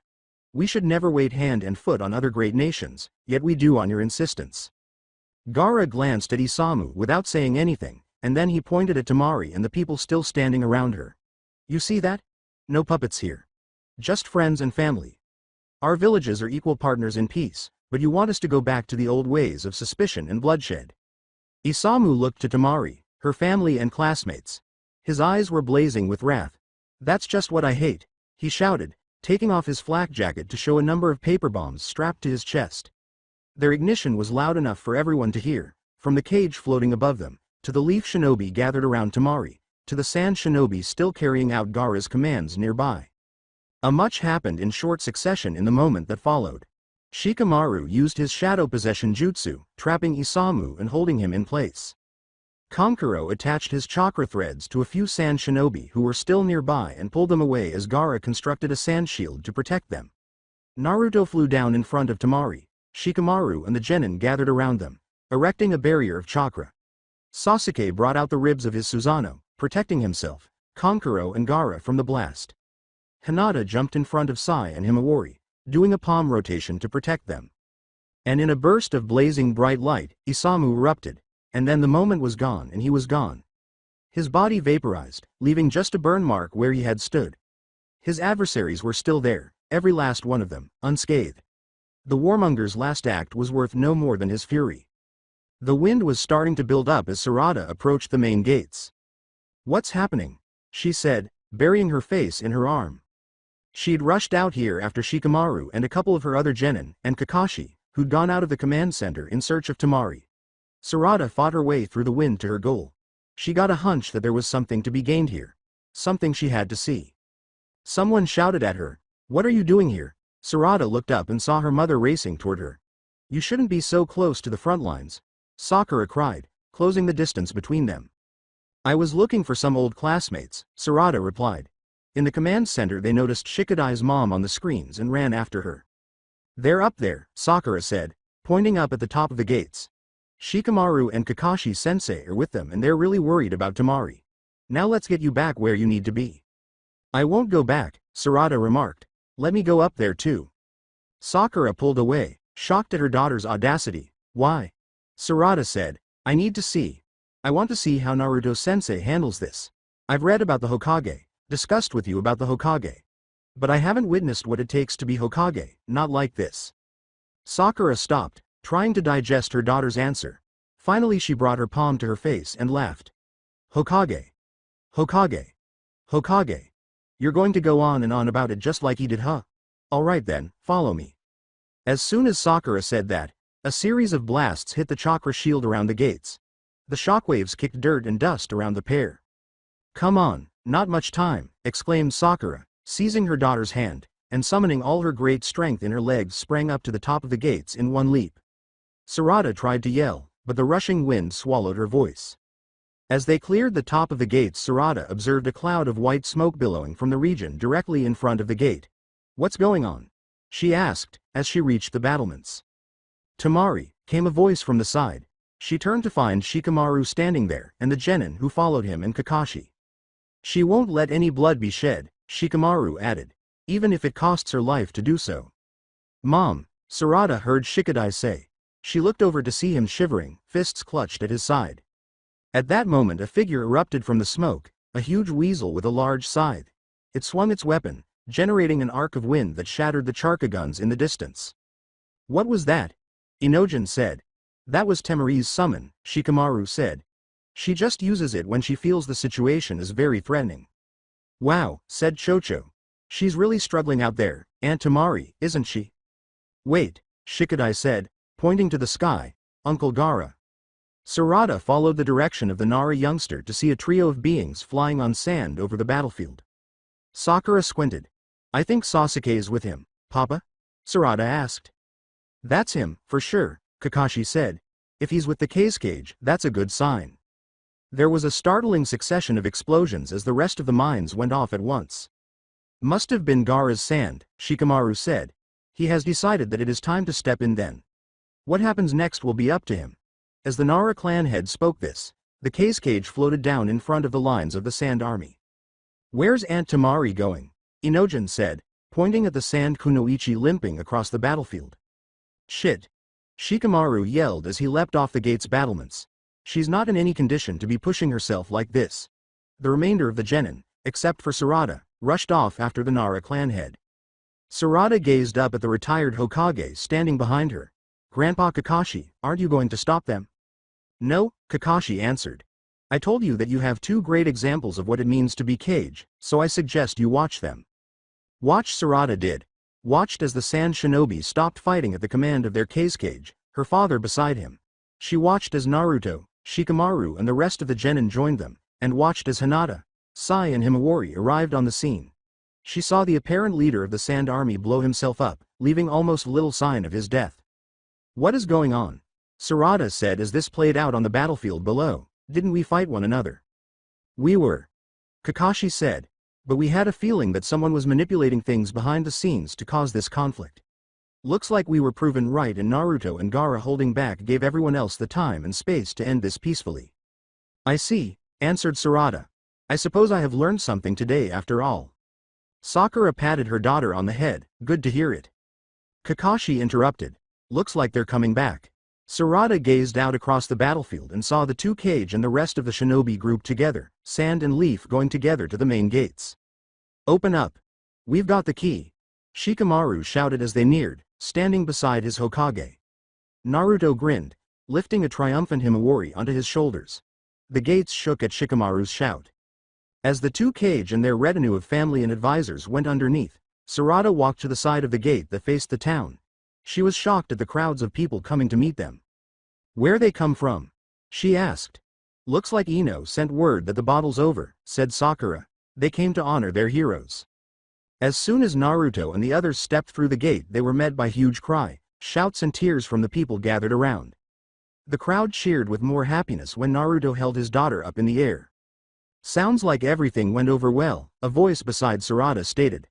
We should never wait hand and foot on other great nations, yet we do on your insistence." Gaara glanced at Isamu without saying anything, and then he pointed at Temari and the people still standing around her. "You see that? No puppets here. Just friends and family. Our villages are equal partners in peace, but you want us to go back to the old ways of suspicion and bloodshed." Isamu looked to Temari, her family and classmates. His eyes were blazing with wrath. "That's just what I hate," he shouted, taking off his flak jacket to show a number of paper bombs strapped to his chest. Their ignition was loud enough for everyone to hear, from the cage floating above them, to the leaf shinobi gathered around Temari, to the sand shinobi still carrying out Gaara's commands nearby. Much happened in short succession in the moment that followed. Shikamaru used his shadow possession jutsu, trapping Isamu and holding him in place. Kankuro attached his chakra threads to a few sand shinobi who were still nearby and pulled them away as Gaara constructed a sand shield to protect them. Naruto flew down in front of Temari. Shikamaru and the genin gathered around them, erecting a barrier of chakra. Sasuke brought out the ribs of his Susanoo, protecting himself, Kankuro and Gaara from the blast. Hinata jumped in front of Sai and Himawari, doing a palm rotation to protect them. And in a burst of blazing bright light, Isamu erupted, and then the moment was gone and he was gone. His body vaporized, leaving just a burn mark where he had stood. His adversaries were still there, every last one of them, unscathed. The warmonger's last act was worth no more than his fury. The wind was starting to build up as Sarada approached the main gates. "What's happening?" she said, burying her face in her arm. She'd rushed out here after Shikamaru and a couple of her other genin, and Kakashi, who'd gone out of the command center in search of Temari. Sarada fought her way through the wind to her goal. She got a hunch that there was something to be gained here. Something she had to see. Someone shouted at her, "What are you doing here?" Sarada looked up and saw her mother racing toward her. "You shouldn't be so close to the front lines," Sakura cried, closing the distance between them. "I was looking for some old classmates," Sarada replied. In the command center they noticed Shikadai's mom on the screens and ran after her. "They're up there," Sakura said, pointing up at the top of the gates. "Shikamaru and Kakashi-sensei are with them and they're really worried about Temari. Now let's get you back where you need to be." "I won't go back," Sarada remarked. "Let me go up there too." Sakura pulled away, shocked at her daughter's audacity. "Why?" Sarada said, "I need to see. I want to see how Naruto-sensei handles this. I've read about the Hokage, discussed with you about the Hokage. But I haven't witnessed what it takes to be Hokage, not like this." Sakura stopped, trying to digest her daughter's answer. Finally she brought her palm to her face and laughed. "Hokage. Hokage. Hokage. You're going to go on and on about it just like he did, huh? Alright then, follow me." As soon as Sakura said that, a series of blasts hit the chakra shield around the gates. The shockwaves kicked dirt and dust around the pair. Come on, not much time, exclaimed Sakura, seizing her daughter's hand, and summoning all her great strength in her legs sprang up to the top of the gates in one leap. Sarada tried to yell, but the rushing wind swallowed her voice. As they cleared the top of the gates, Sarada observed a cloud of white smoke billowing from the region directly in front of the gate. What's going on? She asked, as she reached the battlements. Temari, came a voice from the side. She turned to find Shikamaru standing there, and the genin who followed him and Kakashi. She won't let any blood be shed, Shikamaru added, even if it costs her life to do so. Mom, Sarada heard Shikadai say. She looked over to see him shivering, fists clutched at his side. At that moment a figure erupted from the smoke, a huge weasel with a large scythe. It swung its weapon, generating an arc of wind that shattered the charka guns in the distance. What was that? Inojin said. That was Temari's summon, Shikamaru said. She just uses it when she feels the situation is very threatening. Wow, said Chocho. She's really struggling out there, Aunt Temari, isn't she? Wait, Shikadai said, pointing to the sky, Uncle Gaara. Sarada followed the direction of the Nara youngster to see a trio of beings flying on sand over the battlefield. Sakura squinted. I think Sasuke is with him, Papa? Sarada asked. That's him, for sure, Kakashi said. If he's with the Kazekage, that's a good sign. There was a startling succession of explosions as the rest of the mines went off at once. Must have been Gaara's sand, Shikamaru said. He has decided that it is time to step in then. What happens next will be up to him. As the Nara clan head spoke this, the Kazekage floated down in front of the lines of the Sand Army. Where's Aunt Temari going? Inojin said, pointing at the Sand Kunoichi limping across the battlefield. Shit! Shikamaru yelled as he leapt off the gate's battlements. She's not in any condition to be pushing herself like this. The remainder of the genin, except for Sarada, rushed off after the Nara clan head. Sarada gazed up at the retired Hokage standing behind her. Grandpa Kakashi, aren't you going to stop them? No, Kakashi answered. I told you that you have two great examples of what it means to be Kage, so I suggest you watch them. Watch. Sarada did. Watched as the Sand Shinobi stopped fighting at the command of their Kazekage, her father beside him. She watched as Naruto, Shikamaru and the rest of the genin joined them, and watched as Hinata, Sai and Himawari arrived on the scene. She saw the apparent leader of the Sand Army blow himself up, leaving almost little sign of his death. What is going on? Sarada said as this played out on the battlefield below. Didn't we fight one another? We were. Kakashi said. But we had a feeling that someone was manipulating things behind the scenes to cause this conflict. Looks like we were proven right and Naruto and Gaara holding back gave everyone else the time and space to end this peacefully. I see, answered Sarada. I suppose I have learned something today after all. Sakura patted her daughter on the head, good to hear it. Kakashi interrupted. Looks like they're coming back. Sarada gazed out across the battlefield and saw the two Kage and the rest of the shinobi group together, Sand and Leaf going together to the main gates. Open up. We've got the key. Shikamaru shouted as they neared, standing beside his Hokage. Naruto grinned, lifting a triumphant Himawari onto his shoulders. The gates shook at Shikamaru's shout. As the two Kage and their retinue of family and advisors went underneath, Sarada walked to the side of the gate that faced the town. She was shocked at the crowds of people coming to meet them. Where they come from? She asked. Looks like Ino sent word that the battle's over, said Sakura. They came to honor their heroes. As soon as Naruto and the others stepped through the gate they were met by huge cry, shouts and tears from the people gathered around. The crowd cheered with more happiness when Naruto held his daughter up in the air. Sounds like everything went over well, a voice beside Sarada stated.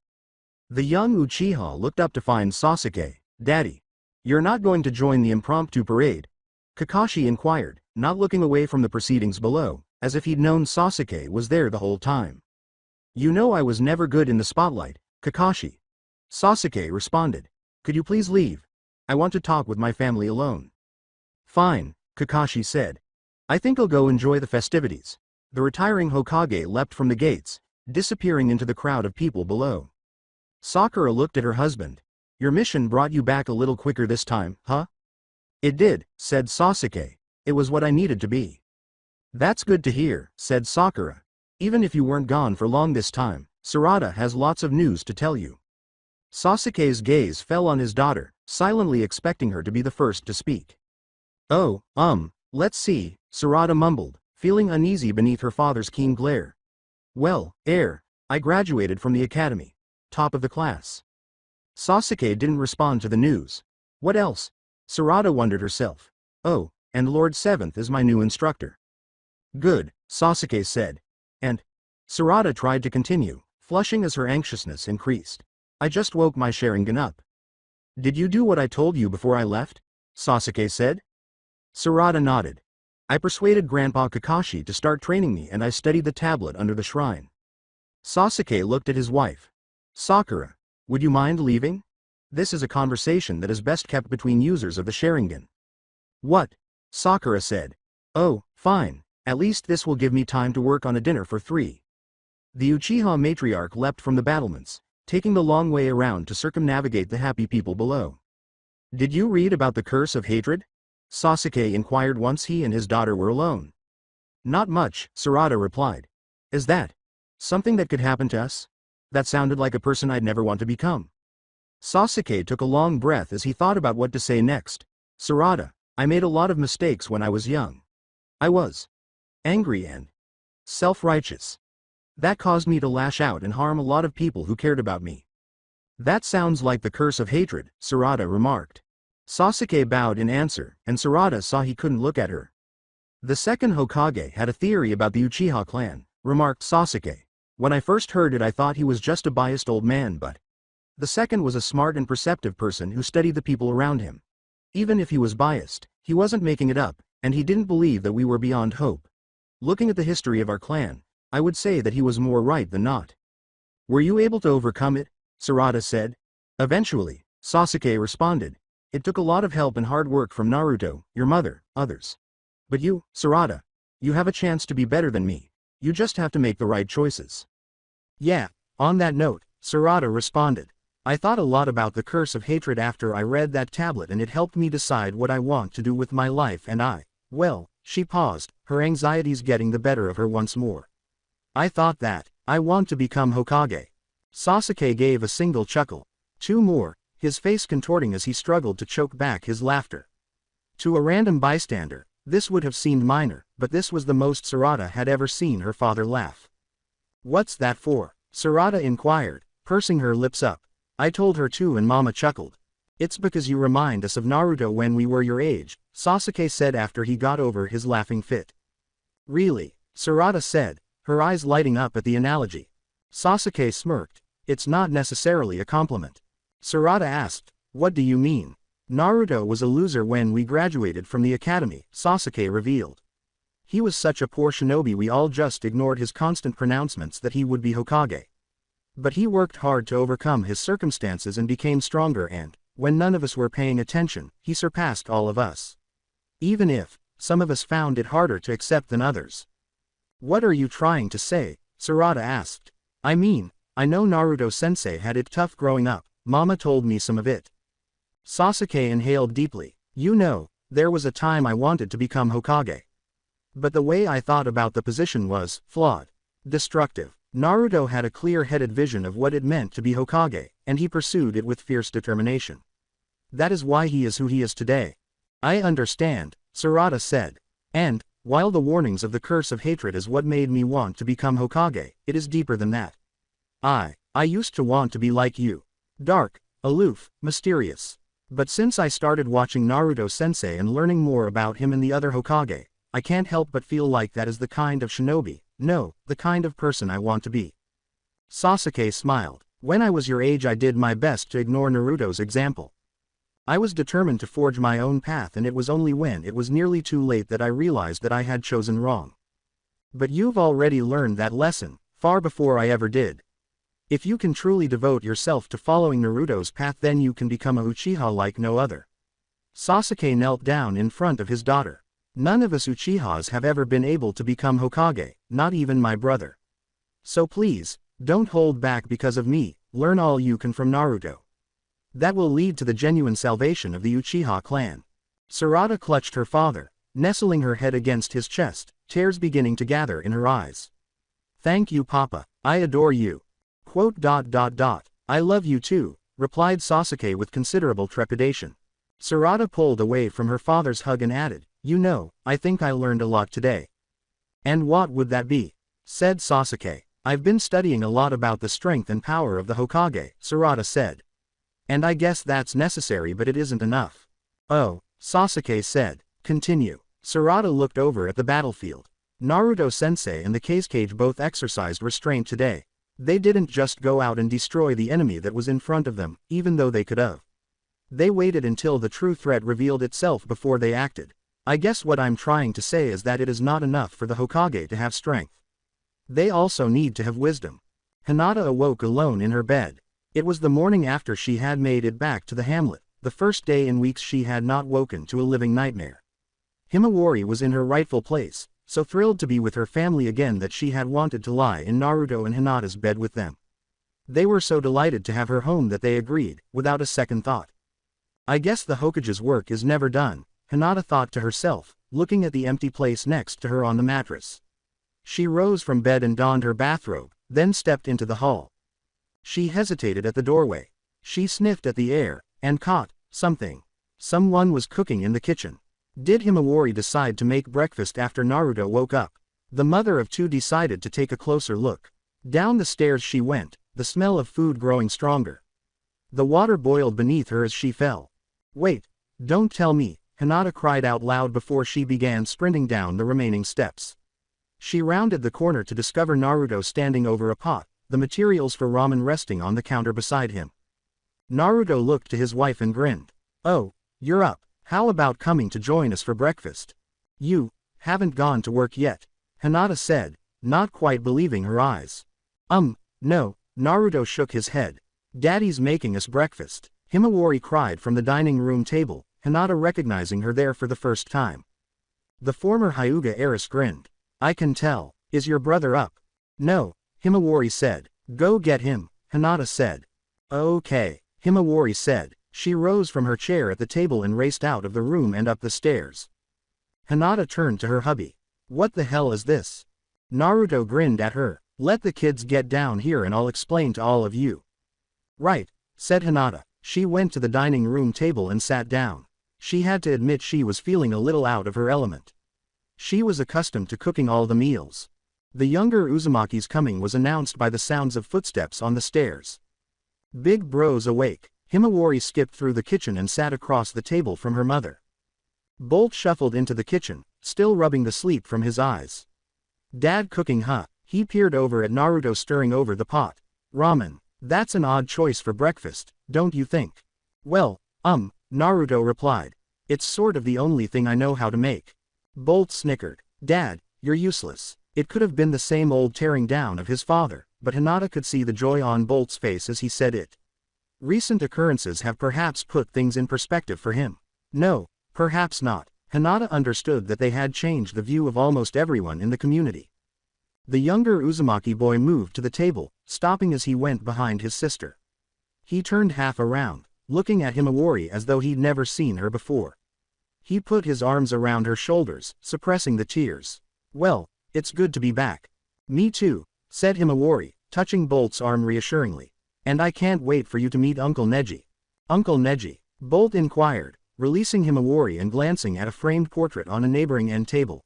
The young Uchiha looked up to find Sasuke. Daddy, you're not going to join the impromptu parade? Kakashi inquired, not looking away from the proceedings below, as if he'd known Sasuke was there the whole time. You know I was never good in the spotlight, Kakashi. Sasuke responded. Could you please leave? I want to talk with my family alone. Fine, Kakashi said. I think I'll go enjoy the festivities. The retiring Hokage leapt from the gates, disappearing into the crowd of people below. Sakura looked at her husband. Your mission brought you back a little quicker this time, huh? It did, said Sasuke. It was what I needed to be. That's good to hear, said Sakura. Even if you weren't gone for long this time, Sarada has lots of news to tell you. Sasuke's gaze fell on his daughter, silently expecting her to be the first to speak. Oh, let's see, Sarada mumbled, feeling uneasy beneath her father's keen glare. Well, I graduated from the academy. Top of the class. Sasuke didn't respond to the news. What else? Sarada wondered herself. Oh, and Lord Seventh is my new instructor. Good, Sasuke said. And? Sarada tried to continue, flushing as her anxiousness increased. I just woke my Sharingan up. Did you do what I told you before I left? Sasuke said. Sarada nodded. I persuaded Grandpa Kakashi to start training me and I studied the tablet under the shrine. Sasuke looked at his wife. Sakura, would you mind leaving? This is a conversation that is best kept between users of the Sharingan. What? Sakura said. Oh, fine, at least this will give me time to work on a dinner for 3. The Uchiha matriarch leapt from the battlements, taking the long way around to circumnavigate the happy people below. Did you read about the curse of hatred? Sasuke inquired once he and his daughter were alone. Not much, Sarada replied. Is that something that could happen to us? That sounded like a person I'd never want to become. Sasuke took a long breath as he thought about what to say next. Sarada, I made a lot of mistakes when I was young. I was angry and self-righteous. That caused me to lash out and harm a lot of people who cared about me. That sounds like the curse of hatred, Sarada remarked. Sasuke bowed in answer, and Sarada saw he couldn't look at her. The second Hokage had a theory about the Uchiha clan, remarked Sasuke. When I first heard it I thought he was just a biased old man, but the second was a smart and perceptive person who studied the people around him. Even if he was biased, he wasn't making it up, and he didn't believe that we were beyond hope. Looking at the history of our clan, I would say that he was more right than not. Were you able to overcome it? Sarada said. Eventually, Sasuke responded. It took a lot of help and hard work from Naruto, your mother, others. But you, Sarada, you have a chance to be better than me. You just have to make the right choices. Yeah, on that note, Sarada responded. I thought a lot about the curse of hatred after I read that tablet and it helped me decide what I want to do with my life and well, she paused, her anxieties getting the better of her once more. I thought that, I want to become Hokage. Sasuke gave a single chuckle. 2 more, his face contorting as he struggled to choke back his laughter. To a random bystander, this would have seemed minor, but this was the most Sarada had ever seen her father laugh. What's that for? Sarada inquired, pursing her lips up. I told her too and Mama chuckled. It's because you remind us of Naruto when we were your age, Sasuke said after he got over his laughing fit. Really? Sarada said, her eyes lighting up at the analogy. Sasuke smirked. It's not necessarily a compliment. Sarada asked, what do you mean? Naruto was a loser when we graduated from the academy, Sasuke revealed. He was such a poor shinobi we all just ignored his constant pronouncements that he would be Hokage. But he worked hard to overcome his circumstances and became stronger and, when none of us were paying attention, he surpassed all of us. Even if, some of us found it harder to accept than others. What are you trying to say? Sarada asked. I mean, I know Naruto-sensei had it tough growing up, Mama told me some of it. Sasuke inhaled deeply. You know, there was a time I wanted to become Hokage. But the way I thought about the position was flawed. Destructive. Naruto had a clear-headed vision of what it meant to be Hokage, and he pursued it with fierce determination. That is why he is who he is today. I understand, Sarada said. And, while the warnings of the curse of hatred is what made me want to become Hokage, it is deeper than that. I used to want to be like you. Dark, aloof, mysterious. But since I started watching Naruto-sensei and learning more about him and the other Hokage, I can't help but feel like that is the kind of shinobi, no, the kind of person I want to be. Sasuke smiled. When I was your age I did my best to ignore Naruto's example. I was determined to forge my own path and it was only when it was nearly too late that I realized that I had chosen wrong. But you've already learned that lesson, far before I ever did. If you can truly devote yourself to following Naruto's path then you can become a Uchiha like no other. Sasuke knelt down in front of his daughter. None of us Uchihas have ever been able to become Hokage, not even my brother. So please, don't hold back because of me, learn all you can from Naruto. That will lead to the genuine salvation of the Uchiha clan. Sarada clutched her father, nestling her head against his chest, tears beginning to gather in her eyes. Thank you Papa, I adore you. I love you too, replied Sasuke with considerable trepidation. Sarada pulled away from her father's hug and added, you know, I think I learned a lot today. And what would that be? Said Sasuke. I've been studying a lot about the strength and power of the Hokage, Sarada said. And I guess that's necessary, but it isn't enough. Oh, Sasuke said. Continue. Sarada looked over at the battlefield. Naruto-sensei and the Kazekage both exercised restraint today. They didn't just go out and destroy the enemy that was in front of them, even though they could have. They waited until the true threat revealed itself before they acted. I guess what I'm trying to say is that it is not enough for the Hokage to have strength. They also need to have wisdom. Hinata awoke alone in her bed. It was the morning after she had made it back to the hamlet, the first day in weeks she had not woken to a living nightmare. Himawari was in her rightful place, so thrilled to be with her family again that she had wanted to lie in Naruto and Hinata's bed with them. They were so delighted to have her home that they agreed, without a second thought. I guess the Hokage's work is never done, Hinata thought to herself, looking at the empty place next to her on the mattress. She rose from bed and donned her bathrobe, then stepped into the hall. She hesitated at the doorway. She sniffed at the air, and caught something. Someone was cooking in the kitchen. Did Himawari decide to make breakfast after Naruto woke up? The mother of two decided to take a closer look. Down the stairs she went, the smell of food growing stronger. The water boiled beneath her as she fell. Wait, don't tell me, Hinata cried out loud before she began sprinting down the remaining steps. She rounded the corner to discover Naruto standing over a pot, the materials for ramen resting on the counter beside him. Naruto looked to his wife and grinned. Oh, you're up. How about coming to join us for breakfast? You haven't gone to work yet, Hinata said, not quite believing her eyes. No, Naruto shook his head. Daddy's making us breakfast, Himawari cried from the dining room table, Hinata recognizing her there for the first time. The former Hyuga heiress grinned. I can tell. Is your brother up? No, Himawari said. Go get him, Hinata said. Okay, Himawari said. She rose from her chair at the table and raced out of the room and up the stairs. Hinata turned to her hubby. What the hell is this? Naruto grinned at her. Let the kids get down here and I'll explain to all of you. Right, said Hinata. She went to the dining room table and sat down. She had to admit she was feeling a little out of her element. She was accustomed to cooking all the meals. The younger Uzumaki's coming was announced by the sounds of footsteps on the stairs. Big bro's awake. Himawari skipped through the kitchen and sat across the table from her mother. Bolt shuffled into the kitchen, still rubbing the sleep from his eyes. Dad cooking, huh? He peered over at Naruto stirring over the pot. Ramen. That's an odd choice for breakfast, don't you think? Well, Naruto replied. It's sort of the only thing I know how to make. Bolt snickered. Dad, you're useless. It could have been the same old tearing down of his father, but Hinata could see the joy on Bolt's face as he said it. Recent occurrences have perhaps put things in perspective for him. No, perhaps not. Hinata understood that they had changed the view of almost everyone in the community. The younger Uzumaki boy moved to the table, stopping as he went behind his sister. He turned half around, looking at Himawari as though he'd never seen her before. He put his arms around her shoulders, suppressing the tears. Well, it's good to be back. Me too, said Himawari, touching Bolt's arm reassuringly. And I can't wait for you to meet Uncle Neji. Uncle Neji? Bolt inquired, releasing Himawari and glancing at a framed portrait on a neighboring end table.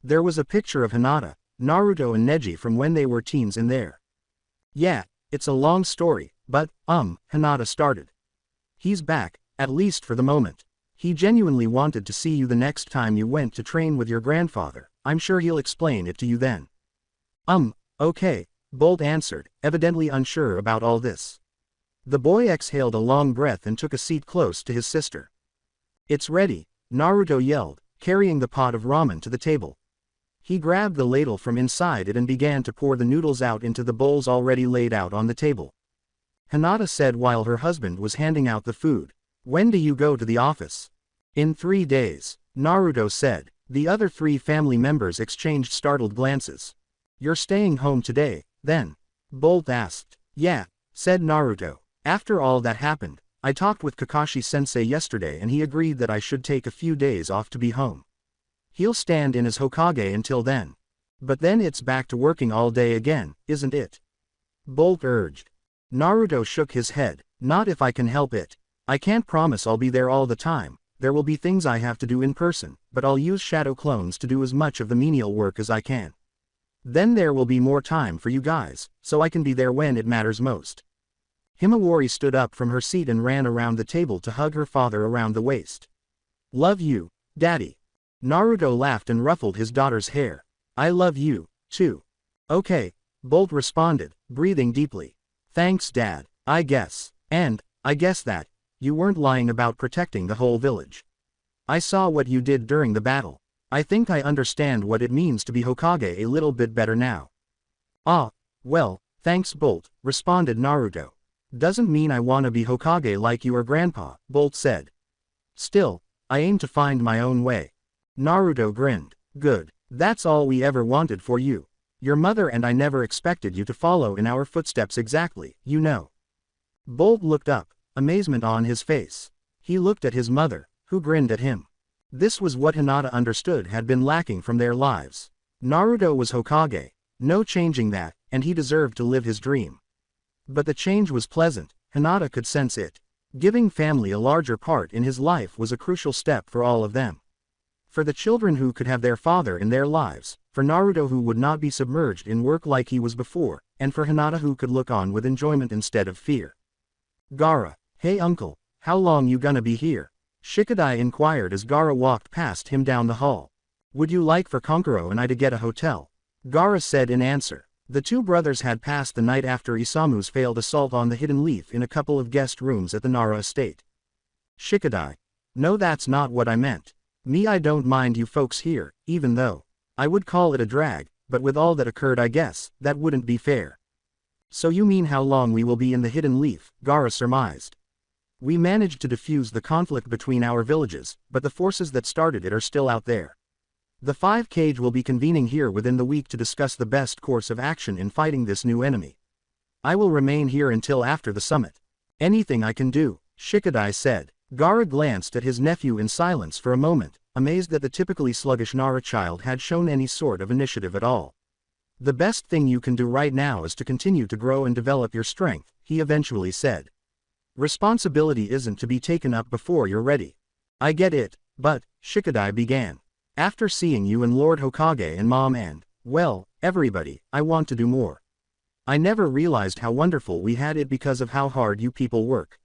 There was a picture of Hinata, Naruto and Neji from when they were teens in there. Yeah, it's a long story, but, Hinata started. He's back, at least for the moment. He genuinely wanted to see you the next time you went to train with your grandfather. I'm sure he'll explain it to you then. Okay, Bolt answered, evidently unsure about all this. The boy exhaled a long breath and took a seat close to his sister. It's ready, Naruto yelled, carrying the pot of ramen to the table. He grabbed the ladle from inside it and began to pour the noodles out into the bowls already laid out on the table. Hinata said while her husband was handing out the food. When do you go to the office? In 3 days, Naruto said. The other 3 family members exchanged startled glances. You're staying home today, then? Bolt asked. Yeah, said Naruto. After all that happened, I talked with Kakashi-sensei yesterday and he agreed that I should take a few days off to be home. He'll stand in as Hokage until then. But then it's back to working all day again, isn't it? Bolt urged. Naruto shook his head. Not if I can help it. I can't promise I'll be there all the time. There will be things I have to do in person, but I'll use shadow clones to do as much of the menial work as I can. Then there will be more time for you guys, so I can be there when it matters most. Himawari stood up from her seat and ran around the table to hug her father around the waist. Love you, Daddy. Naruto laughed and ruffled his daughter's hair. I love you, too. Okay, Bolt responded, breathing deeply. Thanks, Dad, I guess. And, I guess that, you weren't lying about protecting the whole village. I saw what you did during the battle. I think I understand what it means to be Hokage a little bit better now. Ah, well, thanks Bolt, responded Naruto. Doesn't mean I wanna be Hokage like you or Grandpa, Bolt said. Still, I aim to find my own way. Naruto grinned. Good, that's all we ever wanted for you. Your mother and I never expected you to follow in our footsteps exactly, you know. Bolt looked up, amazement on his face. He looked at his mother, who grinned at him. This was what Hinata understood had been lacking from their lives. Naruto was Hokage, no changing that, and he deserved to live his dream. But the change was pleasant, Hinata could sense it. Giving family a larger part in his life was a crucial step for all of them. For the children who could have their father in their lives, for Naruto who would not be submerged in work like he was before, and for Hinata who could look on with enjoyment instead of fear. Gaara, hey uncle, how long you gonna be here? Shikadai inquired as Gaara walked past him down the hall. Would you like for Kankuro and I to get a hotel? Gaara said in answer. The two brothers had passed the night after Isamu's failed assault on the Hidden Leaf in a couple of guest rooms at the Nara estate. Shikadai. No, that's not what I meant. Me, I don't mind you folks here, even though I would call it a drag, but with all that occurred I guess, that wouldn't be fair. So you mean how long we will be in the Hidden Leaf, Gaara surmised. We managed to defuse the conflict between our villages, but the forces that started it are still out there. The 5 Cage will be convening here within the week to discuss the best course of action in fighting this new enemy. I will remain here until after the summit. Anything I can do, Shikadai said. Gaara glanced at his nephew in silence for a moment, amazed that the typically sluggish Nara child had shown any sort of initiative at all. The best thing you can do right now is to continue to grow and develop your strength, he eventually said. Responsibility isn't to be taken up before you're ready. I get it, but, Shikadai began. After seeing you and Lord Hokage and Mom and, well, everybody, I want to do more. I never realized how wonderful we had it because of how hard you people work.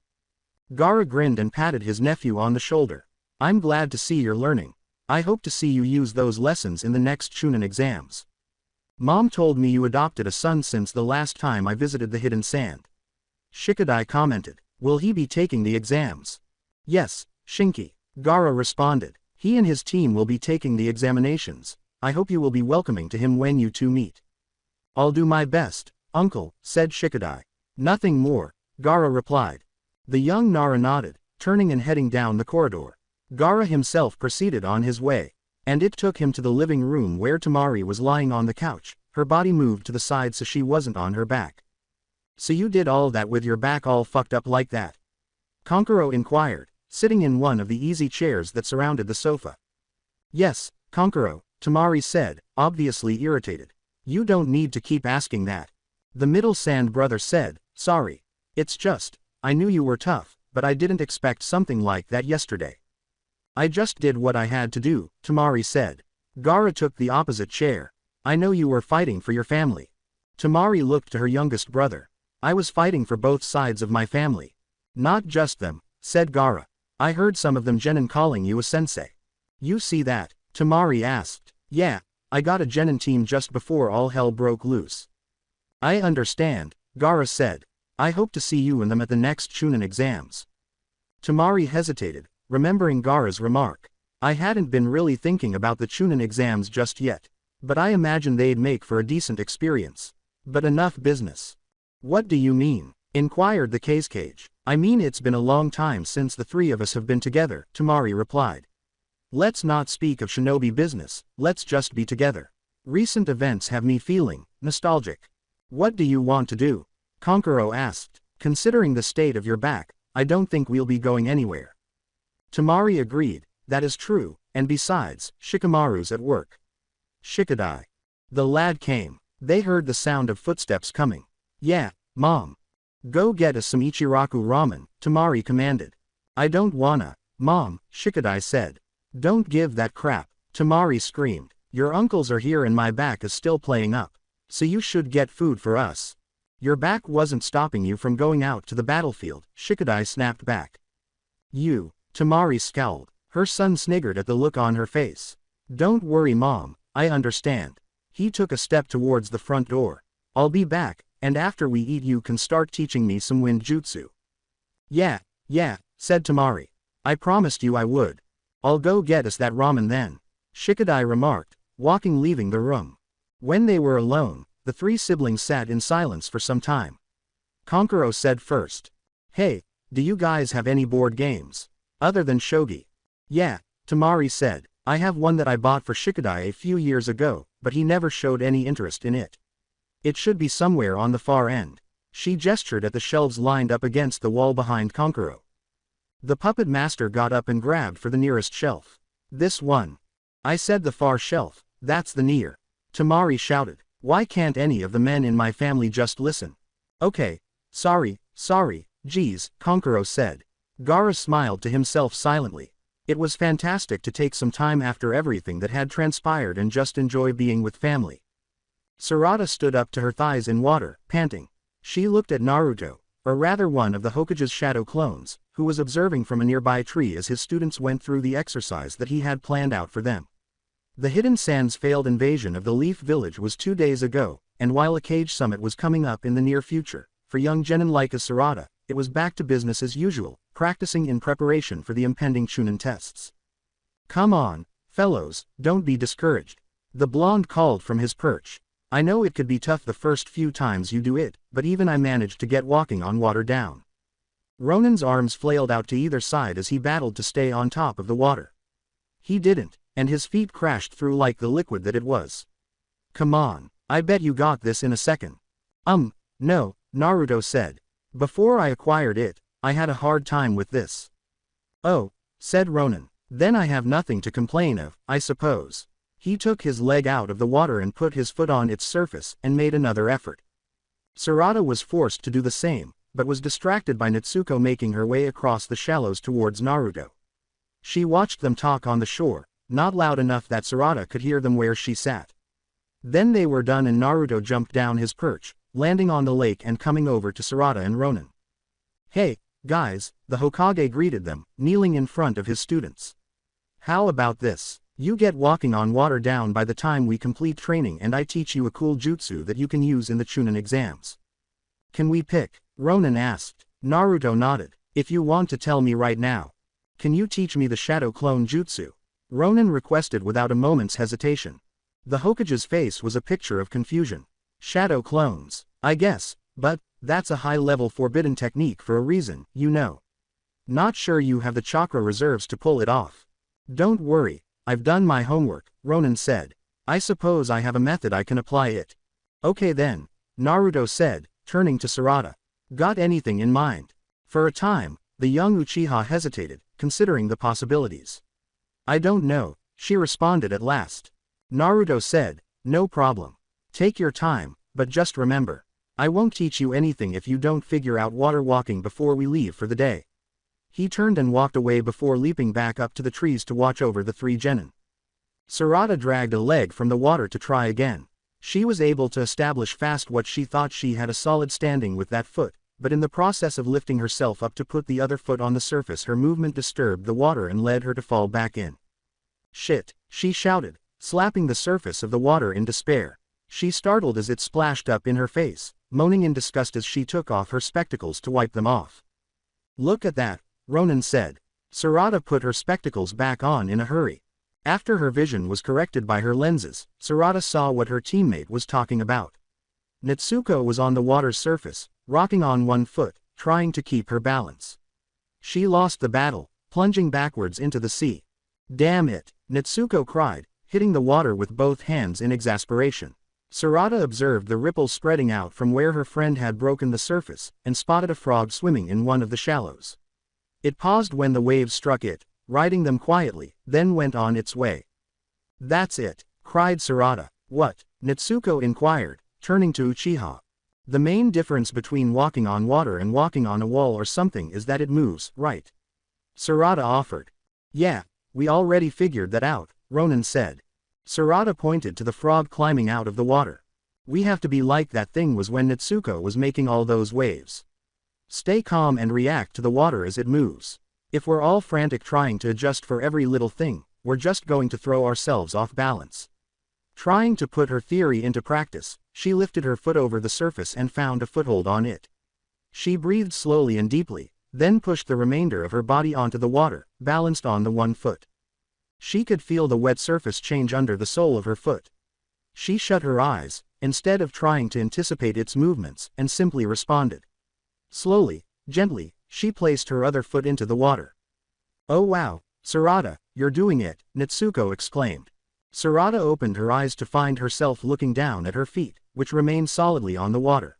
Gaara grinned and patted his nephew on the shoulder. I'm glad to see you're learning. I hope to see you use those lessons in the next Chunin exams. Mom told me you adopted a son since the last time I visited the Hidden Sand. Shikadai commented. Will he be taking the exams? Yes, Shinki. Gaara responded. He and his team will be taking the examinations. I hope you will be welcoming to him when you two meet. I'll do my best, uncle, said Shikadai. Nothing more, Gaara replied. The young Nara nodded, turning and heading down the corridor. Gaara himself proceeded on his way, and it took him to the living room where Temari was lying on the couch, her body moved to the side so she wasn't on her back. So you did all that with your back all fucked up like that? Kankuro inquired, sitting in one of the easy chairs that surrounded the sofa. Yes, Kankuro, Temari said, obviously irritated. You don't need to keep asking that. The middle sand brother said, sorry. It's just, I knew you were tough, but I didn't expect something like that yesterday. I just did what I had to do, Temari said. Gaara took the opposite chair. I know you were fighting for your family. Temari looked to her youngest brother. I was fighting for both sides of my family. Not just them, said Gaara. I heard some of them genin calling you a sensei. You see that? Temari asked. Yeah, I got a genin team just before all hell broke loose. I understand, Gaara said. I hope to see you and them at the next Chunin exams. Temari hesitated, remembering Gaara's remark. I hadn't been really thinking about the Chunin exams just yet, but I imagine they'd make for a decent experience. But enough business. What do you mean? Inquired the Cage. I mean it's been a long time since the three of us have been together, Temari replied. Let's not speak of shinobi business, let's just be together. Recent events have me feeling nostalgic. What do you want to do? Kankuro asked. Considering the state of your back, I don't think we'll be going anywhere. Temari agreed, that is true, and besides, Shikamaru's at work. Shikadai. The lad came. They heard the sound of footsteps coming. Yeah, Mom. Go get us some Ichiraku ramen, Temari commanded. I don't wanna, Mom, Shikadai said. Don't give that crap, Temari screamed. Your uncles are here and my back is still playing up. So you should get food for us. Your back wasn't stopping you from going out to the battlefield, Shikadai snapped back. You, Tamari scowled. Her son sniggered at the look on her face. Don't worry mom, I understand. He took a step towards the front door. I'll be back, and after we eat you can start teaching me some wind jutsu. Yeah, said Tamari. I promised you I would. I'll go get us that ramen then, Shikadai remarked, leaving the room. When they were alone, the three siblings sat in silence for some time. Kankuro said first. Hey, do you guys have any board games? Other than shogi? Yeah, Tamari said. I have one that I bought for Shikadai a few years ago, but he never showed any interest in it. It should be somewhere on the far end. She gestured at the shelves lined up against the wall behind Kankuro. The puppet master got up and grabbed for the nearest shelf. This one. I said the far shelf, that's the near. Tamari shouted. Why can't any of the men in my family just listen? Okay, sorry, geez, Kankuro said. Gaara smiled to himself silently. It was fantastic to take some time after everything that had transpired and just enjoy being with family. Sarada stood up to her thighs in water, panting. She looked at Naruto, or rather one of the Hokage's shadow clones, who was observing from a nearby tree as his students went through the exercise that he had planned out for them. The Hidden Sands failed invasion of the Leaf Village was 2 days ago, and while a Cage Summit was coming up in the near future, for young genin like Sarada, it was back to business as usual, practicing in preparation for the impending Chunin tests. Come on, fellows, don't be discouraged. The blonde called from his perch. I know it could be tough the first few times you do it, but even I managed to get walking on water down. Ronan's arms flailed out to either side as he battled to stay on top of the water. He didn't, and his feet crashed through like the liquid that it was. Come on, I bet you got this in a second. No, Naruto said. Before I acquired it, I had a hard time with this. Oh, said Ronan, then I have nothing to complain of, I suppose. He took his leg out of the water and put his foot on its surface and made another effort. Sarada was forced to do the same, but was distracted by Natsuko making her way across the shallows towards Naruto. She watched them talk on the shore, not loud enough that Sarada could hear them where she sat. Then they were done and Naruto jumped down his perch, landing on the lake and coming over to Sarada and Ronan. Hey, guys, the Hokage greeted them, kneeling in front of his students. How about this? You get walking on water down by the time we complete training and I teach you a cool jutsu that you can use in the Chunin exams. Can we pick? Ronan asked. Naruto nodded. If you want to tell me right now. Can you teach me the shadow clone jutsu? Ronan requested without a moment's hesitation. The Hokage's face was a picture of confusion. Shadow clones, I guess, but that's a high-level forbidden technique for a reason, you know. Not sure you have the chakra reserves to pull it off. Don't worry, I've done my homework, Ronan said. I suppose I have a method I can apply it. Okay then, Naruto said, turning to Sarada. Got anything in mind? For a time, the young Uchiha hesitated, considering the possibilities. I don't know, she responded at last. Naruto said, no problem. Take your time, but just remember. I won't teach you anything if you don't figure out water walking before we leave for the day. He turned and walked away before leaping back up to the trees to watch over the three genin. Sarada dragged a leg from the water to try again. She was able to establish fast what she thought she had a solid standing with that foot, but in the process of lifting herself up to put the other foot on the surface her movement disturbed the water and led her to fall back in. Shit, she shouted, slapping the surface of the water in despair. She startled as it splashed up in her face, moaning in disgust as she took off her spectacles to wipe them off. Look at that, Ronan said. Sarada put her spectacles back on in a hurry. After her vision was corrected by her lenses, Sarada saw what her teammate was talking about. Natsuko was on the water's surface, rocking on one foot, trying to keep her balance. She lost the battle, plunging backwards into the sea. Damn it, Natsuko cried, hitting the water with both hands in exasperation. Sarada observed the ripples spreading out from where her friend had broken the surface, and spotted a frog swimming in one of the shallows. It paused when the waves struck it, riding them quietly, then went on its way. That's it, cried Sarada. What? Natsuko inquired, turning to Uchiha. The main difference between walking on water and walking on a wall or something is that it moves, right? Sarada offered. Yeah, we already figured that out, Ronan said. Sarada pointed to the frog climbing out of the water. We have to be like that thing was when Natsuko was making all those waves. Stay calm and react to the water as it moves. If we're all frantic trying to adjust for every little thing, we're just going to throw ourselves off balance. Trying to put her theory into practice, she lifted her foot over the surface and found a foothold on it. She breathed slowly and deeply, then pushed the remainder of her body onto the water, balanced on the one foot. She could feel the wet surface change under the sole of her foot. She shut her eyes, instead of trying to anticipate its movements, and simply responded. Slowly, gently, she placed her other foot into the water. Oh wow, Sarada, you're doing it, Natsuko exclaimed. Sarada opened her eyes to find herself looking down at her feet, which remained solidly on the water.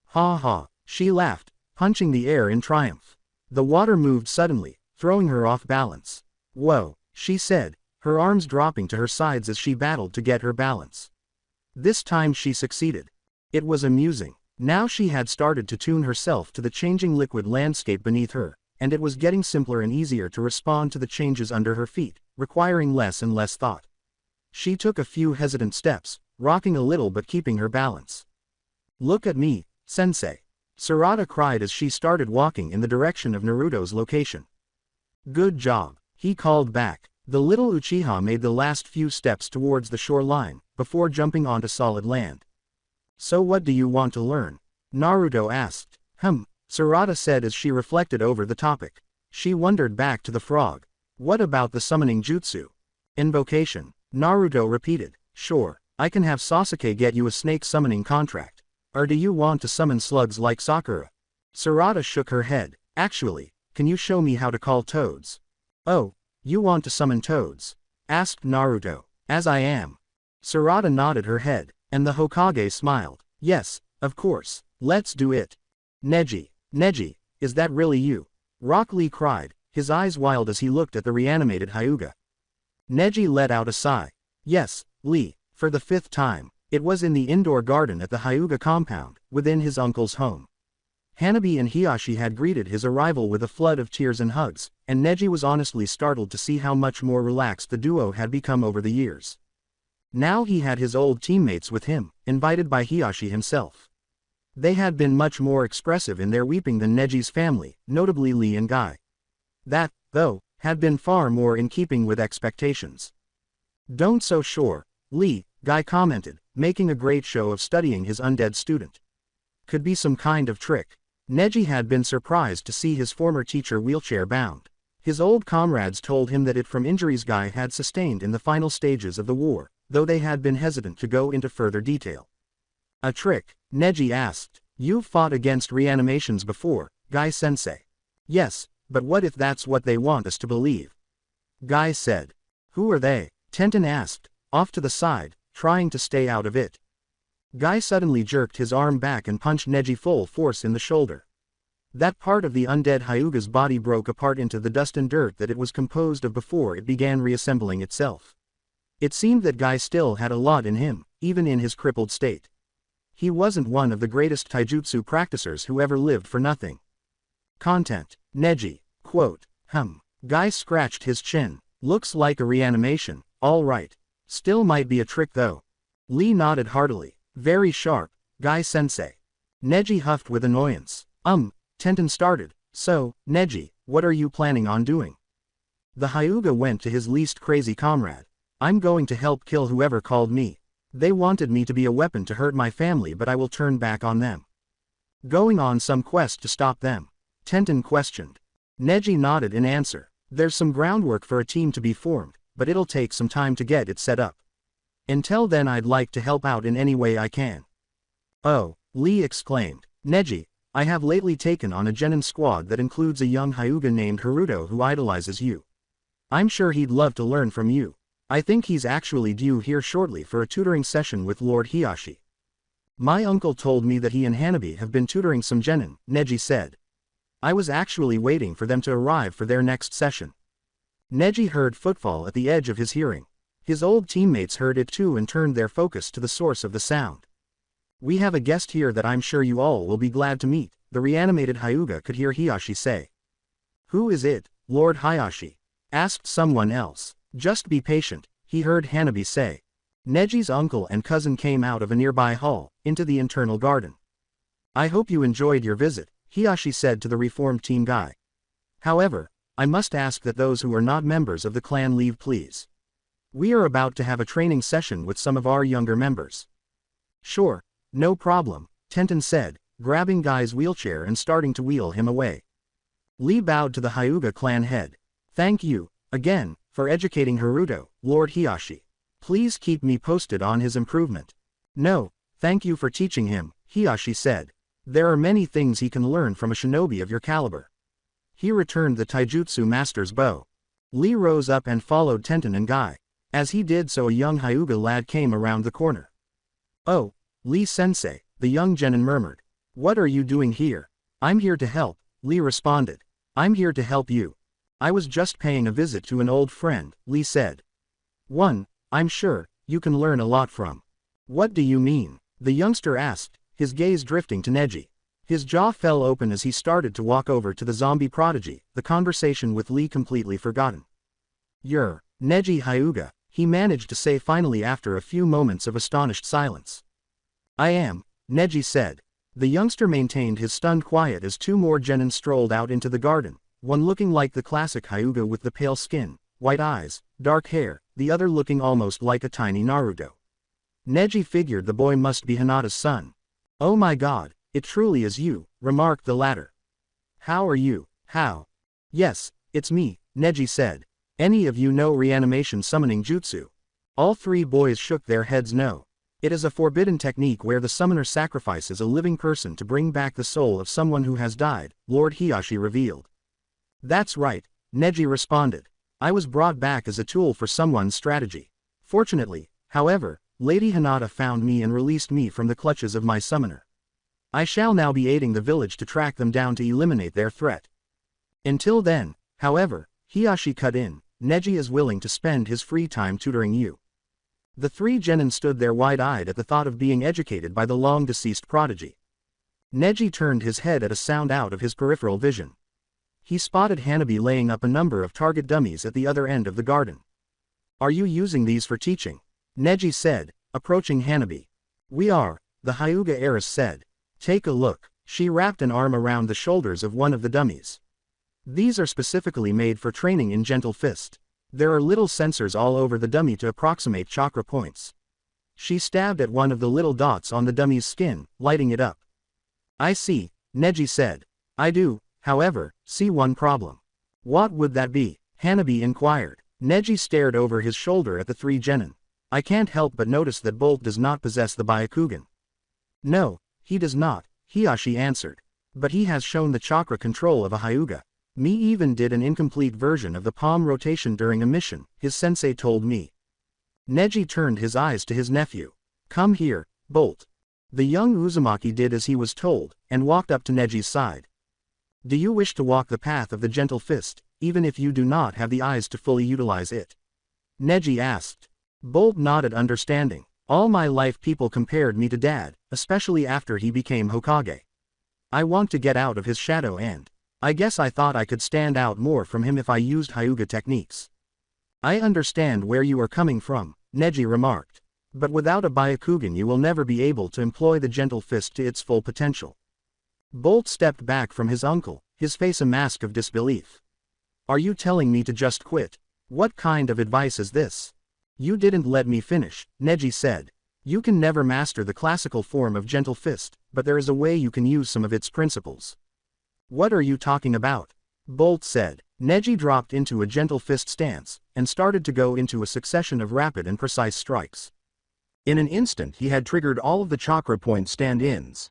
Ha ha, she laughed, punching the air in triumph. The water moved suddenly, throwing her off balance. Whoa, she said, her arms dropping to her sides as she battled to get her balance. This time she succeeded. It was amusing. Now she had started to tune herself to the changing liquid landscape beneath her, and it was getting simpler and easier to respond to the changes under her feet, requiring less and less thought. She took a few hesitant steps, rocking a little but keeping her balance. Look at me, sensei. Sarada cried as she started walking in the direction of Naruto's location. Good job, he called back. The little Uchiha made the last few steps towards the shoreline, before jumping onto solid land. So what do you want to learn? Naruto asked. Sarada said as she reflected over the topic. She wondered back to the frog. What about the summoning jutsu? Invocation. Naruto repeated. Sure, I can have Sasuke get you a snake summoning contract. Or do you want to summon slugs like Sakura? Sarada shook her head. Actually, can you show me how to call toads? Oh, you want to summon toads? Asked Naruto. As I am. Sarada nodded her head, and the Hokage smiled. Yes, of course, let's do it. Neji, is that really you? Rock Lee cried, his eyes wild as he looked at the reanimated Hyuga. Neji let out a sigh. Yes, Lee, for the 5th time. It was in the indoor garden at the Hyuga compound, within his uncle's home. Hanabi and Hiyashi had greeted his arrival with a flood of tears and hugs, and Neji was honestly startled to see how much more relaxed the duo had become over the years. Now he had his old teammates with him, invited by Hiyashi himself. They had been much more expressive in their weeping than Neji's family, notably Lee and Guy. That, though, had been far more in keeping with expectations. Don't so sure, Lee, Guy commented, making a great show of studying his undead student. Could be some kind of trick. Neji had been surprised to see his former teacher wheelchair-bound. His old comrades told him that it from injuries Guy had sustained in the final stages of the war, though they had been hesitant to go into further detail. A trick? Neji asked. You've fought against reanimations before, Guy-sensei. Yes, but what if that's what they want us to believe? Guy said. Who are they? Tenten asked, off to the side, trying to stay out of it. Guy suddenly jerked his arm back and punched Neji full force in the shoulder. That part of the undead Hyuga's body broke apart into the dust and dirt that it was composed of before it began reassembling itself. It seemed that Guy still had a lot in him, even in his crippled state. He wasn't one of the greatest taijutsu practicers who ever lived for nothing. Content. Neji. Quote. Guy scratched his chin. Looks like a reanimation, all right. Still might be a trick though. Lee nodded heartily. Very sharp, Guy-sensei. Neji huffed with annoyance. Tenten started. So, Neji, what are you planning on doing? The Hyuga went to his least crazy comrade. I'm going to help kill whoever called me. They wanted me to be a weapon to hurt my family, but I will turn back on them. Going on some quest to stop them? Tenten questioned. Neji nodded in answer. There's some groundwork for a team to be formed, but it'll take some time to get it set up. Until then I'd like to help out in any way I can. Oh, Lee exclaimed. Neji, I have lately taken on a genin squad that includes a young Hyuga named Haruto who idolizes you. I'm sure he'd love to learn from you. I think he's actually due here shortly for a tutoring session with Lord Hiyashi. My uncle told me that he and Hanabi have been tutoring some genin, Neji said. I was actually waiting for them to arrive for their next session. Neji heard footfall at the edge of his hearing. His old teammates heard it too and turned their focus to the source of the sound. We have a guest here that I'm sure you all will be glad to meet, the reanimated Hyuga could hear Hiyashi say. Who is it, Lord Hiyashi? Asked someone else. Just be patient, he heard Hanabi say. Neji's uncle and cousin came out of a nearby hall, into the internal garden. I hope you enjoyed your visit, Hiyashi said to the reformed team guy. However, I must ask that those who are not members of the clan leave please. We are about to have a training session with some of our younger members. Sure, no problem, Tenten said, grabbing Guy's wheelchair and starting to wheel him away. Lee bowed to the Hyuga clan head. Thank you, again, for educating Haruto, Lord Hiyashi. Please keep me posted on his improvement. No, thank you for teaching him, Hiyashi said. There are many things he can learn from a shinobi of your caliber. He returned the taijutsu master's bow. Lee rose up and followed Tenten and Guy. As he did so, a young Hyuga lad came around the corner. Oh, Lee-sensei, the young genin murmured. What are you doing here? I'm here to help, Lee responded. I'm here to help you. I was just paying a visit to an old friend, Lee said. I'm sure, you can learn a lot from. What do you mean? The youngster asked, his gaze drifting to Neji. His jaw fell open as he started to walk over to the zombie prodigy, the conversation with Lee completely forgotten. You're Neji Hyuga, he managed to say finally after a few moments of astonished silence. I am, Neji said. The youngster maintained his stunned quiet as two more genin strolled out into the garden, one looking like the classic Hyuga with the pale skin, white eyes, dark hair, the other looking almost like a tiny Naruto. Neji figured the boy must be Hinata's son. Oh my god, it truly is you, remarked the latter. How are you? How? Yes, it's me, Neji said. Any of you know reanimation summoning jutsu? All three boys shook their heads no. It is a forbidden technique where the summoner sacrifices a living person to bring back the soul of someone who has died, Lord Hiyashi revealed. That's right, Neji responded. I was brought back as a tool for someone's strategy. Fortunately, however, Lady Hinata found me and released me from the clutches of my summoner. I shall now be aiding the village to track them down to eliminate their threat. Until then, however, Hiyashi cut in, Neji is willing to spend his free time tutoring you. The three genin stood there wide-eyed at the thought of being educated by the long-deceased prodigy. Neji turned his head at a sound out of his peripheral vision. He spotted Hanabi laying up a number of target dummies at the other end of the garden. Are you using these for teaching? Neji said, approaching Hanabi. We are, the Hyuga heiress said. Take a look. She wrapped an arm around the shoulders of one of the dummies. These are specifically made for training in gentle fist. There are little sensors all over the dummy to approximate chakra points. She stabbed at one of the little dots on the dummy's skin, lighting it up. I see, Neji said. I do, however, see one problem. What would that be? Hanabi inquired. Neji stared over his shoulder at the three genin. I can't help but notice that Bolt does not possess the Byakugan. No, he does not, Hiyashi answered. But he has shown the chakra control of a Hyuga. Me even did an incomplete version of the palm rotation during a mission, his sensei told me. Neji turned his eyes to his nephew. Come here, Bolt. The young Uzumaki did as he was told, and walked up to Neji's side. Do you wish to walk the path of the gentle fist, even if you do not have the eyes to fully utilize it? Neji asked. Bolt nodded understanding. All my life people compared me to Dad, especially after he became Hokage. I want to get out of his shadow and I guess I thought I could stand out more from him if I used Hyuga techniques. I understand where you are coming from, Neji remarked. But without a Byakugan you will never be able to employ the gentle fist to its full potential. Bolt stepped back from his uncle, his face a mask of disbelief. Are you telling me to just quit? What kind of advice is this? You didn't let me finish, Neji said. You can never master the classical form of gentle fist, but there is a way you can use some of its principles. What are you talking about? Bolt said. Neji dropped into a gentle fist stance, and started to go into a succession of rapid and precise strikes. In an instant he had triggered all of the chakra point stand-ins.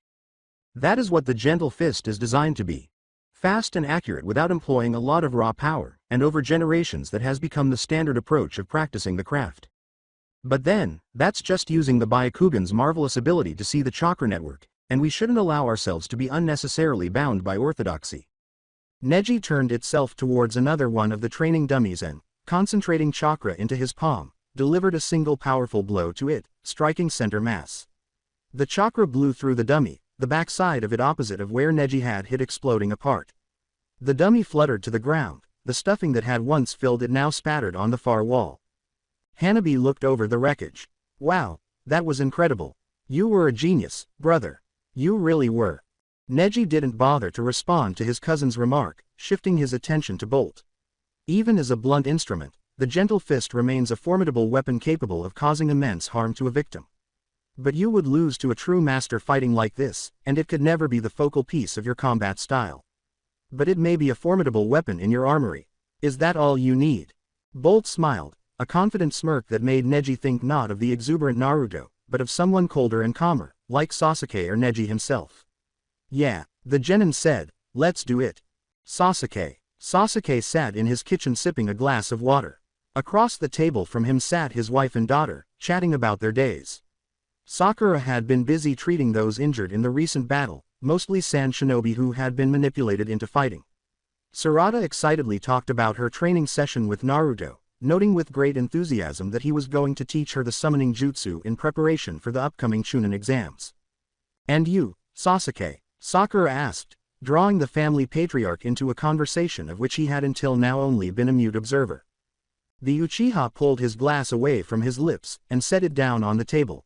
That is what the gentle fist is designed to be. Fast and accurate without employing a lot of raw power, and over generations that has become the standard approach of practicing the craft. But then, that's just using the Byakugan's marvelous ability to see the chakra network, and we shouldn't allow ourselves to be unnecessarily bound by orthodoxy. Neji turned itself towards another one of the training dummies and, concentrating chakra into his palm, delivered a single powerful blow to it, striking center mass. The chakra blew through the dummy, the backside of it opposite of where Neji had hit exploding apart. The dummy fluttered to the ground, the stuffing that had once filled it now spattered on the far wall. Hanabi looked over the wreckage. Wow, that was incredible. You were a genius, brother. You really were. Neji didn't bother to respond to his cousin's remark, shifting his attention to Bolt. Even as a blunt instrument, the gentle fist remains a formidable weapon capable of causing immense harm to a victim. But you would lose to a true master fighting like this, and it could never be the focal piece of your combat style. But it may be a formidable weapon in your armory. Is that all you need? Bolt smiled, a confident smirk that made Neji think not of the exuberant Naruto, but of someone colder and calmer, like Sasuke or Neji himself. Yeah, the genin said, let's do it. Sasuke. Sasuke sat in his kitchen sipping a glass of water. Across the table from him sat his wife and daughter, chatting about their days. Sakura had been busy treating those injured in the recent battle, mostly sand shinobi who had been manipulated into fighting. Sarada excitedly talked about her training session with Naruto, noting with great enthusiasm that he was going to teach her the summoning jutsu in preparation for the upcoming Chunin exams. And you, Sasuke? Sakura asked, drawing the family patriarch into a conversation of which he had until now only been a mute observer. The Uchiha pulled his glass away from his lips and set it down on the table.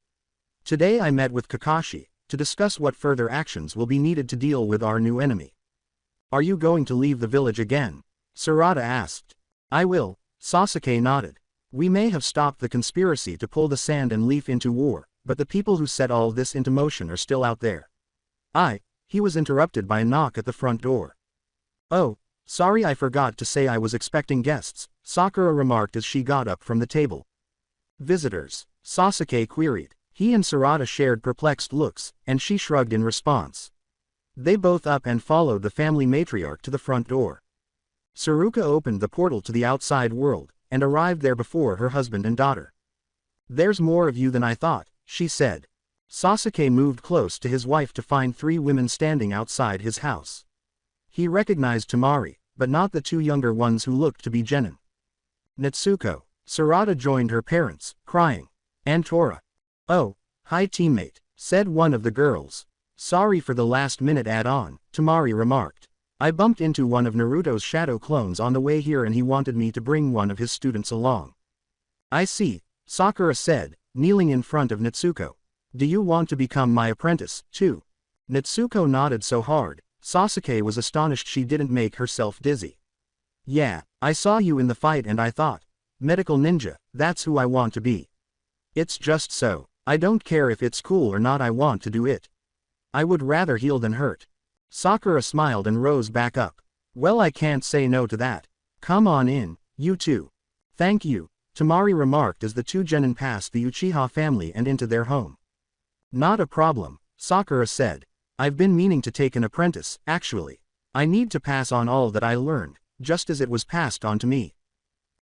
Today I met with Kakashi, to discuss what further actions will be needed to deal with our new enemy. Are you going to leave the village again? Sarada asked. I will, Sasuke nodded. We may have stopped the conspiracy to pull the sand and leaf into war, but the people who set all this into motion are still out there. He was interrupted by a knock at the front door. Oh, sorry, I forgot to say I was expecting guests, Sakura remarked as she got up from the table. Visitors? Sasuke queried. He and Sarada shared perplexed looks, and she shrugged in response. They both up and followed the family matriarch to the front door. Tsuruka opened the portal to the outside world, and arrived there before her husband and daughter. There's more of you than I thought, she said. Sasuke moved close to his wife to find 3 women standing outside his house. He recognized Temari, but not the 2 younger ones who looked to be genin. Natsuko. Sarada joined her parents, crying. And Tora. Oh, hi teammate, said one of the girls. Sorry for the last-minute add-on, Temari remarked. I bumped into one of Naruto's shadow clones on the way here and he wanted me to bring one of his students along. I see, Sakura said, kneeling in front of Natsuko. Do you want to become my apprentice, too? Natsuko nodded so hard, Sasuke was astonished she didn't make herself dizzy. Yeah, I saw you in the fight and I thought, medical ninja, that's who I want to be. It's just so, I don't care if it's cool or not, I want to do it. I would rather heal than hurt. Sakura smiled and rose back up. Well, I can't say no to that. Come on in, you two. Thank you, Temari remarked as the 2 genin passed the Uchiha family and into their home. Not a problem, Sakura said. I've been meaning to take an apprentice, actually. I need to pass on all that I learned, just as it was passed on to me.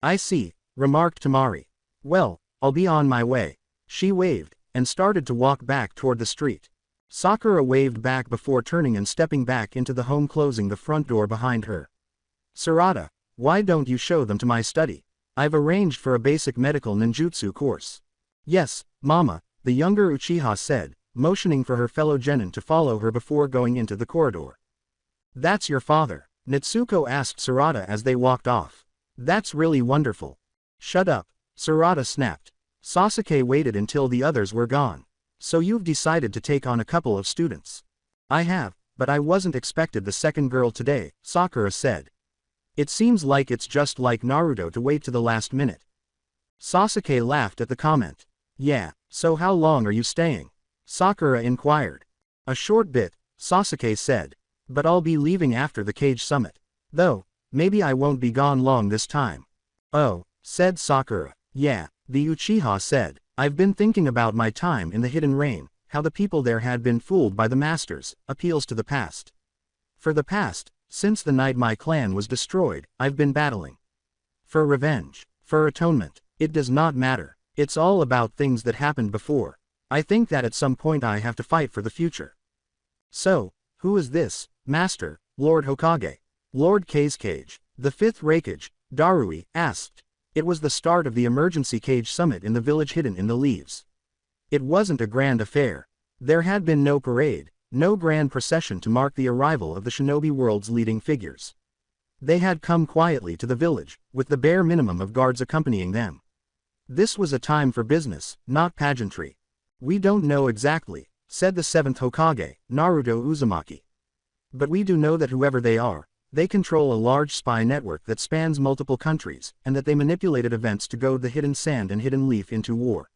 I see, remarked Temari. Well, I'll be on my way. She waved, and started to walk back toward the street. Sakura waved back before turning and stepping back into the home, closing the front door behind her. Sarada, why don't you show them to my study? I've arranged for a basic medical ninjutsu course. Yes, Mama, the younger Uchiha said, motioning for her fellow genin to follow her before going into the corridor. That's your father? Natsuko asked Sarada as they walked off. That's really wonderful. Shut up, Sarada snapped. Sasuke waited until the others were gone. So you've decided to take on a couple of students? I have, but I wasn't expected the second girl today, Sakura said. It seems like it's just like Naruto to wait to the last minute. Sasuke laughed at the comment. Yeah, so how long are you staying? Sakura inquired. A short bit, Sasuke said. But I'll be leaving after the Cage Summit. Though, maybe I won't be gone long this time. Oh, said Sakura. Yeah, the Uchiha said. I've been thinking about my time in the Hidden Rain, how the people there had been fooled by the masters, appeals to the past. For the past, since the night my clan was destroyed, I've been battling. For revenge, for atonement, it does not matter. It's all about things that happened before. I think that at some point I have to fight for the future. So, who is this, Master, Lord Hokage? Lord Kazekage, the 5th Raikage, Darui, asked. It was the start of the emergency Cage Summit in the village hidden in the leaves. It wasn't a grand affair. There had been no parade, no grand procession to mark the arrival of the shinobi world's leading figures. They had come quietly to the village, with the bare minimum of guards accompanying them. This was a time for business, not pageantry. We don't know exactly, said the seventh Hokage, Naruto Uzumaki. But we do know that whoever they are, they control a large spy network that spans multiple countries, and that they manipulated events to goad the Hidden Sand and Hidden Leaf into war.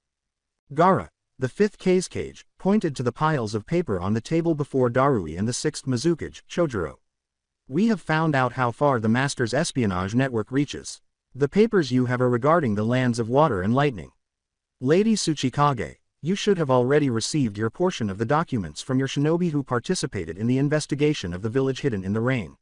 Gaara, the fifth Kazekage, pointed to the piles of paper on the table before Darui and the sixth Mizukage, Chojuro. We have found out how far the Master's espionage network reaches. The papers you have are regarding the lands of water and lightning. Lady Tsuchikage, you should have already received your portion of the documents from your shinobi who participated in the investigation of the village hidden in the rain.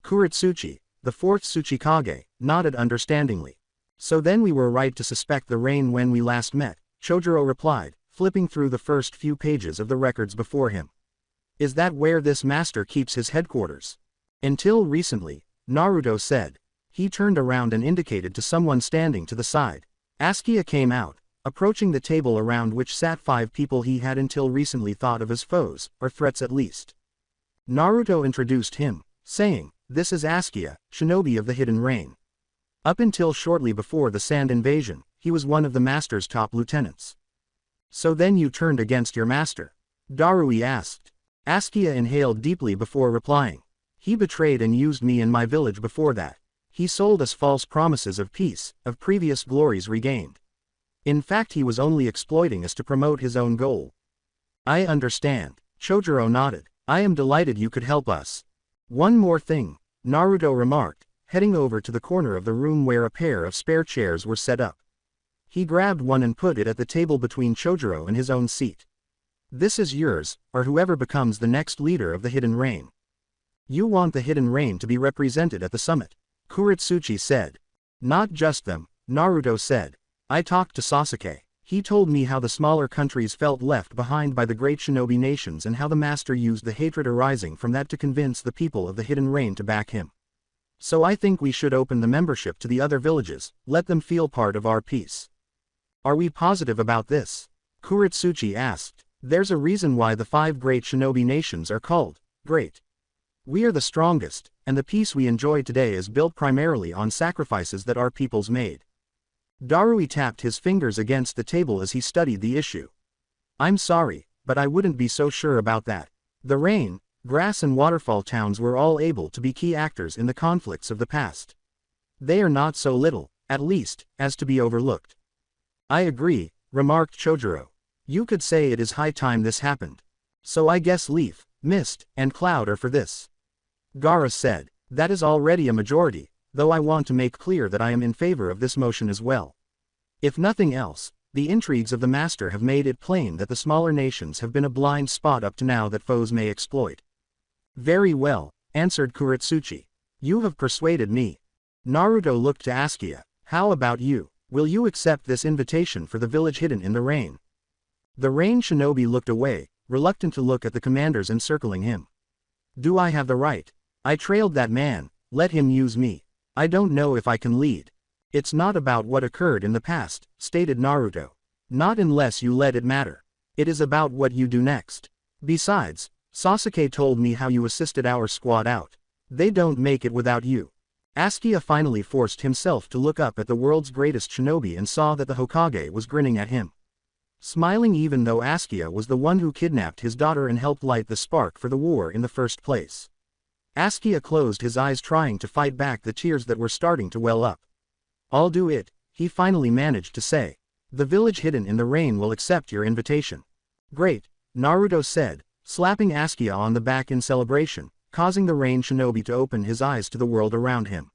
Kuretsuchi, the fourth Tsuchikage, nodded understandingly. So then we were right to suspect the rain when we last met, Chojuro replied, flipping through the first few pages of the records before him. Is that where this master keeps his headquarters? Until recently, Naruto said. He turned around and indicated to someone standing to the side. Askia came out, approaching the table around which sat 5 people he had until recently thought of as foes, or threats at least. Naruto introduced him, saying, "This is Askia, shinobi of the Hidden Rain." Up until shortly before the Sand Invasion, he was one of the master's top lieutenants. So then you turned against your master? Darui asked. Askia inhaled deeply before replying. He betrayed and used me in my village before that. He sold us false promises of peace, of previous glories regained. In fact, he was only exploiting us to promote his own goal. I understand, Chojuro nodded. I am delighted you could help us. One more thing, Naruto remarked, heading over to the corner of the room where a pair of spare chairs were set up. He grabbed one and put it at the table between Chojuro and his own seat. This is yours, or whoever becomes the next leader of the Hidden Rain. You want the Hidden Rain to be represented at the summit, Kuretsuchi said. Not just them, Naruto said. I talked to Sasuke. He told me how the smaller countries felt left behind by the great shinobi nations and how the master used the hatred arising from that to convince the people of the Hidden Rain to back him. So I think we should open the membership to the other villages, let them feel part of our peace. Are we positive about this? Kuretsuchi asked. There's a reason why the 5 great shinobi nations are called great. We are the strongest, and the peace we enjoy today is built primarily on sacrifices that our peoples made. Darui tapped his fingers against the table as he studied the issue. I'm sorry, but I wouldn't be so sure about that. The rain, grass and waterfall towns were all able to be key actors in the conflicts of the past. They are not so little, at least, as to be overlooked. I agree, remarked Chojuro. You could say it is high time this happened. So I guess Leaf, Mist, and Cloud are for this. Gaara said. That is already a majority, though I want to make clear that I am in favor of this motion as well. If nothing else, the intrigues of the master have made it plain that the smaller nations have been a blind spot up to now that foes may exploit. Very well, answered Kuretsuchi. You have persuaded me. Naruto looked to Askia. How about you? Will you accept this invitation for the village hidden in the rain? The rain shinobi looked away, reluctant to look at the commanders encircling him. Do I have the right? I trailed that man, let him use me. I don't know if I can lead. It's not about what occurred in the past, stated Naruto. Not unless you let it matter. It is about what you do next. Besides, Sasuke told me how you assisted our squad out. They don't make it without you. Askia finally forced himself to look up at the world's greatest shinobi and saw that the Hokage was grinning at him. Smiling even though Askia was the one who kidnapped his daughter and helped light the spark for the war in the first place. Askia closed his eyes trying to fight back the tears that were starting to well up. I'll do it, he finally managed to say. The village hidden in the rain will accept your invitation. Great, Naruto said, slapping Askia on the back in celebration, causing the rain shinobi to open his eyes to the world around him.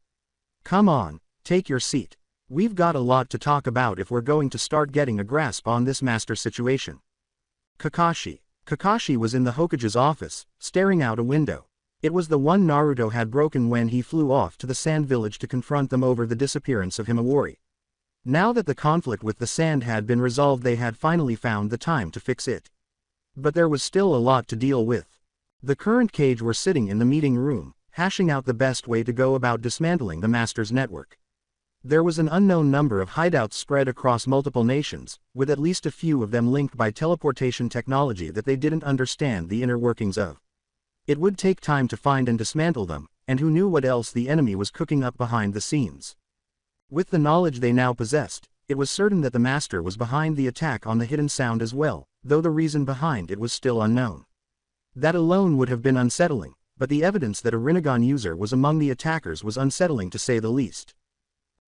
Come on, take your seat. We've got a lot to talk about if we're going to start getting a grasp on this master situation. Kakashi was in the Hokage's office, staring out a window. It was the one Naruto had broken when he flew off to the Sand Village to confront them over the disappearance of Himawari. Now that the conflict with the Sand had been resolved, they had finally found the time to fix it. But there was still a lot to deal with. The current Kage were sitting in the meeting room, hashing out the best way to go about dismantling the Master's network. There was an unknown number of hideouts spread across multiple nations, with at least a few of them linked by teleportation technology that they didn't understand the inner workings of. It would take time to find and dismantle them, and who knew what else the enemy was cooking up behind the scenes. With the knowledge they now possessed, it was certain that the master was behind the attack on the hidden sound as well, though the reason behind it was still unknown. That alone would have been unsettling, but the evidence that a Rinnegan user was among the attackers was unsettling to say the least.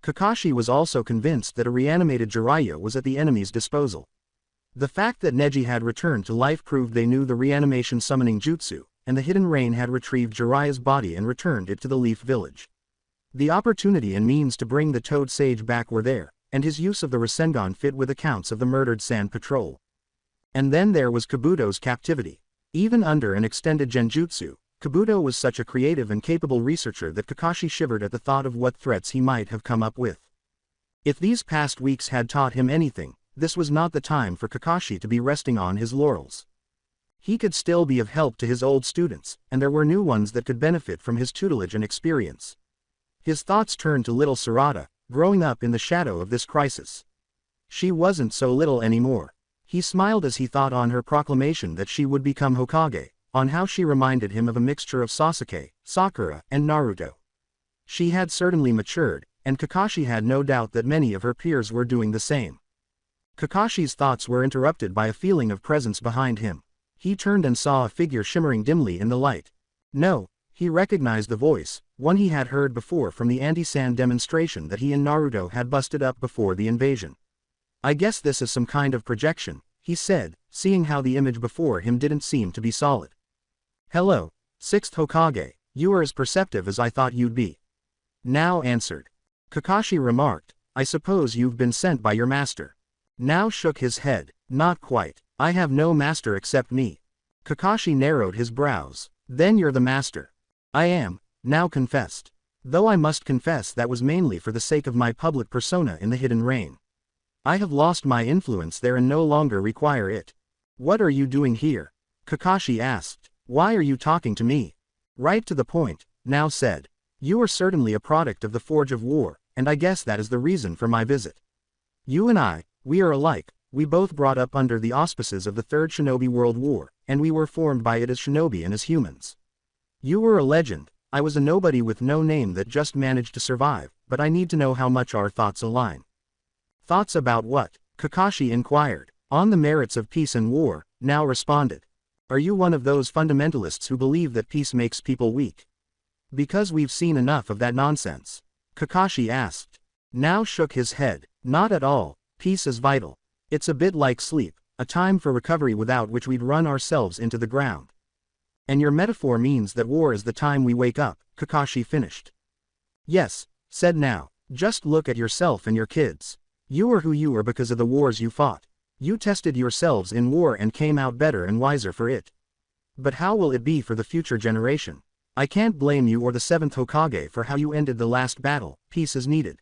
Kakashi was also convinced that a reanimated Jiraiya was at the enemy's disposal. The fact that Neji had returned to life proved they knew the reanimation summoning jutsu, and the Hidden Rain had retrieved Jiraiya's body and returned it to the Leaf Village. The opportunity and means to bring the Toad Sage back were there, and his use of the Rasengan fit with accounts of the murdered Sand Patrol. And then there was Kabuto's captivity. Even under an extended genjutsu, Kabuto was such a creative and capable researcher that Kakashi shivered at the thought of what threats he might have come up with. If these past weeks had taught him anything, this was not the time for Kakashi to be resting on his laurels. He could still be of help to his old students, and there were new ones that could benefit from his tutelage and experience. His thoughts turned to little Sarada, growing up in the shadow of this crisis. She wasn't so little anymore. He smiled as he thought on her proclamation that she would become Hokage, on how she reminded him of a mixture of Sasuke, Sakura, and Naruto. She had certainly matured, and Kakashi had no doubt that many of her peers were doing the same. Kakashi's thoughts were interrupted by a feeling of presence behind him. He turned and saw a figure shimmering dimly in the light. No, he recognized the voice, one he had heard before from the anti-sand demonstration that he and Naruto had busted up before the invasion. I guess this is some kind of projection, he said, seeing how the image before him didn't seem to be solid. Hello, 6th Hokage, you are as perceptive as I thought you'd be. Now answered. Kakashi remarked, I suppose you've been sent by your master. Now shook his head, not quite, I have no master except me. Kakashi narrowed his brows, then you're the master. I am, now confessed. Though I must confess that was mainly for the sake of my public persona in the Hidden Rain. I have lost my influence there and no longer require it. What are you doing here? Kakashi asked. Why are you talking to me? Right to the point, now said. You are certainly a product of the Forge of War, and I guess that is the reason for my visit. You and I, we are alike, we both brought up under the auspices of the Third Shinobi World War, and we were formed by it as shinobi and as humans. You were a legend, I was a nobody with no name that just managed to survive, but I need to know how much our thoughts align. Thoughts about what? Kakashi inquired. On the merits of peace and war, now responded. Are you one of those fundamentalists who believe that peace makes people weak? Because we've seen enough of that nonsense. Kakashi asked. Now shook his head. Not at all, peace is vital. It's a bit like sleep, a time for recovery without which we'd run ourselves into the ground. And your metaphor means that war is the time we wake up, Kakashi finished. Yes, said Now, just look at yourself and your kids. You are who you are because of the wars you fought. You tested yourselves in war and came out better and wiser for it. But how will it be for the future generation? I can't blame you or the 7th Hokage for how you ended the last battle, peace is needed.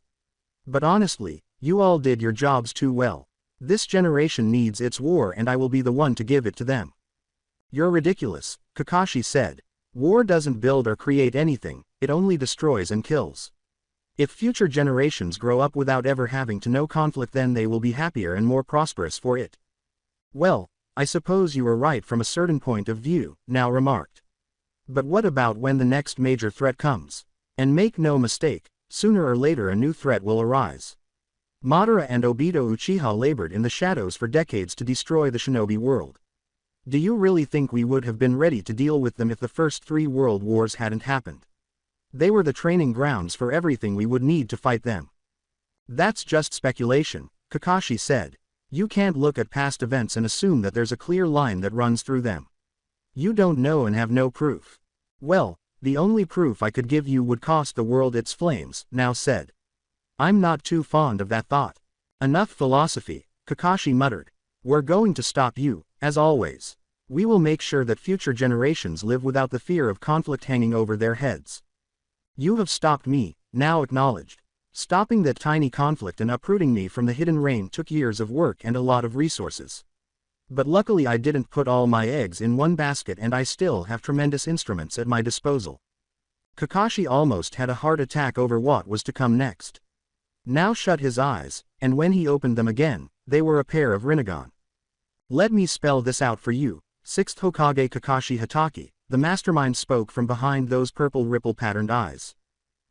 But honestly, you all did your jobs too well. This generation needs its war and I will be the one to give it to them. You're ridiculous, Kakashi said. War doesn't build or create anything, it only destroys and kills. If future generations grow up without ever having to know conflict, then they will be happier and more prosperous for it. Well, I suppose you are right from a certain point of view, Now remarked. But what about when the next major threat comes? And make no mistake, sooner or later a new threat will arise. Madara and Obito Uchiha labored in the shadows for decades to destroy the shinobi world. Do you really think we would have been ready to deal with them if the first 3 world wars hadn't happened? They were the training grounds for everything we would need to fight them. That's just speculation, Kakashi said. You can't look at past events and assume that there's a clear line that runs through them. You don't know and have no proof. Well, the only proof I could give you would cost the world its flames, Now said. I'm not too fond of that thought. Enough philosophy, Kakashi muttered. We're going to stop you, as always. We will make sure that future generations live without the fear of conflict hanging over their heads. You have stopped me, Now acknowledged. Stopping that tiny conflict and uprooting me from the Hidden Rain took years of work and a lot of resources. But luckily I didn't put all my eggs in one basket and I still have tremendous instruments at my disposal. Kakashi almost had a heart attack over what was to come next. Now shut his eyes, and when he opened them again, they were a pair of Rinnegan. Let me spell this out for you, 6th Hokage Kakashi Hatake, the mastermind spoke from behind those purple ripple-patterned eyes.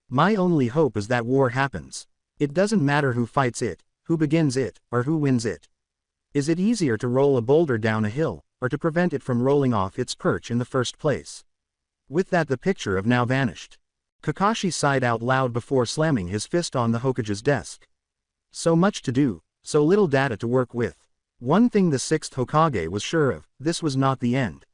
My only hope is that war happens. It doesn't matter who fights it, Who begins it, or who wins it? Is it easier to roll a boulder down a hill, or to prevent it from rolling off its perch in the first place? With that the picture of now vanished. Kakashi sighed out loud before slamming his fist on the Hokage's desk. So much to do, so little data to work with. One thing the sixth Hokage was sure of, this was not the end.